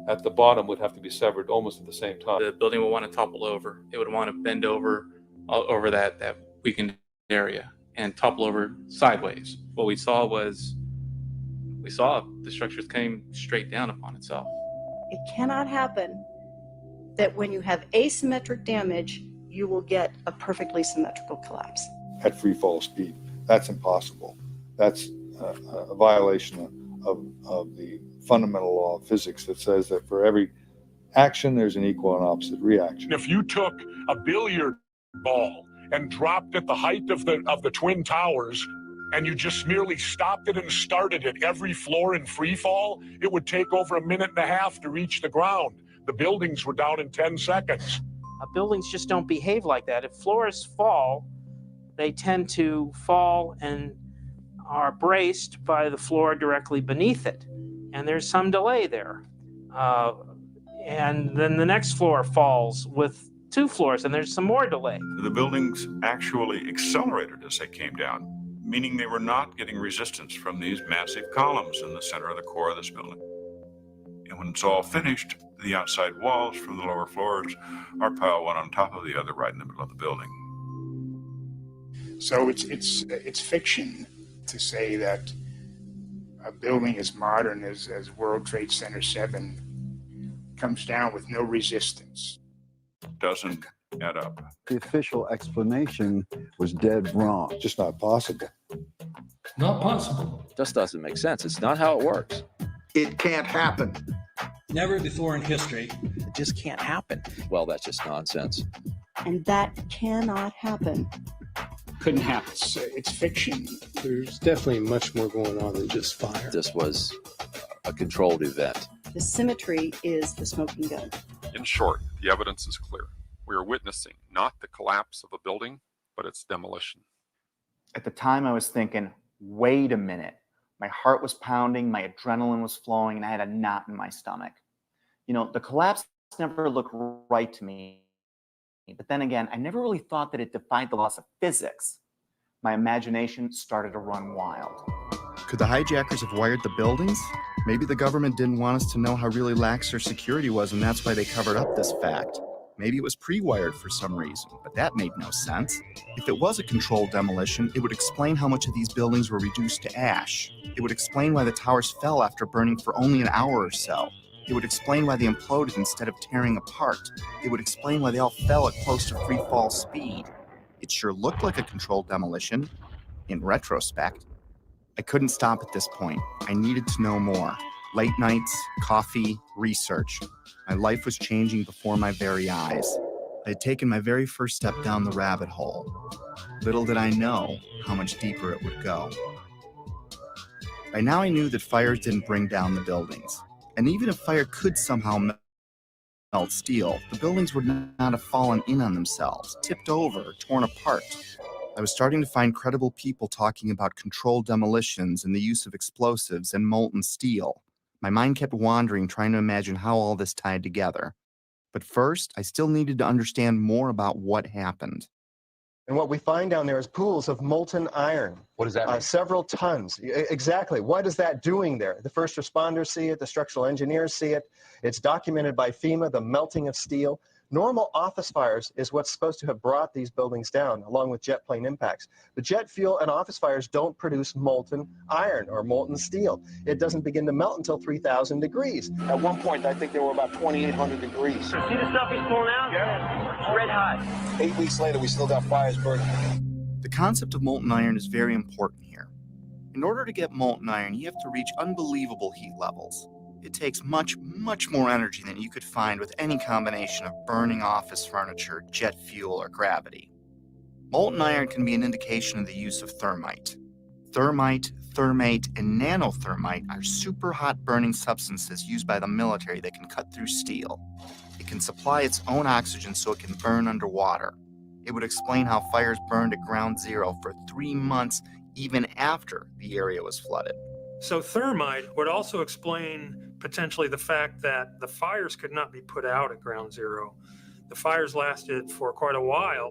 at the bottom would have to be severed almost at the same time. The building will want to topple over. It would want to bend over that weakened area and topple over sideways. What we saw the structures came straight down upon itself. It cannot happen that when you have asymmetric damage, you will get a perfectly symmetrical collapse. At free fall speed, that's impossible. That's a violation of the fundamental law of physics that says that for every action, there's an equal and opposite reaction. If you took a billiard ball and dropped at the height of the Twin Towers, and you just merely stopped it and started at every floor in free fall, it would take over 1.5 minutes to reach the ground. The buildings were down in 10 seconds. Buildings just don't behave like that. If floors fall, they tend to fall and are braced by the floor directly beneath it. And there's some delay there. And then the next floor falls with 2 floors, and there's some more delay. The buildings actually accelerated as they came down, meaning they were not getting resistance from these massive columns in the center of the core of this building. And when it's all finished, the outside walls from the lower floors are piled one on top of the other right in the middle of the building. So it's fiction to say that a building as modern as World Trade Center 7 comes down with no resistance. Doesn't add up. The official explanation was dead wrong. Just not possible. Not possible. Just doesn't make sense. It's not how it works. It can't happen. Never before in history. It just can't happen. Well, that's just nonsense. And that cannot happen. Couldn't happen. It's fiction. There's definitely much more going on than just fire. This was a controlled event. The symmetry is the smoking gun. In short, the evidence is clear. We are witnessing not the collapse of a building, but its demolition. At the time, I was thinking, wait a minute. My heart was pounding, my adrenaline was flowing, and I had a knot in my stomach. You know, the collapse never looked right to me. But then again, I never really thought that it defied the laws of physics. My imagination started to run wild. Could the hijackers have wired the buildings? Maybe the government didn't want us to know how really lax their security was, and that's why they covered up this fact. Maybe it was pre-wired for some reason, but that made no sense. If it was a controlled demolition, it would explain how much of these buildings were reduced to ash. It would explain why the towers fell after burning for only an hour or so. It would explain why they imploded instead of tearing apart. It would explain why they all fell at close to free fall speed. It sure looked like a controlled demolition, in retrospect. I couldn't stop at this point. I needed to know more. Late nights, coffee, research. My life was changing before my very eyes. I had taken my very first step down the rabbit hole. Little did I know how much deeper it would go. By now I knew that fires didn't bring down the buildings. And even if fire could somehow melt steel, the buildings would not have fallen in on themselves, tipped over, torn apart. I was starting to find credible people talking about controlled demolitions and the use of explosives and molten steel. My mind kept wandering, trying to imagine how all this tied together. But first, I still needed to understand more about what happened. And what we find down there is pools of molten iron. What does that mean? Several tons. Exactly. What is that doing there? The first responders see it. The structural engineers see it. It's documented by FEMA, the melting of steel. Normal office fires is what's supposed to have brought these buildings down, along with jet plane impacts. But jet fuel and office fires don't produce molten iron or molten steel. It doesn't begin to melt until 3,000 degrees. At one point, I think they were about 2,800 degrees. See the stuff he's pulling out? Yeah. It's red hot. 8 weeks later, we still got fires burning. The concept of molten iron is very important here. In order to get molten iron, you have to reach unbelievable heat levels. It takes much, much more energy than you could find with any combination of burning office furniture, jet fuel, or gravity. Molten iron can be an indication of the use of thermite. Thermite, thermate, and nanothermite are super hot burning substances used by the military that can cut through steel. It can supply its own oxygen so it can burn underwater. It would explain how fires burned at ground zero for 3 months even after the area was flooded. So thermite would also explain potentially the fact that the fires could not be put out at ground zero. The fires lasted for quite a while.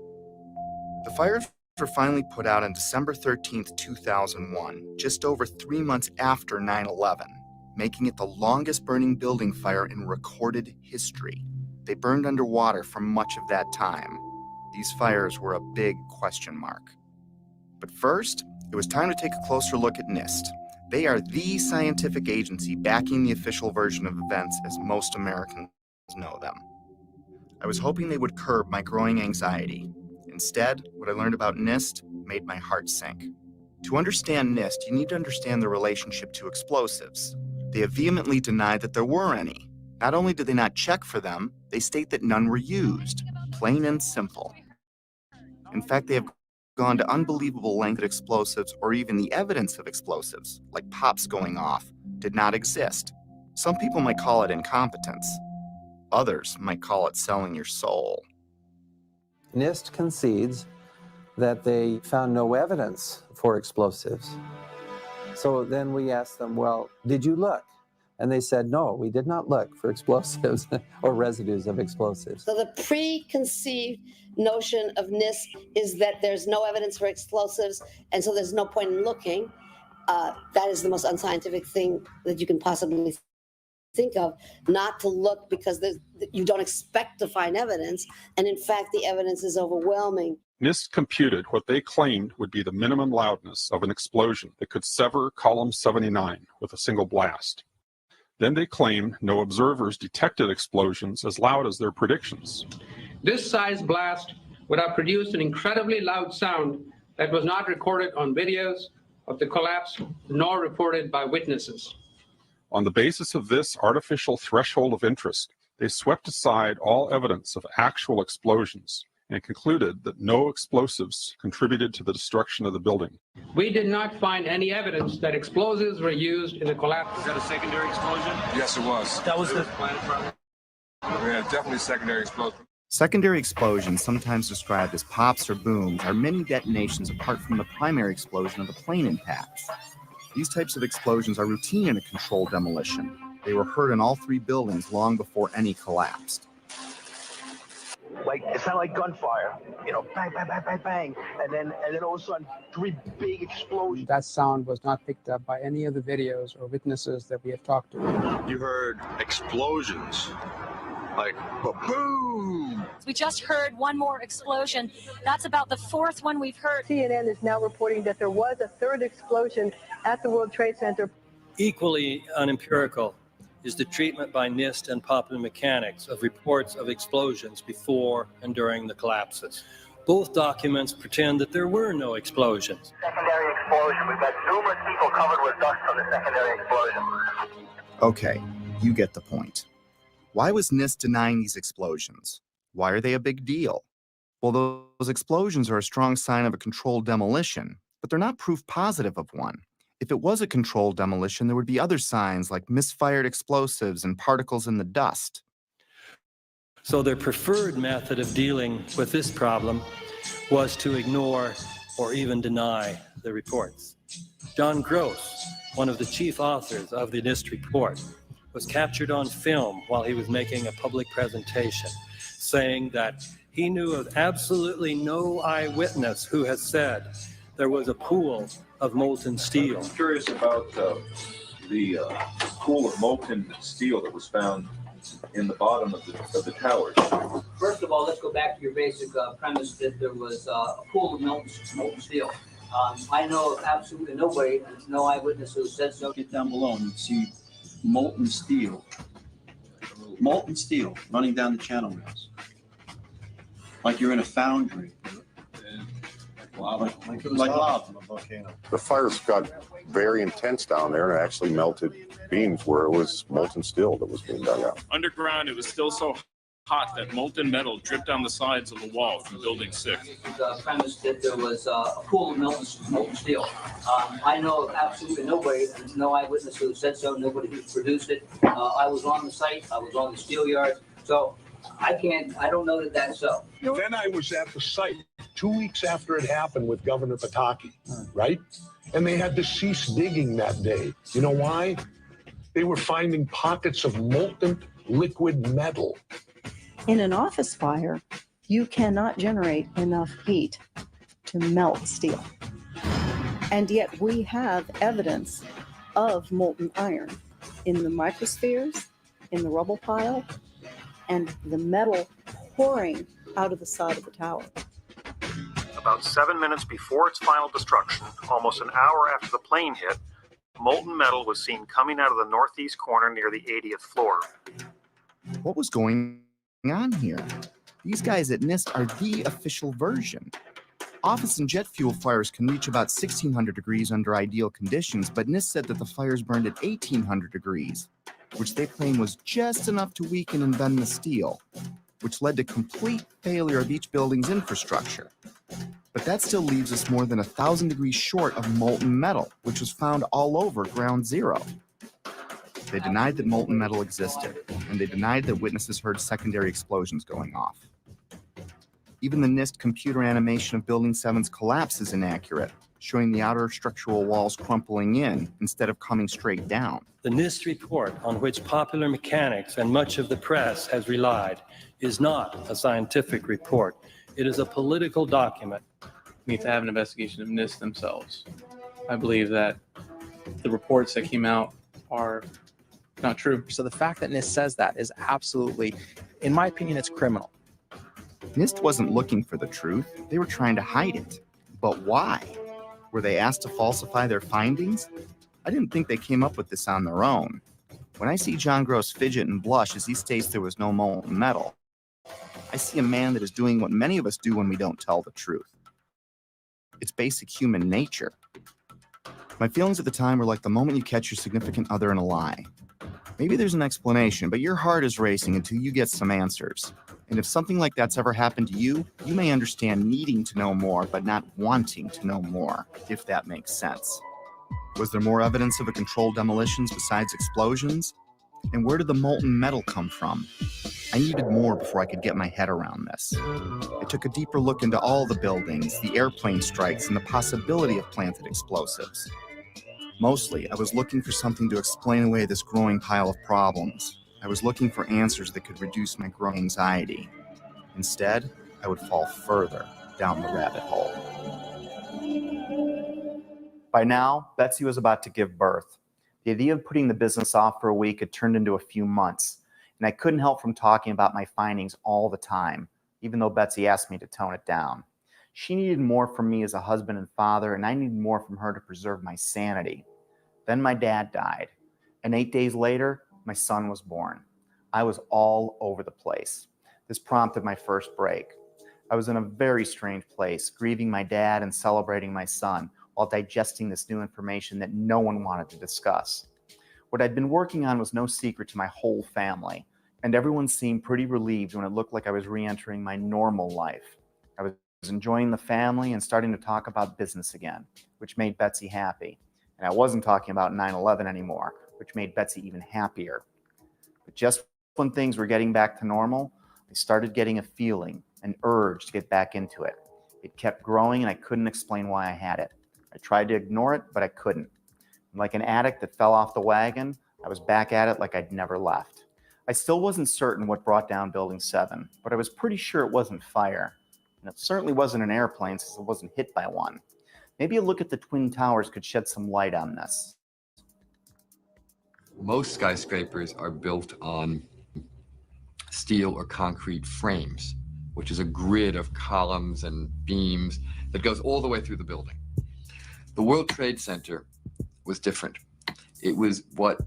The fires were finally put out on December 13th, 2001, just over 3 months after 9/11, making it the longest burning building fire in recorded history. They burned underwater for much of that time. These fires were a big question mark. But first, it was time to take a closer look at NIST. They are the scientific agency backing the official version of events as most Americans know them. I was hoping they would curb my growing anxiety. Instead, what I learned about NIST made my heart sink. To understand NIST, you need to understand the relationship to explosives. They have vehemently denied that there were any. Not only do they not check for them, they state that none were used. Plain and simple. In fact, they have gone to unbelievable lengths that explosives, or even the evidence of explosives, like pops going off, did not exist. Some people might call it incompetence. Others might call it selling your soul. NIST concedes that they found no evidence for explosives. So then we asked them, well, did you look? And they said, no, we did not look for explosives or residues of explosives. So the preconceived notion of NIST is that there's no evidence for explosives, and so there's no point in looking. That is the most unscientific thing that you can possibly think of, not to look because you don't expect to find evidence, and in fact the evidence is overwhelming. NIST computed what they claimed would be the minimum loudness of an explosion that could sever column 79 with a single blast. Then they claimed no observers detected explosions as loud as their predictions. This size blast would have produced an incredibly loud sound that was not recorded on videos of the collapse nor reported by witnesses. On the basis of this artificial threshold of interest, they swept aside all evidence of actual explosions and concluded that no explosives contributed to the destruction of the building. We did not find any evidence that explosives were used in the collapse. Was that a secondary explosion? Yes, it was. That was the Yeah, definitely secondary explosion. Secondary explosions, sometimes described as pops or booms, are mini detonations apart from the primary explosion of the plane impacts. These types of explosions are routine in a controlled demolition. They were heard in all 3 buildings long before any collapsed. Like, it sounded like gunfire, you know, bang, bang, bang, bang, bang, and then all of a sudden 3 big explosions. That sound was not picked up by any of the videos or witnesses that we have talked to. You heard explosions, like boom. We just heard one more explosion. That's about the 4th one we've heard. CNN is now reporting that there was a 3rd explosion at the World Trade Center. Equally unempirical is the treatment by NIST and Popular Mechanics of reports of explosions before and during the collapses. Both documents pretend that there were no explosions. Secondary explosion. We've got numerous people covered with dust from the secondary explosion. Okay, you get the point. Why was NIST denying these explosions? Why are they a big deal? Well, those explosions are a strong sign of a controlled demolition, but they're not proof positive of one. If it was a controlled demolition, there would be other signs like misfired explosives and particles in the dust. So their preferred method of dealing with this problem was to ignore or even deny the reports. John Gross, one of the chief authors of the NIST report, was captured on film while he was making a public presentation, saying that he knew of absolutely no eyewitness who has said there was a pool of molten steel. I'm curious about the pool of molten steel that was found in the bottom of the towers. First of all, let's go back to your basic premise that there was a pool of molten steel. I know of absolutely nobody, there's no eyewitness who said so. Get down below and you see molten steel running down the channel rails. Like you're in a foundry. Like lava. The fires got very intense down there and it actually melted beams where it was molten steel that was being dug out. Underground, it was still so hot that molten metal dripped down the sides of the wall from Building 6. The premise that there was a pool of molten steel. I know of absolutely nobody, there's no eyewitness who said so, nobody who's produced it. I was on the site, I was on the steel yard, so I don't know that that's so. Then I was at the site 2 weeks after it happened with Governor Pataki, right? And they had to cease digging that day. You know why? they were finding pockets of molten liquid metal. In an office fire, you cannot generate enough heat to melt steel. And yet we have evidence of molten iron in the microspheres, in the rubble pile, and the metal pouring out of the side of the tower. About 7 minutes before its final destruction, almost an hour after the plane hit, molten metal was seen coming out of the northeast corner near the 80th floor. What was going on here? These guys at NIST are the official version. Office and jet fuel fires can reach about 1600 degrees under ideal conditions, but NIST said that the fires burned at 1800 degrees, which they claim was just enough to weaken and bend the steel, which led to complete failure of each building's infrastructure. But that still leaves us more than 1,000 degrees short of molten metal, which was found all over Ground Zero. They denied that molten metal existed, and they denied that witnesses heard secondary explosions going off. Even the NIST computer animation of Building 7's collapse is inaccurate, showing the outer structural walls crumpling in instead of coming straight down. The NIST report, on which popular mechanics and much of the press has relied, is not a scientific report. It is a political document. We need to have an investigation of NIST themselves. I believe that the reports that came out are not true. So the fact that NIST says that is absolutely, in my opinion, it's criminal. NIST wasn't looking for the truth. They were trying to hide it. But why? Were they asked to falsify their findings? I didn't think they came up with this on their own. When I see John Gross fidget and blush as he states there was no molten metal, I see a man that is doing what many of us do when we don't tell the truth. It's basic human nature. My feelings at the time were like the moment you catch your significant other in a lie. Maybe there's an explanation, but your heart is racing until you get some answers. And if something like that's ever happened to you, you may understand needing to know more, but not wanting to know more, if that makes sense. Was there more evidence of a controlled demolitions besides explosions? And where did the molten metal come from? I needed more before I could get my head around this. I took a deeper look into all the buildings, the airplane strikes, and the possibility of planted explosives. Mostly, I was looking for something to explain away this growing pile of problems. I was looking for answers that could reduce my growing anxiety. Instead, I would fall further down the rabbit hole. By now, Betsy was about to give birth. The idea of putting the business off for a week had turned into a few months, and I couldn't help from talking about my findings all the time, even though Betsy asked me to tone it down. She needed more from me as a husband and father, and I needed more from her to preserve my sanity. Then my dad died, and 8 days later, my son was born. I was all over the place. This prompted my first break. I was in a very strange place, grieving my dad and celebrating my son, while digesting this new information that no one wanted to discuss. What I'd been working on was no secret to my whole family, and everyone seemed pretty relieved when it looked like I was re-entering my normal life. I was enjoying the family and starting to talk about business again, which made Betsy happy. And I wasn't talking about 9/11 anymore, which made Betsy even happier. But just when things were getting back to normal, I started getting a feeling, an urge to get back into it. It kept growing and I couldn't explain why I had it. I tried to ignore it, but I couldn't. Like an addict that fell off the wagon, I was back at it like I'd never left. I still wasn't certain what brought down Building 7, but I was pretty sure it wasn't fire. And it certainly wasn't an airplane since it wasn't hit by one. Maybe a look at the Twin Towers could shed some light on this. Most skyscrapers are built on steel or concrete frames, which is a grid of columns and beams that goes all the way through the building. The World Trade Center was different. It was what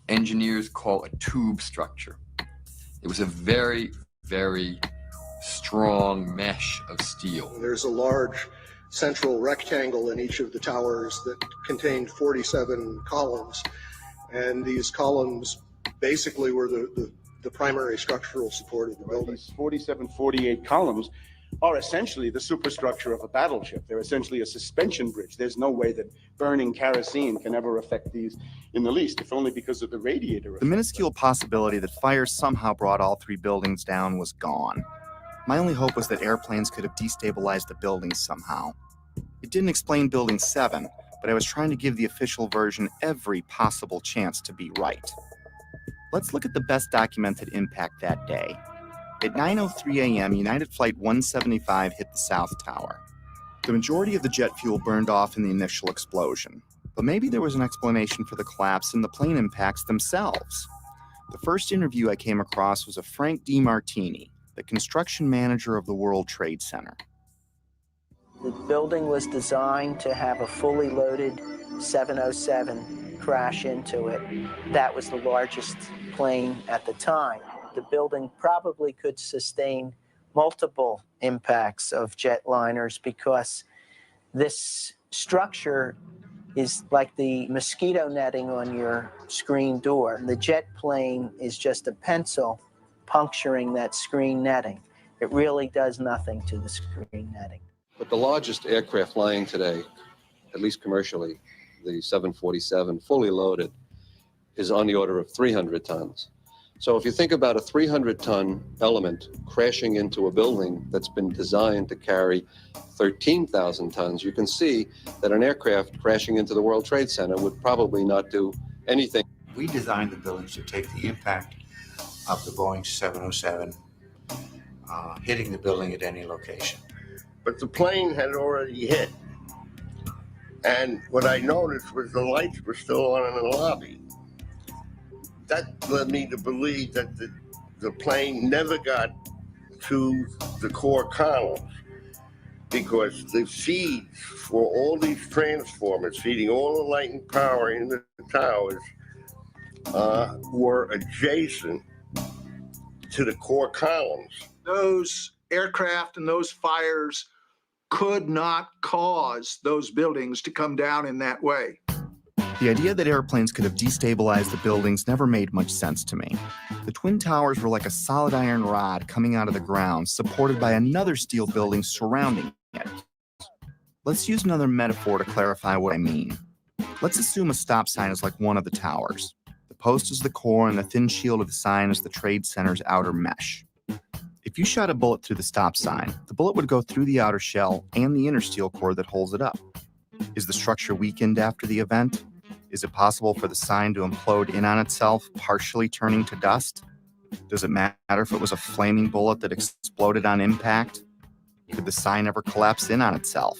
engineers call a tube structure. It was a very, very strong mesh of steel. There's a large central rectangle in each of the towers that contained 47 columns. And these columns basically were the primary structural support of the building. These 47, 48 columns are essentially the superstructure of a battleship. They're essentially a suspension bridge. There's no way that burning kerosene can ever affect these in the least, if only because of the radiator effect. The minuscule possibility that fire somehow brought all three buildings down was gone. My only hope was that airplanes could have destabilized the buildings somehow. It didn't explain Building 7, but I was trying to give the official version every possible chance to be right. Let's look at the best documented impact that day. At 9:03 a.m., United Flight 175 hit the South Tower. The majority of the jet fuel burned off in the initial explosion, but maybe there was an explanation for the collapse in the plane impacts themselves. The first interview I came across was of Frank DiMartini, the construction manager of the World Trade Center. The building was designed to have a fully loaded 707 crash into it. That was the largest plane at the time. The building probably could sustain multiple impacts of jetliners because this structure is like the mosquito netting on your screen door. The jet plane is just a pencil puncturing that screen netting. It really does nothing to the screen netting. But the largest aircraft flying today, at least commercially, the 747, fully loaded, is on the order of 300 tons. So if you think about a 300-ton element crashing into a building that's been designed to carry 13,000 tons, you can see that an aircraft crashing into the World Trade Center would probably not do anything. We designed the buildings to take the impact of the Boeing 707 hitting the building at any location. But the plane had already hit. And what I noticed was the lights were still on in the lobby. That led me to believe that the plane never got to the core columns because the feeds for all these transformers feeding all the light and power in the towers were adjacent to the core columns. Those aircraft and those fires could not cause those buildings to come down in that way. The idea that airplanes could have destabilized the buildings never made much sense to me. The Twin Towers were like a solid iron rod coming out of the ground, supported by another steel building surrounding it. Let's use another metaphor to clarify what I mean. Let's assume a stop sign is like one of the towers. The post is the core, and the thin shield of the sign is the Trade Center's outer mesh. If you shot a bullet through the stop sign, the bullet would go through the outer shell and the inner steel core that holds it up. Is the structure weakened after the event? Is it possible for the sign to implode in on itself, partially turning to dust? Does it matter if it was a flaming bullet that exploded on impact? Could the sign ever collapse in on itself?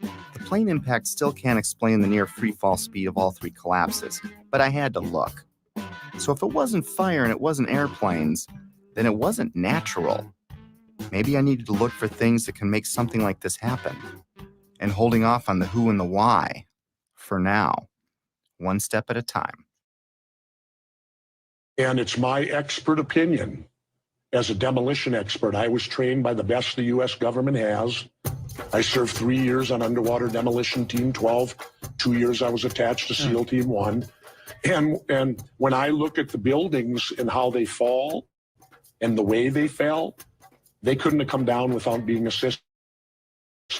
The plane impact still can't explain the near free-fall speed of all three collapses, but I had to look. So if it wasn't fire and it wasn't airplanes, then it wasn't natural. Maybe I needed to look for things that can make something like this happen. And holding off on the who and the why, for now. One step at a time. And it's my expert opinion. As a demolition expert, I was trained by the best the U.S. government has. I served 3 years on Underwater Demolition Team 12. 2 years I was attached to SEAL Team 1. And when I look at the buildings and how they fall and the way they fell, they couldn't have come down without being assisted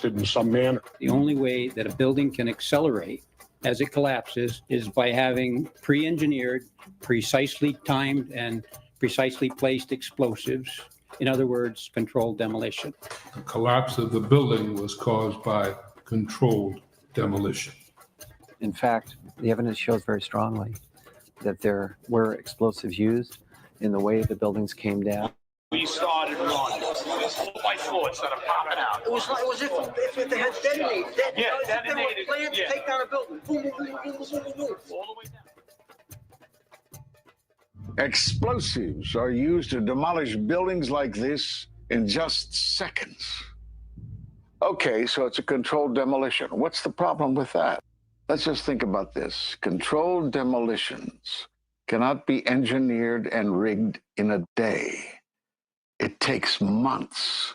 in some manner. The only way that a building can accelerate as it collapses is by having pre-engineered, precisely timed, and precisely placed explosives. In other words, controlled demolition. The collapse of the building was caused by controlled demolition. In fact, the evidence shows very strongly that there were explosives used in the way the buildings came down. We started running. There's 4x4 that are popping out. It was if they had detonated. Detonated. Planned to take down a building. Boom, boom, boom, boom, boom, boom, boom. All the way down. Explosives are used to demolish buildings like this in just seconds. Okay, so it's a controlled demolition. What's the problem with that? Let's just think about this. Controlled demolitions cannot be engineered and rigged in a day. It takes months.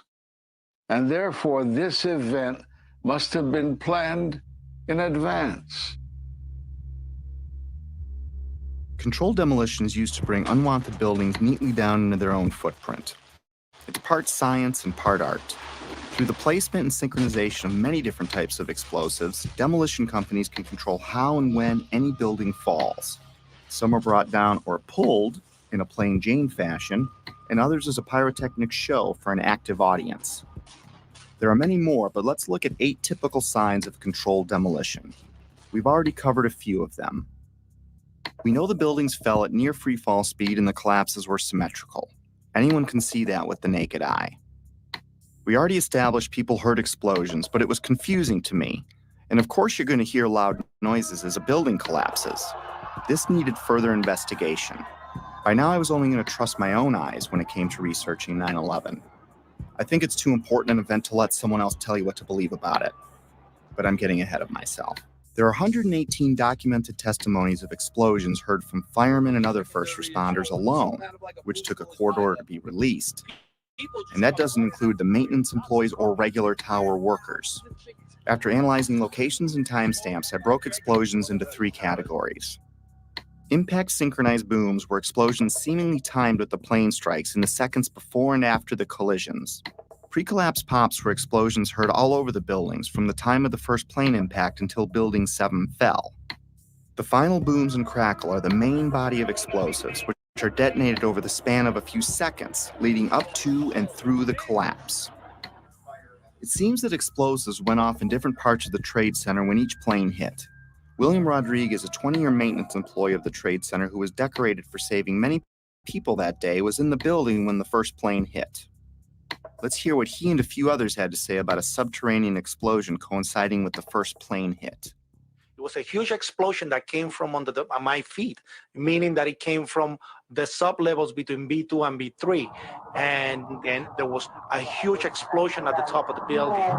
And therefore, this event must have been planned in advance. Controlled demolition is used to bring unwanted buildings neatly down into their own footprint. It's part science and part art. Through the placement and synchronization of many different types of explosives, demolition companies can control how and when any building falls. Some are brought down or pulled in a plain Jane fashion, and others as a pyrotechnic show for an active audience. There are many more, but let's look at 8 typical signs of controlled demolition. We've already covered a few of them. We know the buildings fell at near free fall speed and the collapses were symmetrical. Anyone can see that with the naked eye. We already established people heard explosions, but it was confusing to me. And of course you're going to hear loud noises as a building collapses. This needed further investigation. By now I was only going to trust my own eyes when it came to researching 9/11. I think it's too important an event to let someone else tell you what to believe about it. But I'm getting ahead of myself. There are 118 documented testimonies of explosions heard from firemen and other first responders alone, which took a court order to be released. And that doesn't include the maintenance employees or regular tower workers. After analyzing locations and timestamps, I broke explosions into 3 categories. Impact synchronized booms were explosions seemingly timed with the plane strikes in the seconds before and after the collisions. Pre-collapse pops were explosions heard all over the buildings from the time of the first plane impact until Building 7 fell. The final booms and crackle are the main body of explosives, which are detonated over the span of a few seconds, leading up to and through the collapse. It seems that explosives went off in different parts of the Trade Center when each plane hit. William Rodriguez, a 20-year maintenance employee of the Trade Center who was decorated for saving many people that day, was in the building when the first plane hit. Let's hear what he and a few others had to say about a subterranean explosion coinciding with the first plane hit. It was a huge explosion that came from under my feet, meaning that it came from the sub-levels between B2 and B3. And then there was a huge explosion at the top of the building.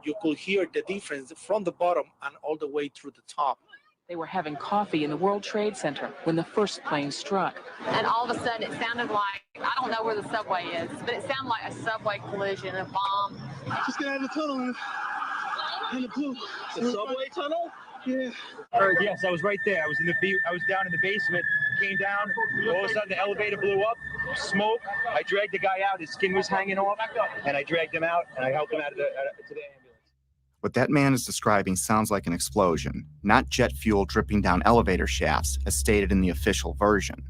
You could hear the difference from the bottom and all the way through the top. They were having coffee in the World Trade Center when the first plane struck. And all of a sudden it sounded like, I don't know where the subway is, but it sounded like a subway collision, a bomb. Just get out of the tunnel and the blue. The subway tunnel? Yeah. Yes, I was right there. I was down in the basement, came down, all of a sudden the elevator blew up, smoke. I dragged the guy out, his skin was hanging off, and I dragged him out and I helped him out to the ambulance. What that man is describing sounds like an explosion, not jet fuel dripping down elevator shafts, as stated in the official version.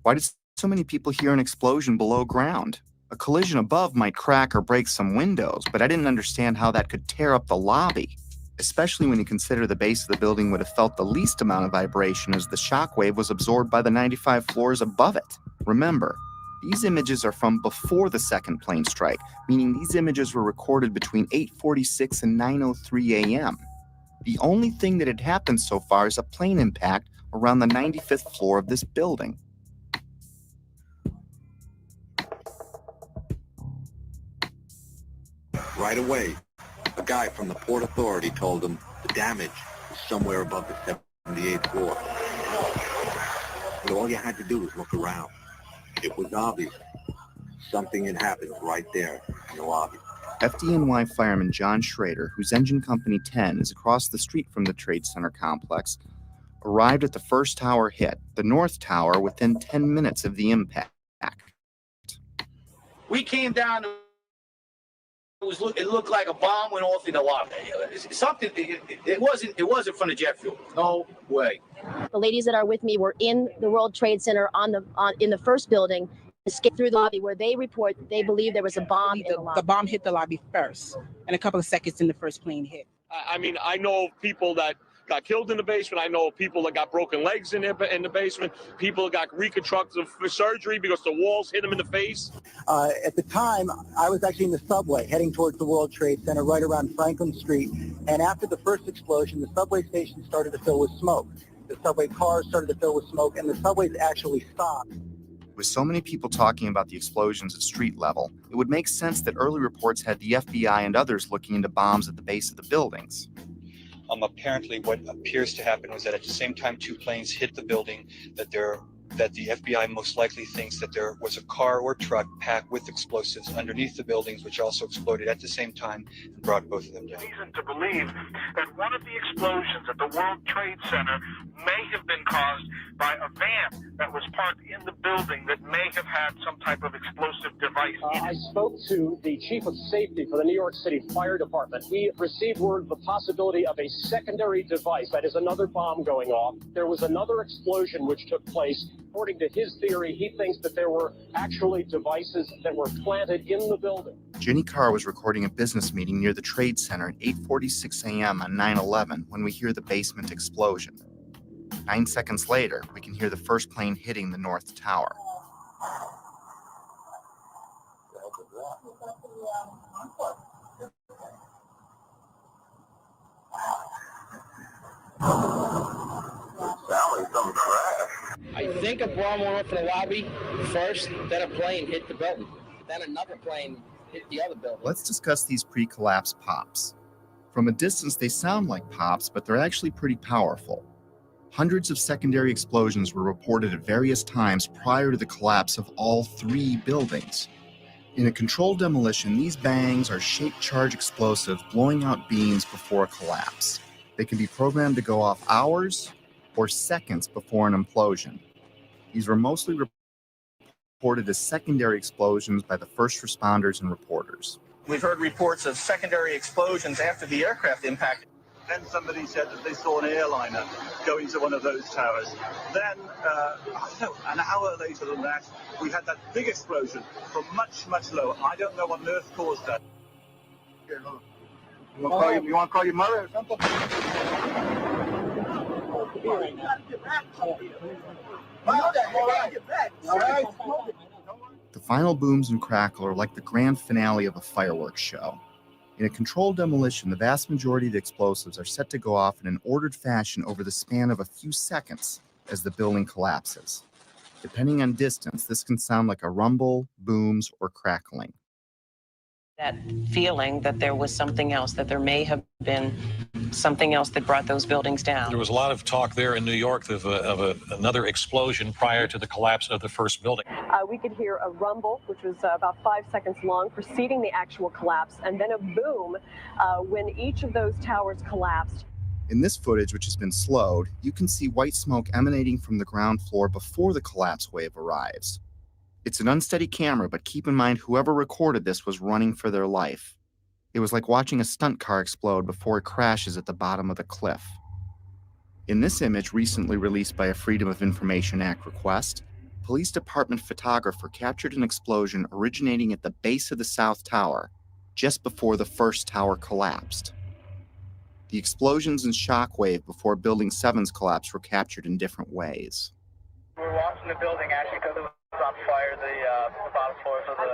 Why did so many people hear an explosion below ground? A collision above might crack or break some windows, but I didn't understand how that could tear up the lobby, especially when you consider the base of the building would have felt the least amount of vibration as the shockwave was absorbed by the 95 floors above it. Remember, these images are from before the second plane strike, meaning these images were recorded between 8:46 and 9:03 a.m. The only thing that had happened so far is a plane impact around the 95th floor of this building. Right away, a guy from the Port Authority told him the damage was somewhere above the 78th floor. But all you had to do was look around. It was obvious. Something had happened right there in the lobby. FDNY fireman John Schrader, whose engine company 10 is across the street from the Trade Center complex, arrived at the first tower hit, the North Tower, within 10 minutes of the impact. We came down, it looked like a bomb went off in the lobby. It wasn't from the jet fuel. No way. The ladies that are with me were in the World Trade Center in the first building, escaped through the lobby where they report that they believe there was a bomb in the lobby. The bomb hit the lobby first, and a couple of seconds in the first plane hit. I mean, I know people that got killed in the basement. I know people that got broken legs in the basement. People that got reconstructive surgery because the walls hit them in the face. At the time, I was actually in the subway heading towards the World Trade Center right around Franklin Street. And after the first explosion, the subway station started to fill with smoke. The subway cars started to fill with smoke, and the subways actually stopped. With so many people talking about the explosions at street level, it would make sense that early reports had the FBI and others looking into bombs at the base of the buildings. Apparently what appears to happen was that at the same time 2 planes hit the building, that the FBI most likely thinks that there was a car or truck packed with explosives underneath the buildings, which also exploded at the same time and brought both of them down. Reason to believe that one of the explosions at the World Trade Center may have been caused by a van that was parked in the building that may have had some type of explosive device in it. I spoke to the chief of safety for the New York City Fire Department. He received word of the possibility of a secondary device, that is another bomb going off. There was another explosion which took place. According to his theory, he thinks that there were actually devices that were planted in the building. Jenny Carr was recording a business meeting near the Trade Center at 8:46 a.m. on 9/11 when we hear the basement explosion. 9 seconds later, we can hear the first plane hitting the North Tower. I think a bomb went off in the lobby first, then a plane hit the building. Then another plane hit the other building. Let's discuss these pre-collapse pops. From a distance, they sound like pops, but they're actually pretty powerful. Hundreds of secondary explosions were reported at various times prior to the collapse of all 3 buildings. In a controlled demolition, these bangs are shaped charge explosives blowing out beams before a collapse. They can be programmed to go off hours or seconds before an implosion. These were mostly reported as secondary explosions by the first responders and reporters. We've heard reports of secondary explosions after the aircraft impacted. Then somebody said that they saw an airliner go into one of those towers. Then, an hour later than that, we had that big explosion from much, much lower. I don't know what on earth caused that. Here, look. You want to call your mother or something? The final booms and crackle are like the grand finale of a fireworks show. In a controlled demolition, the vast majority of the explosives are set to go off in an ordered fashion over the span of a few seconds as the building collapses. Depending on distance, this can sound like a rumble, booms, or crackling. That feeling that there was something else, that there may have been something else that brought those buildings down. There was a lot of talk there in New York of another explosion prior to the collapse of the first building. We could hear a rumble, which was about 5 seconds long, preceding the actual collapse, and then a boom when each of those towers collapsed. In this footage, which has been slowed, you can see white smoke emanating from the ground floor before the collapse wave arrives. It's an unsteady camera, but keep in mind whoever recorded this was running for their life. It was like watching a stunt car explode before it crashes at the bottom of the cliff. In this image, recently released by a Freedom of Information Act request, police department photographer captured an explosion originating at the base of the South Tower, just before the first tower collapsed. The explosions and shockwave before Building 7's collapse were captured in different ways. We're watching the building actually because it was on fire. The bottom floors of the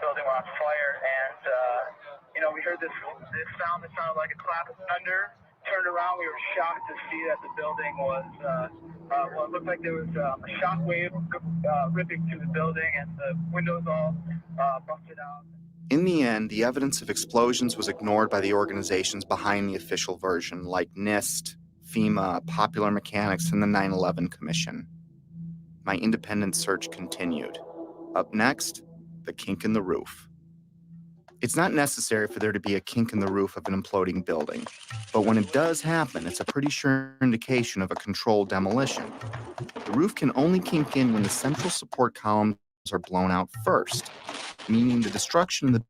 building were on fire, and we heard this sound that sounded like a clap of thunder. Turned around, we were shocked to see that the building was it looked like there was a shock wave ripping through the building, and the windows all busted out. In the end, the evidence of explosions was ignored by the organizations behind the official version, like NIST, FEMA, Popular Mechanics, and the 9/11 Commission. My independent search continued. Up next, the kink in the roof. It's not necessary for there to be a kink in the roof of an imploding building, but when it does happen, it's a pretty sure indication of a controlled demolition. The roof can only kink in when the central support columns are blown out first, meaning the destruction of the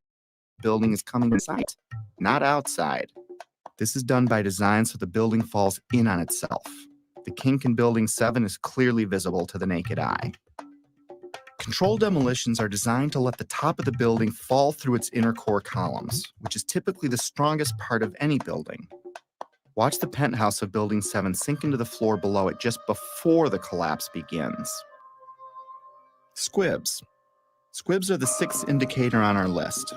building is coming inside, not outside. This is done by design so the building falls in on itself. The kink in Building 7 is clearly visible to the naked eye. Controlled demolitions are designed to let the top of the building fall through its inner core columns, which is typically the strongest part of any building. Watch the penthouse of Building 7 sink into the floor below it just before the collapse begins. Squibs. Squibs are the 6th indicator on our list.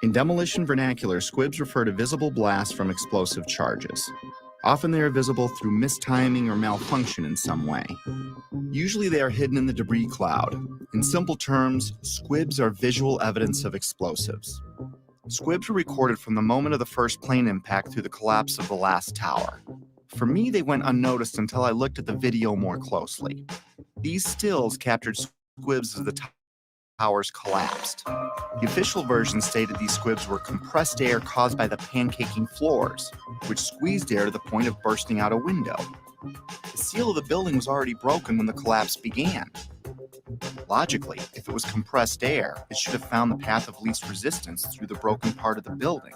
In demolition vernacular, squibs refer to visible blasts from explosive charges. Often they are visible through mistiming or malfunction in some way. Usually they are hidden in the debris cloud. In simple terms, squibs are visual evidence of explosives. Squibs were recorded from the moment of the first plane impact through the collapse of the last tower. For me, they went unnoticed until I looked at the video more closely. These stills captured squibs as the towers collapsed. The official version stated these squibs were compressed air caused by the pancaking floors, which squeezed air to the point of bursting out a window. The seal of the building was already broken when the collapse began. Logically, if it was compressed air, it should have found the path of least resistance through the broken part of the building.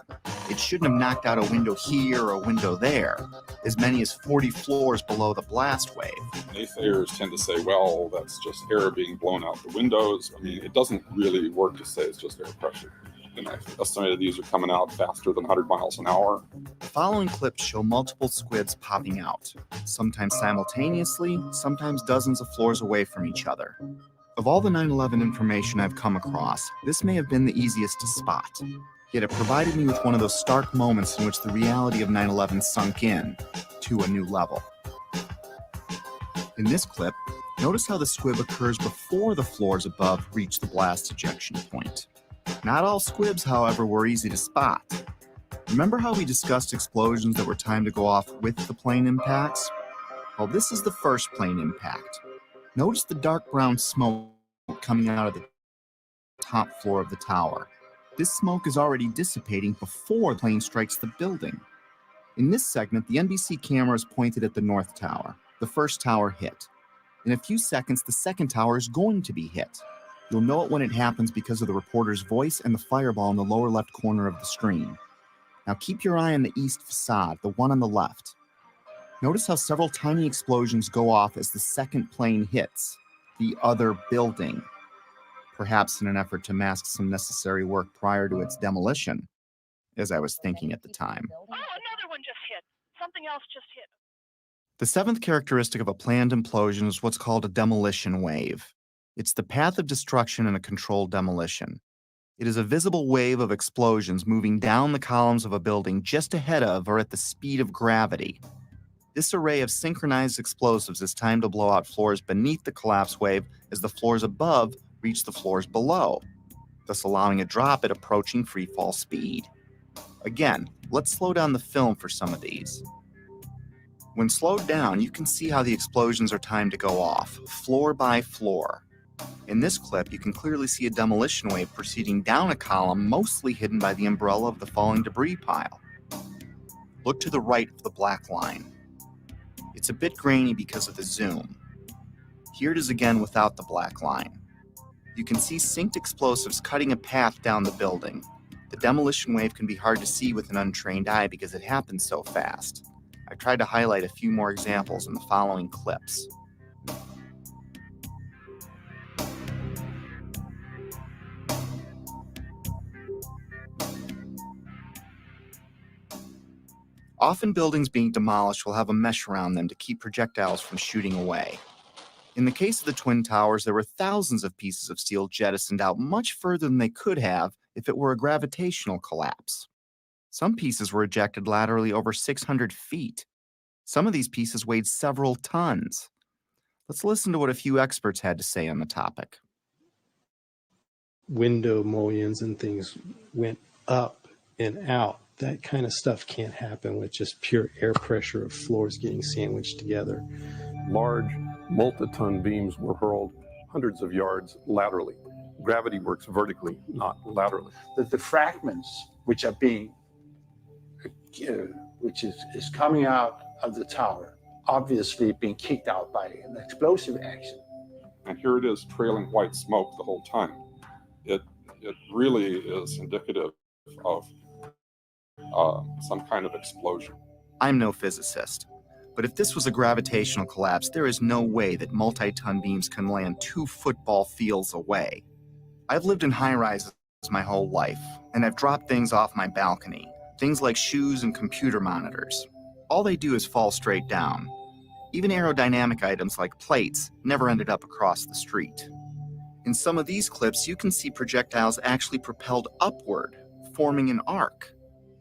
It shouldn't have knocked out a window here or a window there, as many as 40 floors below the blast wave. Naysayers tend to say, well, that's just air being blown out the windows. I mean, it doesn't really work to say it's just air pressure. and I estimated these are coming out faster than 100 miles an hour. The following clips show multiple squibs popping out, sometimes simultaneously, sometimes dozens of floors away from each other. Of all the 9/11 information I've come across, this may have been the easiest to spot. Yet it provided me with one of those stark moments in which the reality of 9/11 sunk in to a new level. In this clip, notice how the squib occurs before the floors above reach the blast ejection point. Not all squibs, however, were easy to spot. Remember how we discussed explosions that were timed to go off with the plane impacts? Well, this is the first plane impact. Notice the dark brown smoke coming out of the top floor of the tower. This smoke is already dissipating before the plane strikes the building. In this segment, the NBC camera is pointed at the north tower. The first tower hit. In a few seconds, the second tower is going to be hit. You'll know it when it happens because of the reporter's voice and the fireball in the lower left corner of the screen. Now keep your eye on the east facade, the one on the left. Notice how several tiny explosions go off as the second plane hits the other building, perhaps in an effort to mask some necessary work prior to its demolition, as I was thinking at the time. Oh, another one just hit. Something else just hit. The seventh characteristic of a planned implosion is what's called a demolition wave. It's the path of destruction in a controlled demolition. It is a visible wave of explosions moving down the columns of a building just ahead of or at the speed of gravity. This array of synchronized explosives is timed to blow out floors beneath the collapse wave as the floors above reach the floors below, thus allowing a drop at approaching freefall speed. Again, let's slow down the film for some of these. When slowed down, you can see how the explosions are timed to go off, floor by floor. In this clip, you can clearly see a demolition wave proceeding down a column mostly hidden by the umbrella of the falling debris pile. Look to the right of the black line. It's a bit grainy because of the zoom. Here it is again without the black line. You can see synced explosives cutting a path down the building. The demolition wave can be hard to see with an untrained eye because it happens so fast. I've tried to highlight a few more examples in the following clips. Often buildings being demolished will have a mesh around them to keep projectiles from shooting away. In the case of the Twin Towers, there were thousands of pieces of steel jettisoned out much further than they could have if it were a gravitational collapse. Some pieces were ejected laterally over 600 feet. Some of these pieces weighed several tons. Let's listen to what a few experts had to say on the topic. Window mullions and things went up and out. That kind of stuff can't happen with just pure air pressure of floors getting sandwiched together. Large, multi-ton beams were hurled hundreds of yards laterally. Gravity works vertically, not laterally. The fragments which are being, which is coming out of the tower, obviously being kicked out by an explosive action. And here it is trailing white smoke the whole time. It really is indicative of some kind of explosion. I'm no physicist, but if this was a gravitational collapse, there is no way that multi-ton beams can land 2 football fields away. I've lived in high-rises my whole life, and I've dropped things off my balcony, things like shoes and computer monitors. All they do is fall straight down. Even aerodynamic items like plates never ended up across the street. In some of these clips, you can see projectiles actually propelled upward, forming an arc.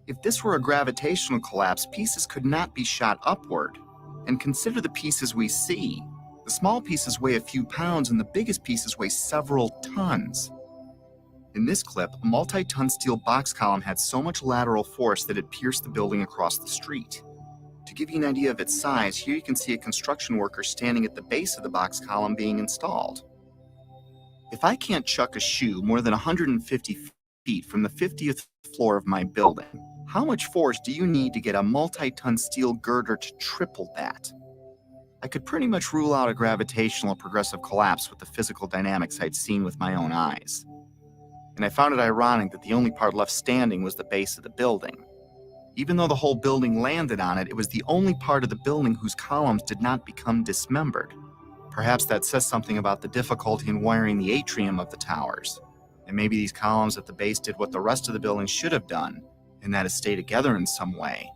If this were a gravitational collapse, pieces could not be shot upward. And consider the pieces we see. The small pieces weigh a few pounds and the biggest pieces weigh several tons. In this clip, a multi-ton steel box column had so much lateral force that it pierced the building across the street. To give you an idea of its size, here you can see a construction worker standing at the base of the box column being installed. If I can't chuck a shoe more than 150 feet from the 50th floor of my building, how much force do you need to get a multi-ton steel girder to triple that? I could pretty much rule out a gravitational progressive collapse with the physical dynamics I'd seen with my own eyes. And I found it ironic that the only part left standing was the base of the building. Even though the whole building landed on it, it was the only part of the building whose columns did not become dismembered. Perhaps that says something about the difficulty in wiring the atrium of the towers. And maybe these columns at the base did what the rest of the building should have done, and that is stay together in some way.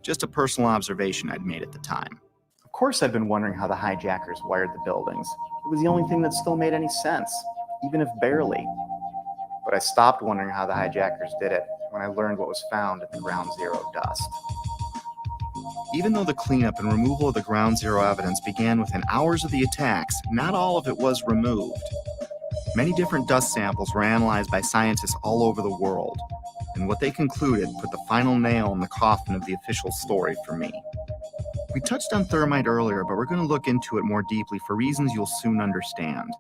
Just a personal observation I'd made at the time. Of course I've been wondering how the hijackers wired the buildings. It was the only thing that still made any sense, even if barely. But I stopped wondering how the hijackers did it when I learned what was found at the ground zero dust. Even though the cleanup and removal of the ground zero evidence began within hours of the attacks, not all of it was removed. Many different dust samples were analyzed by scientists all over the world, and what they concluded put the final nail in the coffin of the official story for me. We touched on thermite earlier, but we're going to look into it more deeply for reasons you'll soon understand.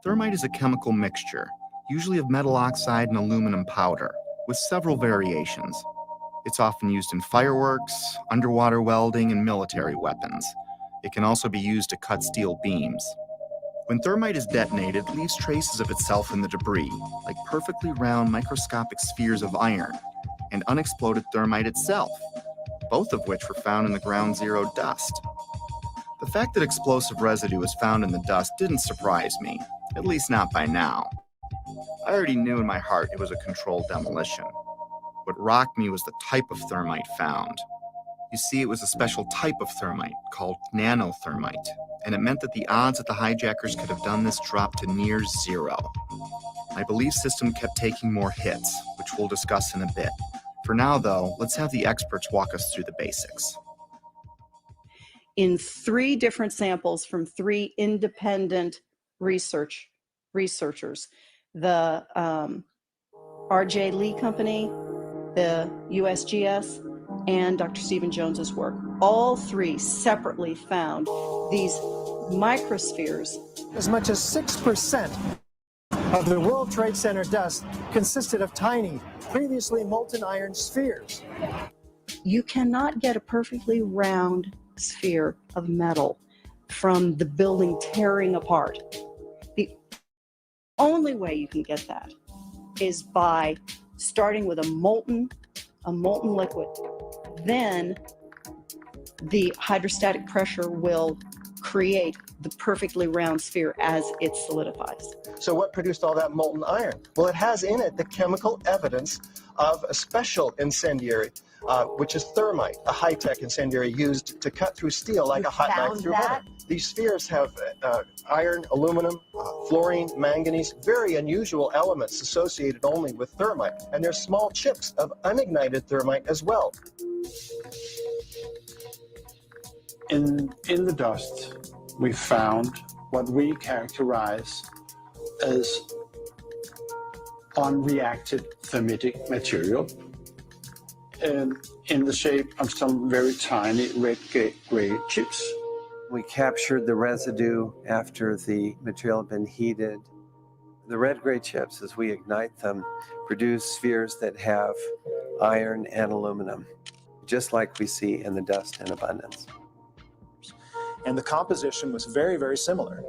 Thermite is a chemical mixture, usually of metal oxide and aluminum powder, with several variations. It's often used in fireworks, underwater welding, and military weapons. It can also be used to cut steel beams. When thermite is detonated, it leaves traces of itself in the debris, like perfectly round microscopic spheres of iron, and unexploded thermite itself, both of which were found in the ground zero dust. The fact that explosive residue was found in the dust didn't surprise me, at least not by now. I already knew in my heart it was a controlled demolition. What rocked me was the type of thermite found. You see, it was a special type of thermite called nanothermite, and it meant that the odds that the hijackers could have done this dropped to near zero. My belief system kept taking more hits, which we'll discuss in a bit. For now, though, let's have the experts walk us through the basics. In 3 different samples from 3 independent researchers, the R.J. Lee Company, the USGS, and Dr. Stephen Jones's work. All 3 separately found these microspheres. As much as 6% of the World Trade Center dust consisted of tiny, previously molten iron spheres. You cannot get a perfectly round sphere of metal from the building tearing apart. The only way you can get that is by starting with a molten liquid. Then the hydrostatic pressure will create the perfectly round sphere as it solidifies. So what produced all that molten iron? Well, it has in it the chemical evidence of a special incendiary, which is thermite, a high-tech incendiary used to cut through steel like a hot knife through butter. These spheres have iron, aluminum, fluorine, manganese, very unusual elements associated only with thermite. And there's small chips of unignited thermite as well. In the dust, we found what we characterize as unreacted thermitic material, and in the shape of some very tiny red-gray chips. We captured the residue after the material had been heated. The red-gray chips, as we ignite them, produce spheres that have iron and aluminum, just like we see in the dust in abundance. And the composition was very, very similar.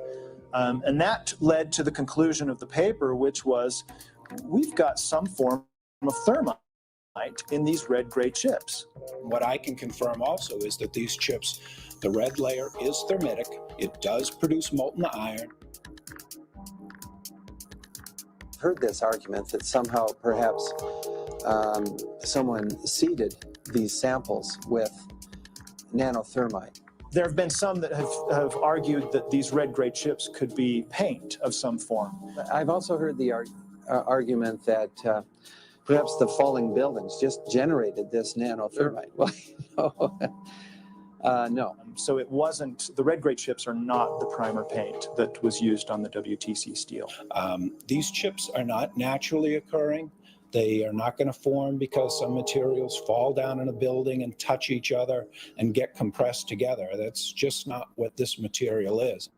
And that led to the conclusion of the paper, which was, we've got some form of thermite in these red-gray chips. What I can confirm also is that these chips, the red layer is thermitic. It does produce molten iron. I've heard this argument that somehow perhaps someone seeded these samples with nanothermite. There have been some that have argued that these red-gray chips could be paint of some form. I've also heard the argument that perhaps the falling buildings just generated this nanothermite. Well, no. So it wasn't, the red-gray chips are not the primer paint that was used on the WTC steel. These chips are not naturally occurring. They are not going to form because some materials fall down in a building and touch each other and get compressed together. That's just not what this material is.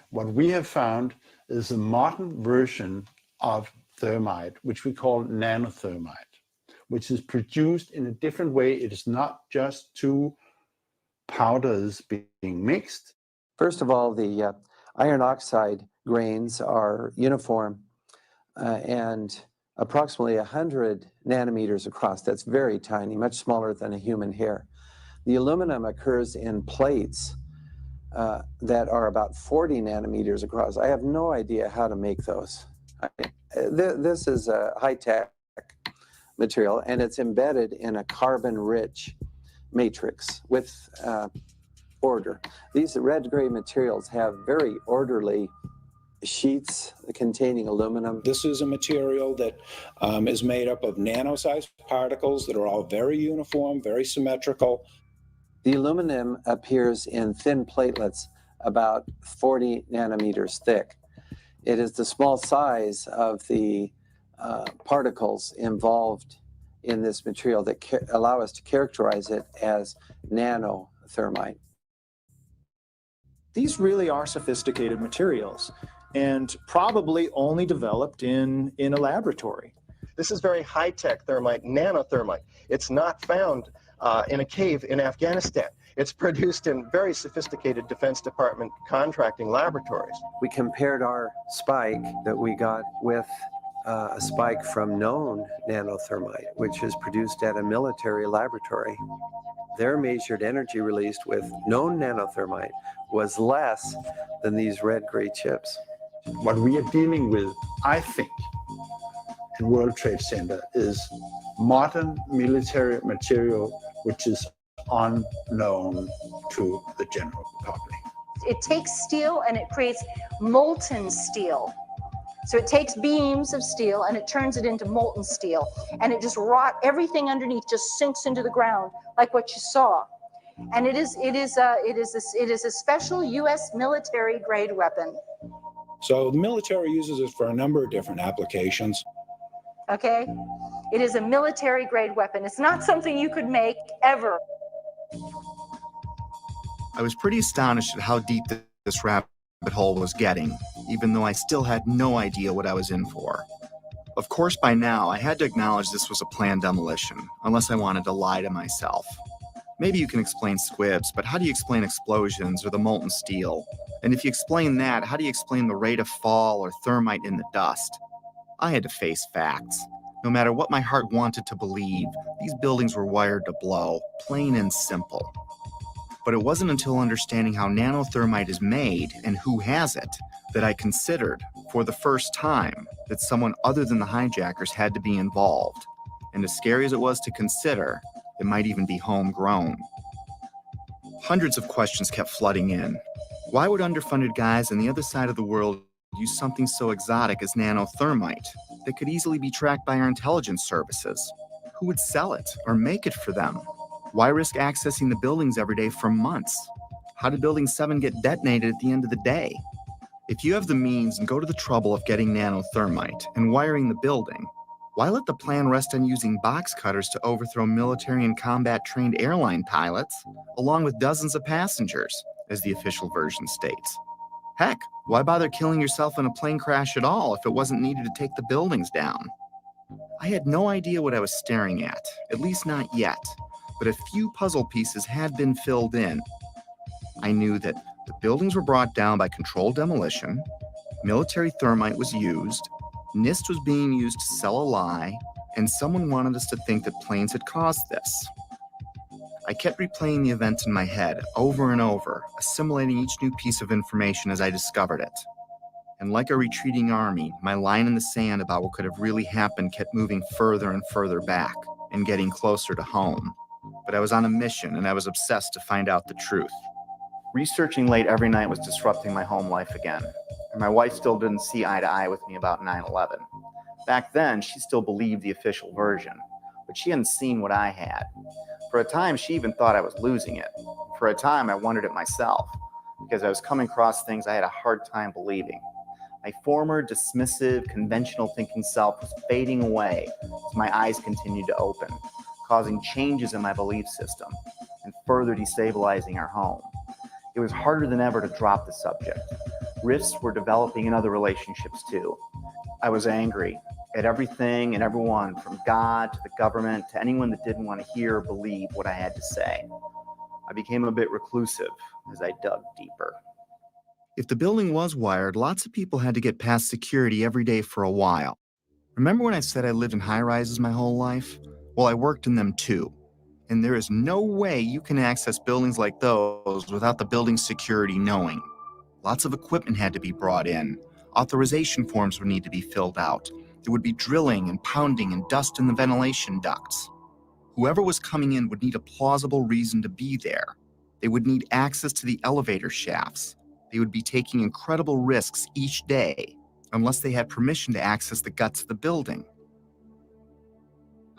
What we have found is a modern version of thermite, which we call nanothermite, which is produced in a different way. It is not just 2 powders being mixed. First of all, the iron oxide grains are uniform and approximately 100 nanometers across. That's very tiny, much smaller than a human hair. The aluminum occurs in plates that are about 40 nanometers across. I have no idea how to make those. This is a high-tech material, and it's embedded in a carbon-rich matrix with order. These red-gray materials have very orderly sheets containing aluminum. This is a material that is made up of nano-sized particles that are all very uniform, very symmetrical. The aluminum appears in thin platelets about 40 nanometers thick. It is the small size of the particles involved in this material that allow us to characterize it as nanothermite. These really are sophisticated materials and probably only developed in a laboratory. This is very high-tech thermite, nanothermite. It's not found in a cave in Afghanistan. It's produced in very sophisticated Defense Department contracting laboratories. We compared our spike that we got with a spike from known nanothermite, which is produced at a military laboratory. Their measured energy released with known nanothermite was less than these red-gray chips. What we are dealing with, I think, in World Trade Center is modern military material which is unknown to the general public. It takes steel and it creates molten steel. So it takes beams of steel and it turns it into molten steel, and it just everything underneath just sinks into the ground like what you saw. And it is a special U.S. military grade weapon. So the military uses it for a number of different applications. Okay, it is a military grade weapon. It's not something you could make ever. I was pretty astonished at how deep this rabbit hole was getting, even though I still had no idea what I was in for. Of course, by now, I had to acknowledge this was a planned demolition, unless I wanted to lie to myself. Maybe you can explain squibs, but how do you explain explosions or the molten steel? And if you explain that, how do you explain the rate of fall or thermite in the dust? I had to face facts. No matter what my heart wanted to believe, these buildings were wired to blow, plain and simple. But it wasn't until understanding how nanothermite is made and who has it that I considered, for the first time, that someone other than the hijackers had to be involved. And as scary as it was to consider, it might even be homegrown. Hundreds of questions kept flooding in. Why would underfunded guys on the other side of the world use something so exotic as nanothermite that could easily be tracked by our intelligence services? Who would sell it or make it for them? Why risk accessing the buildings every day for months? How did Building 7 get detonated at the end of the day? If you have the means and go to the trouble of getting nanothermite and wiring the building, why let the plan rest on using box cutters to overthrow military and combat-trained airline pilots, along with dozens of passengers, as the official version states? Heck, why bother killing yourself in a plane crash at all if it wasn't needed to take the buildings down? I had no idea what I was staring at least not yet, but a few puzzle pieces had been filled in. I knew that the buildings were brought down by controlled demolition, military thermite was used, NIST was being used to sell a lie, and someone wanted us to think that planes had caused this. I kept replaying the events in my head over and over, assimilating each new piece of information as I discovered it. And like a retreating army, my line in the sand about what could have really happened kept moving further and further back and getting closer to home. But I was on a mission and I was obsessed to find out the truth. Researching late every night was disrupting my home life again, and my wife still didn't see eye to eye with me about 9/11. Back then, she still believed the official version, but she hadn't seen what I had. For a time, she even thought I was losing it. For a time, I wondered it myself, because I was coming across things I had a hard time believing. My former dismissive, conventional thinking self was fading away as my eyes continued to open, causing changes in my belief system and further destabilizing our home. It was harder than ever to drop the subject. Rifts were developing in other relationships too. I was angry at everything and everyone, from God to the government to anyone that didn't want to hear or believe what I had to say. I became a bit reclusive as I dug deeper. If the building was wired, lots of people had to get past security every day for a while. Remember when I said I lived in high-rises my whole life? Well, I worked in them too. And there is no way you can access buildings like those without the building security knowing. Lots of equipment had to be brought in. Authorization forms would need to be filled out. There would be drilling and pounding and dust in the ventilation ducts. Whoever was coming in would need a plausible reason to be there. They would need access to the elevator shafts. They would be taking incredible risks each day unless they had permission to access the guts of the building.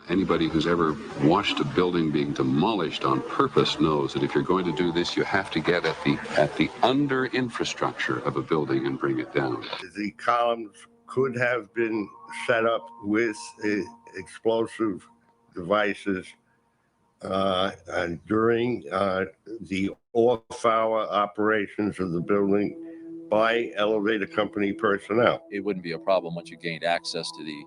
Anybody who's ever watched a building being demolished on purpose knows that if you're going to do this, you have to get at the under infrastructure of a building and bring it down. The columns could have been set up with explosive devices during the off-hour operations of the building by elevator company personnel. It wouldn't be a problem once you gained access to the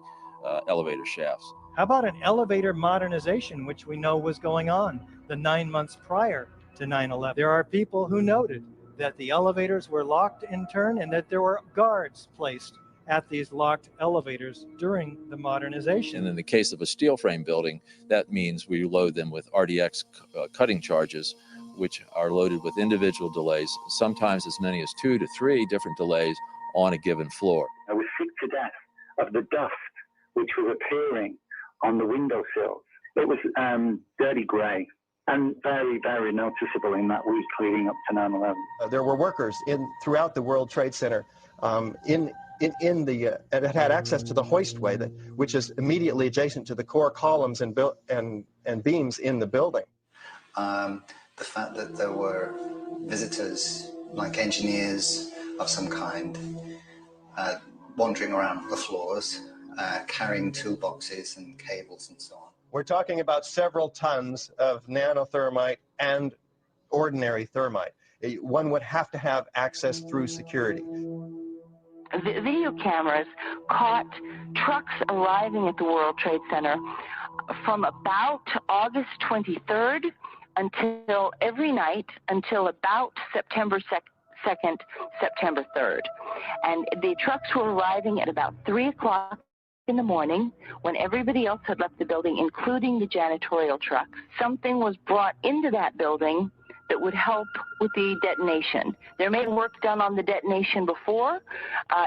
elevator shafts. How about an elevator modernization, which we know was going on the 9 months prior to 9/11? There are people who noted that the elevators were locked in turn and that there were guards placed at these locked elevators during the modernization. And in the case of a steel frame building, that means we load them with RDX cutting charges, which are loaded with individual delays, sometimes as many as 2 to 3 different delays on a given floor. I was sick to death of the dust which was appearing on the windowsills. It was dirty grey and very, very noticeable in that week leading up to 9/11. There were workers throughout the World Trade Center and it had access to the hoistway, which is immediately adjacent to the core columns and beams in the building. The fact that there were visitors, like engineers of some kind, wandering around the floors, carrying toolboxes and cables and so on. We're talking about several tons of nanothermite and ordinary thermite. One would have to have access through security. Video cameras caught trucks arriving at the World Trade Center from about August 23rd until every night until about September 2nd, September 3rd. And the trucks were arriving at about 3 o'clock in the morning when everybody else had left the building, including the janitorial trucks. Something was brought into that building that would help with the detonation. There may have been work done on the detonation before.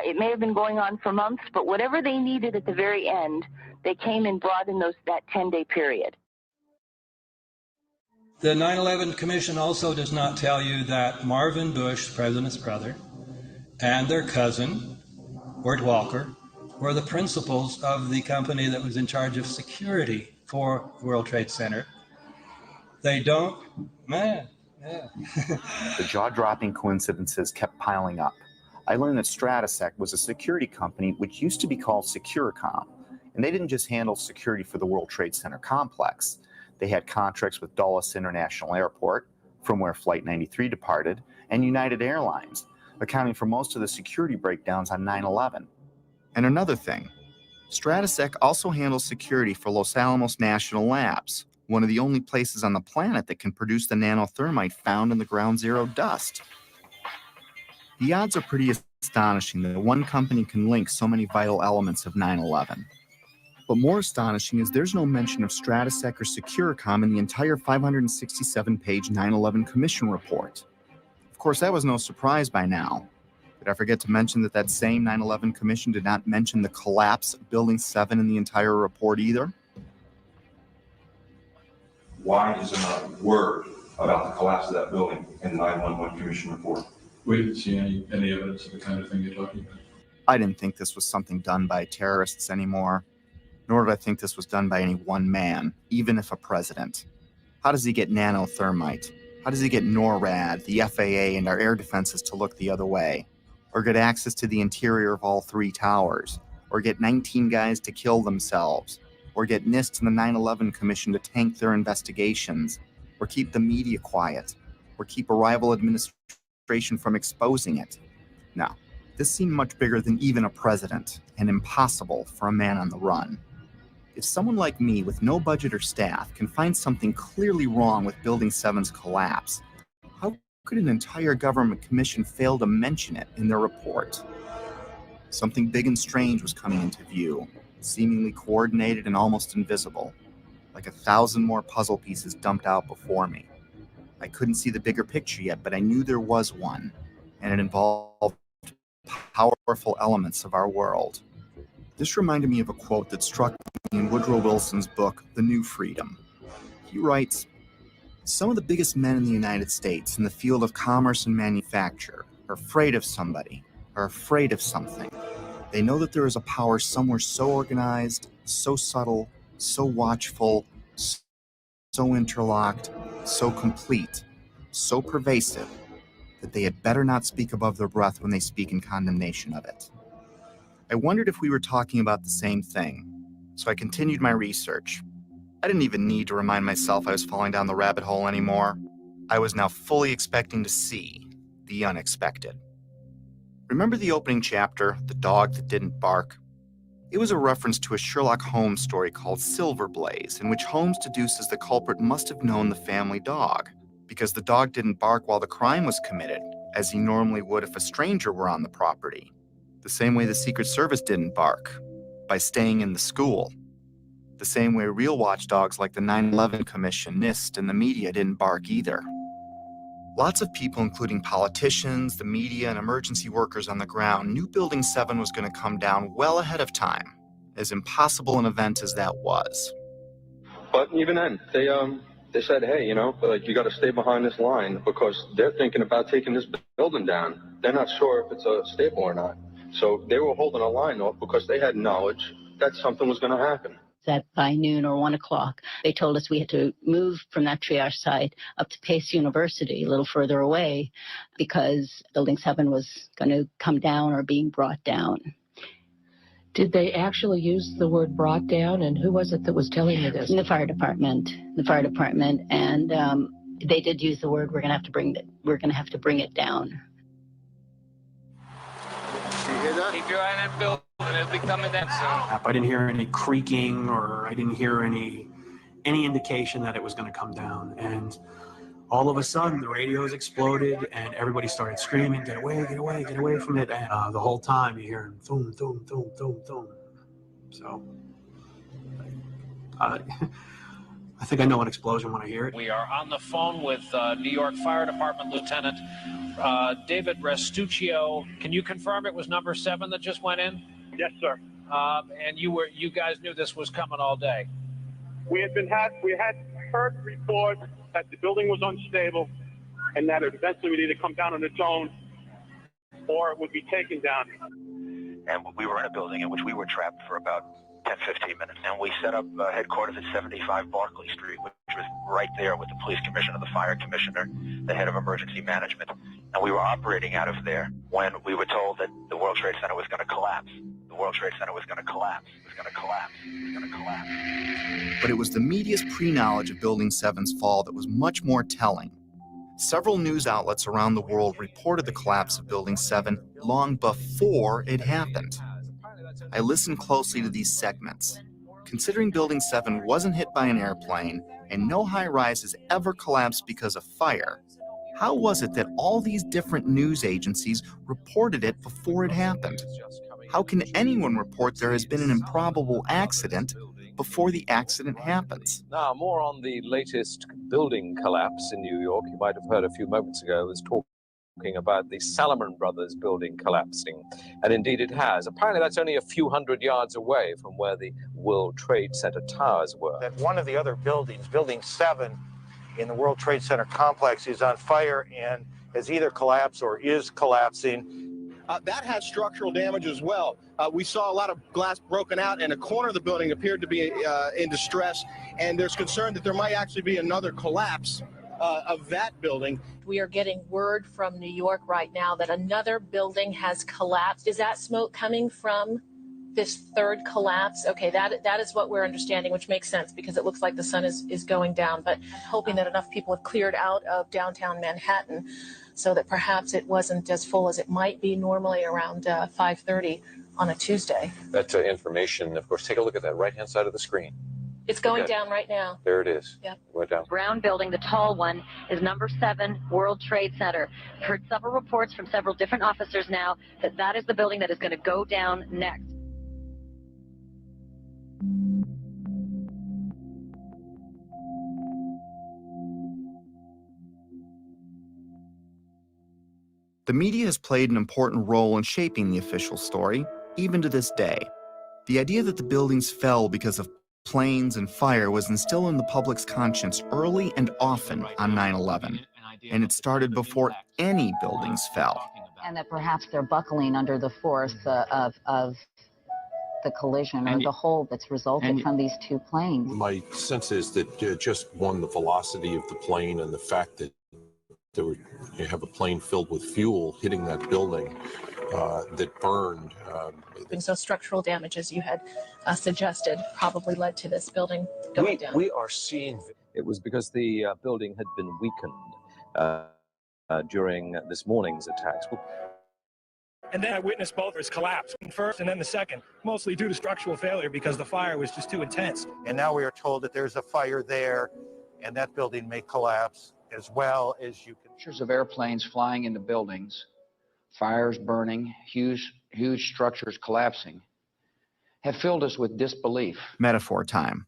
It may have been going on for months, but whatever they needed at the very end, they came and brought in that 10-day period. The 9/11 Commission also does not tell you that Marvin Bush, the president's brother, and their cousin, Wirt Walker, were the principals of the company that was in charge of security for World Trade Center. They don't, man. Yeah. The jaw-dropping coincidences kept piling up. I learned that Stratesec was a security company which used to be called Securicom, and they didn't just handle security for the World Trade Center complex. They had contracts with Dulles International Airport, from where Flight 93 departed, and United Airlines, accounting for most of the security breakdowns on 9/11. And another thing, Stratesec also handles security for Los Alamos National Labs, one of the only places on the planet that can produce the nanothermite found in the ground zero dust. The odds are pretty astonishing that one company can link so many vital elements of 9/11. But more astonishing is there's no mention of Stratesec or Securicom in the entire 567-page 9/11 Commission report. Of course, that was no surprise by now. Did I forget to mention that same 9/11 Commission did not mention the collapse of Building 7 in the entire report either? Why is there not a word about the collapse of that building in the 9/11 Commission report? We didn't see any evidence of the kind of thing you're talking about. I didn't think this was something done by terrorists anymore, nor did I think this was done by any one man, even if a president. How does he get nanothermite? How does he get NORAD, the FAA, and our air defenses to look the other way? Or get access to the interior of all 3 towers? Or get 19 guys to kill themselves? Or get NIST and the 9/11 Commission to tank their investigations? Or keep the media quiet? Or keep a rival administration from exposing it? No, this seemed much bigger than even a president, and impossible for a man on the run. If someone like me with no budget or staff can find something clearly wrong with Building 7's collapse, how could an entire government commission fail to mention it in their report? Something big and strange was coming into view, seemingly coordinated and almost invisible. like 1,000 more puzzle pieces dumped out before me. I couldn't see the bigger picture yet, but I knew there was one, and it involved powerful elements of our world. This reminded me of a quote that struck me in Woodrow Wilson's book, The New Freedom. He writes, "Some of the biggest men in the United States in the field of commerce and manufacture are afraid of somebody, are afraid of something. They know that there is a power somewhere so organized, so subtle, so watchful, so interlocked, so complete, so pervasive, that they had better not speak above their breath when they speak in condemnation of it." I wondered if we were talking about the same thing, so I continued my research. I didn't even need to remind myself I was falling down the rabbit hole anymore. I was now fully expecting to see the unexpected. Remember the opening chapter, The Dog That Didn't Bark? It was a reference to a Sherlock Holmes story called Silver Blaze, in which Holmes deduces the culprit must have known the family dog, because the dog didn't bark while the crime was committed, as he normally would if a stranger were on the property. The same way the Secret Service didn't bark, by staying in the school. The same way real watchdogs like the 9/11 Commission, NIST, and the media didn't bark either. Lots of people, including politicians, the media, and emergency workers on the ground, knew Building 7 was going to come down well ahead of time, as impossible an event as that was. But even then, they said, hey, you got to stay behind this line because they're thinking about taking this building down. They're not sure if it's stable or not. So they were holding a line off because they had knowledge that something was going to happen. That by noon or 1 o'clock, they told us we had to move from that triage site up to Pace University, a little further away, because Building 7 was going to come down or being brought down. Did they actually use the word brought down, and who was it that was telling you this? The fire department, and they did use the word, we're going to have to bring it down. Keep your eye on that building. It'll be coming down soon. I didn't hear any creaking, or I didn't hear any indication that it was going to come down. And all of a sudden, the radios exploded, and everybody started screaming, "Get away, get away, get away from it!" And the whole time, you hear "thum, thum, thum, thum, thum." So, I think I know an explosion when I hear it. We are on the phone with New York Fire Department Lieutenant David Restuccio. Can you confirm it was number 7 that just went in? Yes, sir. And you guys knew this was coming all day. We had heard reports that the building was unstable and that eventually would either come down on its own or it would be taken down. And we were in a building in which we were trapped for about 10-15 minutes, and we set up headquarters at 75 Barclay Street, which was right there with the police commissioner, the fire commissioner, the head of emergency management, and we were operating out of there when we were told that the World Trade Center was going to collapse. The World Trade Center was going to collapse. It was going to collapse. It was going to collapse. But it was the media's pre-knowledge of Building 7's fall that was much more telling. Several news outlets around the world reported the collapse of Building 7 long before it happened. I listened closely to these segments. Considering Building 7 wasn't hit by an airplane and no high-rise has ever collapsed because of fire, how was it that all these different news agencies reported it before it happened? How can anyone report there has been an improbable accident before the accident happens? Now, more on the latest building collapse in New York. You might have heard a few moments ago, was talking about the Salomon Brothers building collapsing. And indeed it has. Apparently that's only a few hundred yards away from where the World Trade Center towers were. That one of the other buildings, Building 7 in the World Trade Center complex, is on fire and has either collapsed or is collapsing. That had structural damage as well. We saw a lot of glass broken out, and a corner of the building appeared to be in distress, and there's concern that there might actually be another collapse of that building. We are getting word from New York right now that another building has collapsed. Is that smoke coming from this third collapse? Okay, that is what we're understanding, which makes sense because it looks like the sun is going down, but hoping that enough people have cleared out of downtown Manhattan so that perhaps it wasn't as full as it might be normally around 5:30 on a Tuesday. That information, of course, take a look at that right-hand side of the screen. It's going down right now. There it is. Yep. Went down. Brown building, the tall one, is number 7 World Trade Center. I've heard several reports from several different officers now that that is the building that is going to go down next. The media has played an important role in shaping the official story, even to this day. The idea that the buildings fell because of planes and fire was instilled in the public's conscience early and often on 9/11, and it started before any buildings fell. And that perhaps they're buckling under the force of the collision or the hole that's resulted from these two planes. My sense is that just one, the velocity of the plane and the fact that you have a plane filled with fuel hitting that building that burned. And so structural damage, as you had suggested, probably led to this building going down. We are seeing it was because the building had been weakened during this morning's attacks. And then I witnessed both of us collapse, first and then the second, mostly due to structural failure because the fire was just too intense. And now we are told that there's a fire there and that building may collapse as well as you can. Pictures of airplanes flying into buildings, fires burning, huge structures collapsing, have filled us with disbelief. Metaphor time.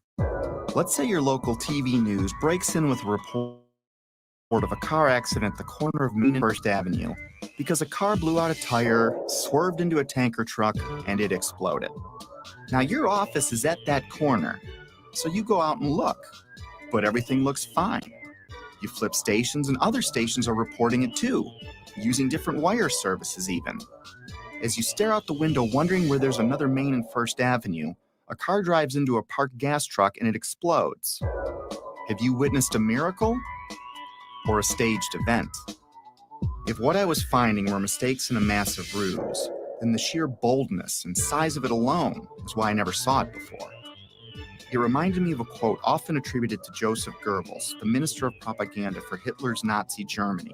Let's say your local TV news breaks in with a report of a car accident at the corner of Main and First Avenue because a car blew out a tire, swerved into a tanker truck, and it exploded. Now your office is at that corner, so you go out and look, but everything looks fine. You flip stations and other stations are reporting it too, using different wire services even. As you stare out the window wondering where there's another Main and First Avenue, a car drives into a parked gas truck and it explodes. Have you witnessed a miracle or a staged event? If what I was finding were mistakes in a massive ruse, then the sheer boldness and size of it alone is why I never saw it before. It reminded me of a quote often attributed to Joseph Goebbels, the minister of propaganda for Hitler's Nazi Germany,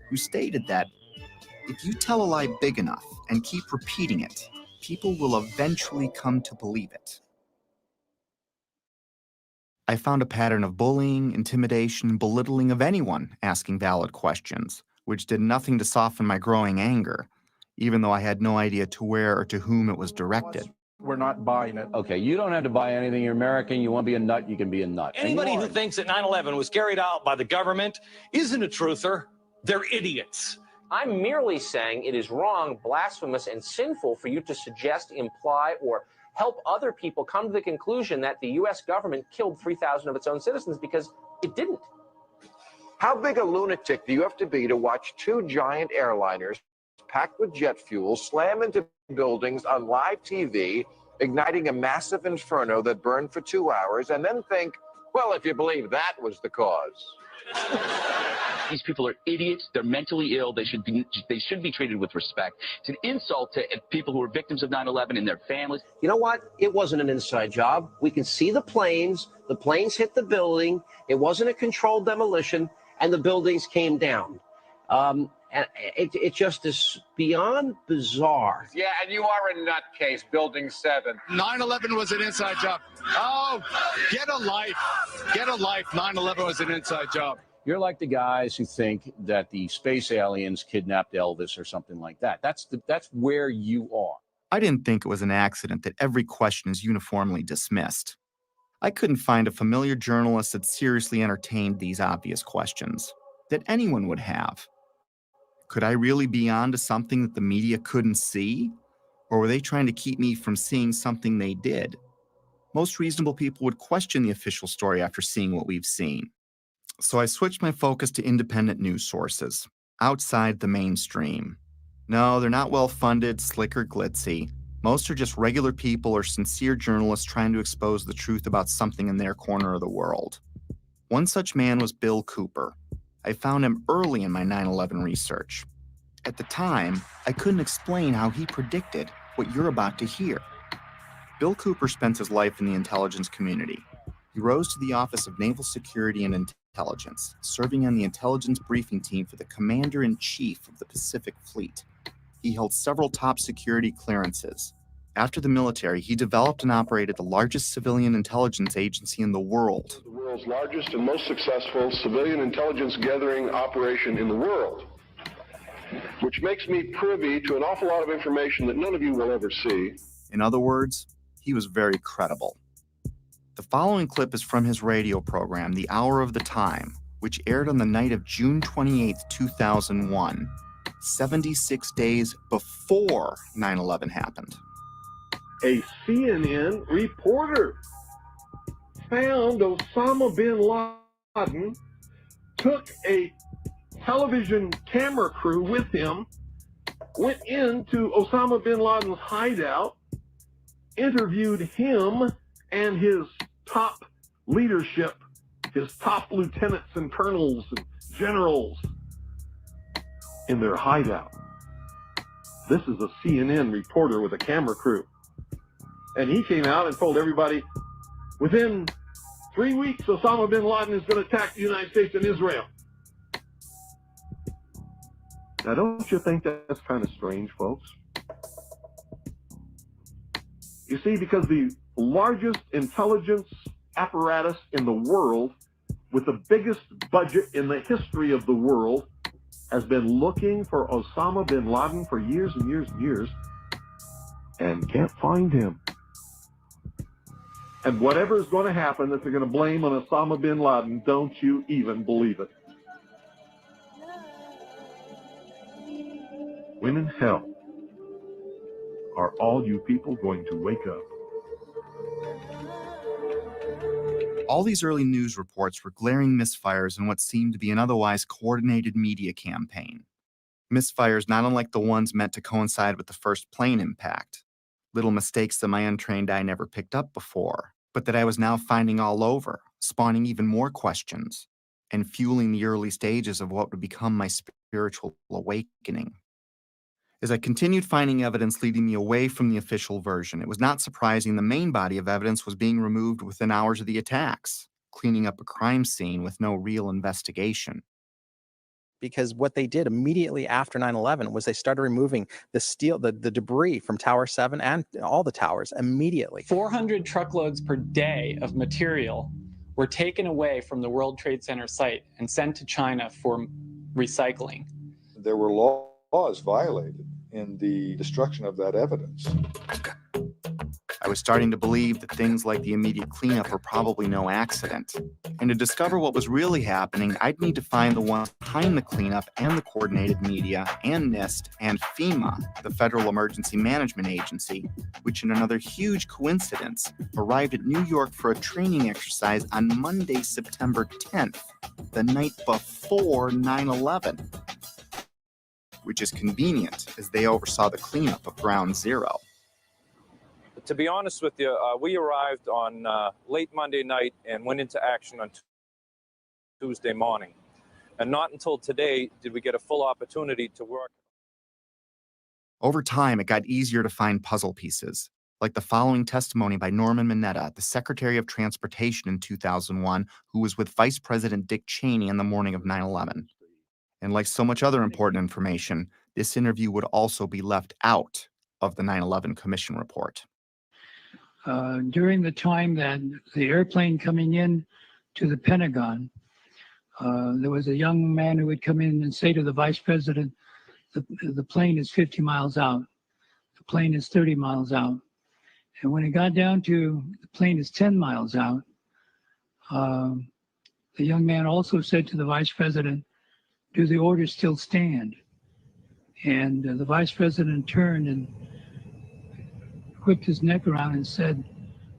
who stated that if you tell a lie big enough and keep repeating it, people will eventually come to believe it. I found a pattern of bullying, intimidation, and belittling of anyone asking valid questions, which did nothing to soften my growing anger, even though I had no idea to where or to whom it was directed. We're not buying it. Okay, you don't have to buy anything. You're American. You want to be a nut, you can be a nut. Anybody who thinks that 9/11 was carried out by the government isn't a truther. They're idiots. I'm merely saying it is wrong, blasphemous, and sinful for you to suggest, imply, or help other people come to the conclusion that the U.S. government killed 3,000 of its own citizens, because it didn't. How big a lunatic do you have to be to watch two giant airliners packed with jet fuel slam into buildings on live TV, igniting a massive inferno that burned for 2 hours, and then think, well, if you believe that was the cause? These people are idiots. They're mentally ill. They should be treated with respect. It's an insult to people who are victims of 9/11 and their families. You know what? It wasn't an inside job. We can see the planes. The planes hit the building. It wasn't a controlled demolition, and the buildings came down. And it just is beyond bizarre. Yeah, and you are a nutcase, Building 7. 9/11 was an inside job. Oh, get a life. Get a life. 9/11 was an inside job. You're like the guys who think that the space aliens kidnapped Elvis or something like that. That's where you are. I didn't think it was an accident that every question is uniformly dismissed. I couldn't find a familiar journalist that seriously entertained these obvious questions that anyone would have. Could I really be onto something that the media couldn't see? Or were they trying to keep me from seeing something they did? Most reasonable people would question the official story after seeing what we've seen. So I switched my focus to independent news sources, outside the mainstream. No, they're not well-funded, slick, or glitzy. Most are just regular people or sincere journalists trying to expose the truth about something in their corner of the world. One such man was Bill Cooper. I found him early in my 9/11 research. At the time, I couldn't explain how he predicted what you're about to hear. Bill Cooper spent his life in the intelligence community. He rose to the Office of Naval Security and Intelligence, serving on the intelligence briefing team for the Commander-in-Chief of the Pacific Fleet. He held several top security clearances. After the military, he developed and operated the largest civilian intelligence agency in the world. The world's largest and most successful civilian intelligence gathering operation in the world, which makes me privy to an awful lot of information that none of you will ever see. In other words, he was very credible. The following clip is from his radio program, The Hour of the Time, which aired on the night of June 28, 2001. 76 days before 9/11 happened. A CNN reporter found Osama bin Laden, took a television camera crew with him, went into Osama bin Laden's hideout, interviewed him and his top leadership, his top lieutenants and colonels and generals in their hideout. This is a CNN reporter with a camera crew. And he came out and told everybody, within 3 weeks, Osama bin Laden is going to attack the United States and Israel. Now, don't you think that's kind of strange, folks? You see, because the largest intelligence apparatus in the world, with the biggest budget in the history of the world, has been looking for Osama bin Laden for years and years and years, and can't find him. And whatever is going to happen that they're going to blame on Osama bin Laden, don't you even believe it. When in hell are all you people going to wake up? All these early news reports were glaring misfires in what seemed to be an otherwise coordinated media campaign. Misfires not unlike the ones meant to coincide with the first plane impact. Little mistakes that my untrained eye never picked up before, but that I was now finding all over, spawning even more questions, and fueling the early stages of what would become my spiritual awakening. As I continued finding evidence leading me away from the official version, it was not surprising the main body of evidence was being removed within hours of the attacks, cleaning up a crime scene with no real investigation. Because what they did immediately after 9/11 was they started removing the steel, the debris from Tower 7 and all the towers immediately. 400 truckloads per day of material were taken away from the World Trade Center site and sent to China for recycling. There were laws violated in the destruction of that evidence. I was starting to believe that things like the immediate cleanup were probably no accident. And to discover what was really happening, I'd need to find the ones behind the cleanup and the coordinated media and NIST and FEMA, the Federal Emergency Management Agency, which in another huge coincidence arrived at New York for a training exercise on Monday, September 10th, the night before 9/11. Which is convenient as they oversaw the cleanup of Ground Zero. To be honest with you, we arrived on late Monday night and went into action on Tuesday morning. And not until today did we get a full opportunity to work. Over time, it got easier to find puzzle pieces, like the following testimony by Norman Mineta, the Secretary of Transportation in 2001, who was with Vice President Dick Cheney on the morning of 9/11. And like so much other important information, this interview would also be left out of the 9/11 Commission report. During the time that the airplane coming in to the Pentagon, there was a young man who would come in and say to the vice president, the plane is 50 miles out. The plane is 30 miles out. And when it got down to the plane is 10 miles out, the young man also said to the vice president, do the orders still stand? And the vice president turned and whipped his neck around and said,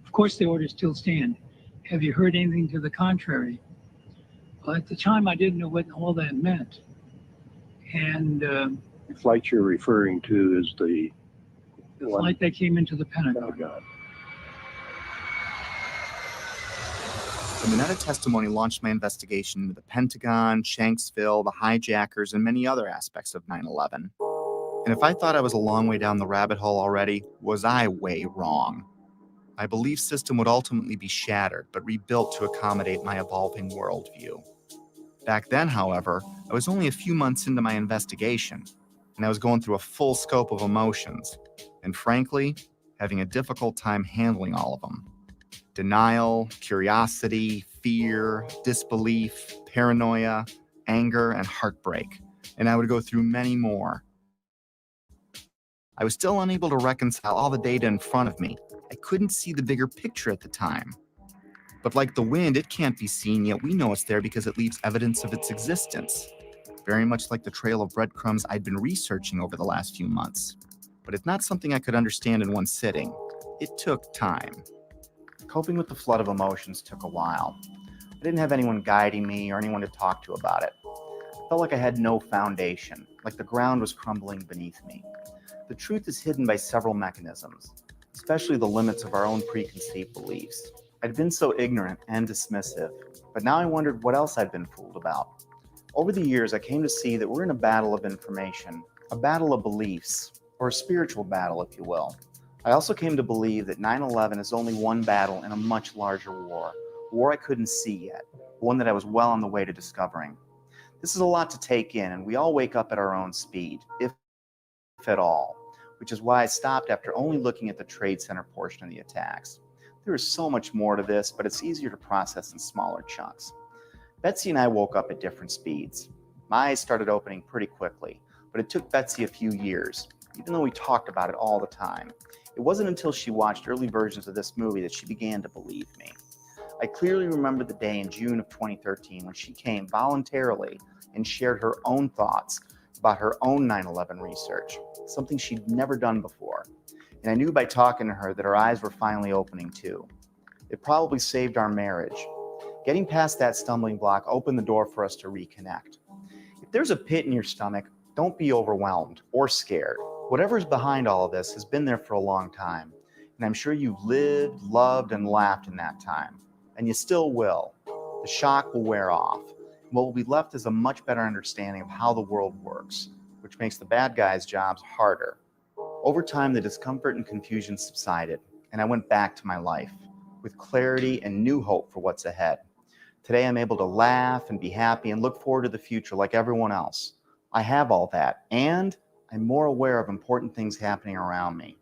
of course the orders still stand. Have you heard anything to the contrary? Well, at the time, I didn't know what all that meant. And the flight you're referring to is the flight that came into the Pentagon. Oh, God. The Mineta testimony launched my investigation into the Pentagon, Shanksville, the hijackers, and many other aspects of 9/11. And if I thought I was a long way down the rabbit hole already, was I way wrong. My belief system would ultimately be shattered, but rebuilt to accommodate my evolving worldview. Back then, however, I was only a few months into my investigation, and I was going through a full scope of emotions, and frankly, having a difficult time handling all of them. Denial, curiosity, fear, disbelief, paranoia, anger, and heartbreak, and I would go through many more. I was still unable to reconcile all the data in front of me. I couldn't see the bigger picture at the time. But like the wind, it can't be seen, yet we know it's there because it leaves evidence of its existence. very much like the trail of breadcrumbs I'd been researching over the last few months. But it's not something I could understand in one sitting. It took time. Coping with the flood of emotions took a while. I didn't have anyone guiding me or anyone to talk to about it. I felt like I had no foundation, like the ground was crumbling beneath me. The truth is hidden by several mechanisms, especially the limits of our own preconceived beliefs. I'd been so ignorant and dismissive, but now I wondered what else I'd been fooled about. Over the years, I came to see that we're in a battle of information, a battle of beliefs, or a spiritual battle, if you will. I also came to believe that 9/11 is only one battle in a much larger war, a war I couldn't see yet, one that I was well on the way to discovering. This is a lot to take in, and we all wake up at our own speed, if at all, which is why I stopped after only looking at the Trade Center portion of the attacks. There is so much more to this, but it's easier to process in smaller chunks. Betsy and I woke up at different speeds. My eyes started opening pretty quickly, but it took Betsy a few years, even though we talked about it all the time. It wasn't until she watched early versions of this movie that she began to believe me. I clearly remember the day in June of 2013 when she came voluntarily and shared her own thoughts about her own 9/11 research, something she'd never done before. And I knew by talking to her that her eyes were finally opening too. It probably saved our marriage. Getting past that stumbling block opened the door for us to reconnect. If there's a pit in your stomach, don't be overwhelmed or scared. Whatever's behind all of this has been there for a long time, and I'm sure you've lived, loved, and laughed in that time, and you still will. The shock will wear off, and what will be left is a much better understanding of how the world works, which makes the bad guys' jobs harder. Over time, the discomfort and confusion subsided, and I went back to my life with clarity and new hope for what's ahead. Today, I'm able to laugh and be happy and look forward to the future like everyone else. I have all that, and I'm more aware of important things happening around me.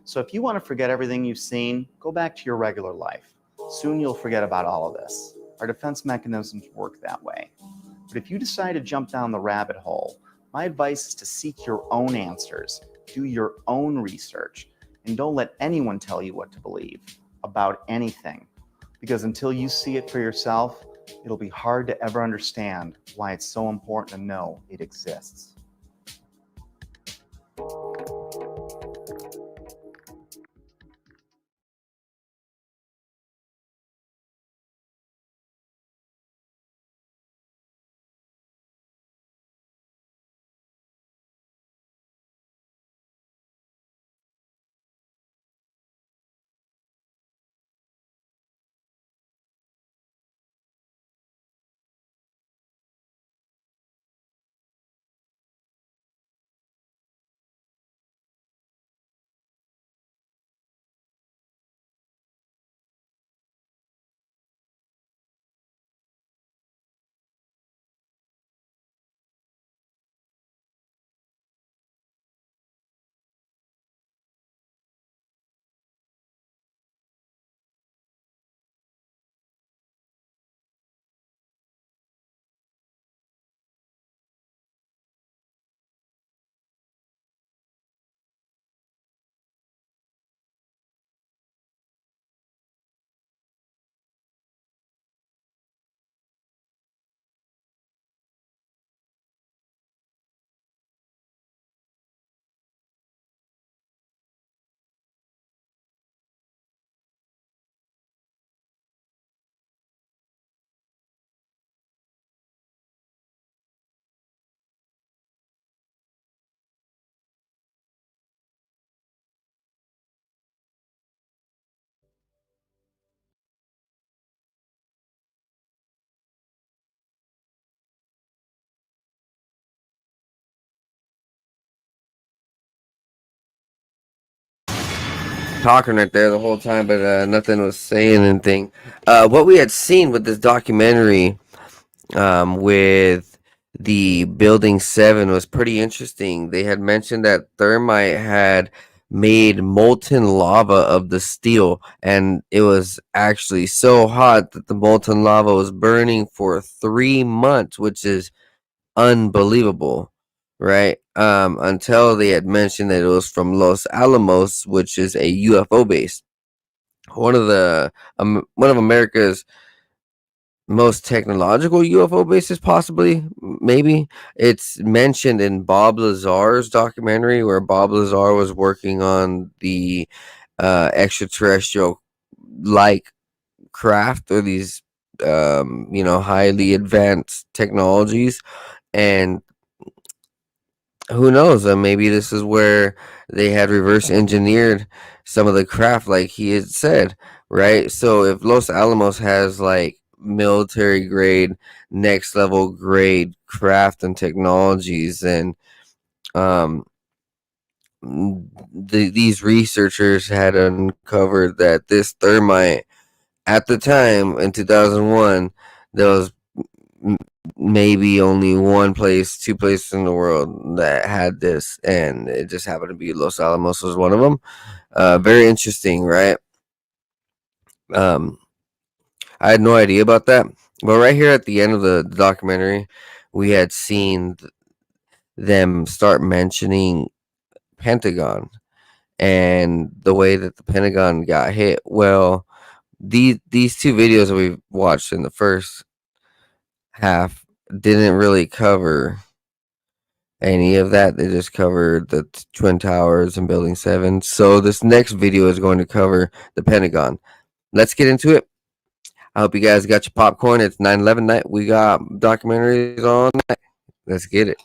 So if you want to forget everything you've seen, go back to your regular life. Soon you'll forget about all of this. Our defense mechanisms work that way. But if you decide to jump down the rabbit hole, my advice is to seek your own answers, do your own research, and don't let anyone tell you what to believe about anything. Because until you see it for yourself, it'll be hard to ever understand why it's so important to know it exists. Talking right there the whole time, but nothing was saying anything. What we had seen with this documentary with the Building 7 was pretty interesting. They had mentioned that thermite had made molten lava of the steel, and it was actually so hot that the molten lava was burning for 3 months, which is unbelievable, right? Until they had mentioned that it was from Los Alamos, which is a UFO base. One of America's most technological UFO bases, possibly, maybe. It's mentioned in Bob Lazar's documentary, where Bob Lazar was working on the extraterrestrial like craft, or these highly advanced technologies. And who knows, maybe this is where they had reverse engineered some of the craft, like he had said, right? So if Los Alamos has like military grade, next level grade craft and technologies, and um these researchers had uncovered that this thermite, at the time in 2001, there was maybe only one place, two places in the world that had this, and it just happened to be Los Alamos was one of them. Very interesting, right? I had no idea about that, but right here at the end of the documentary, we had seen them start mentioning Pentagon and the way that the Pentagon got hit. Well, these two videos that we watched in the first half didn't really cover any of that. They just covered the Twin Towers and Building 7. So this next video is going to cover the Pentagon. Let's get into it. I hope you guys got your popcorn. It's 9/11 night. We got documentaries on night. Let's get it.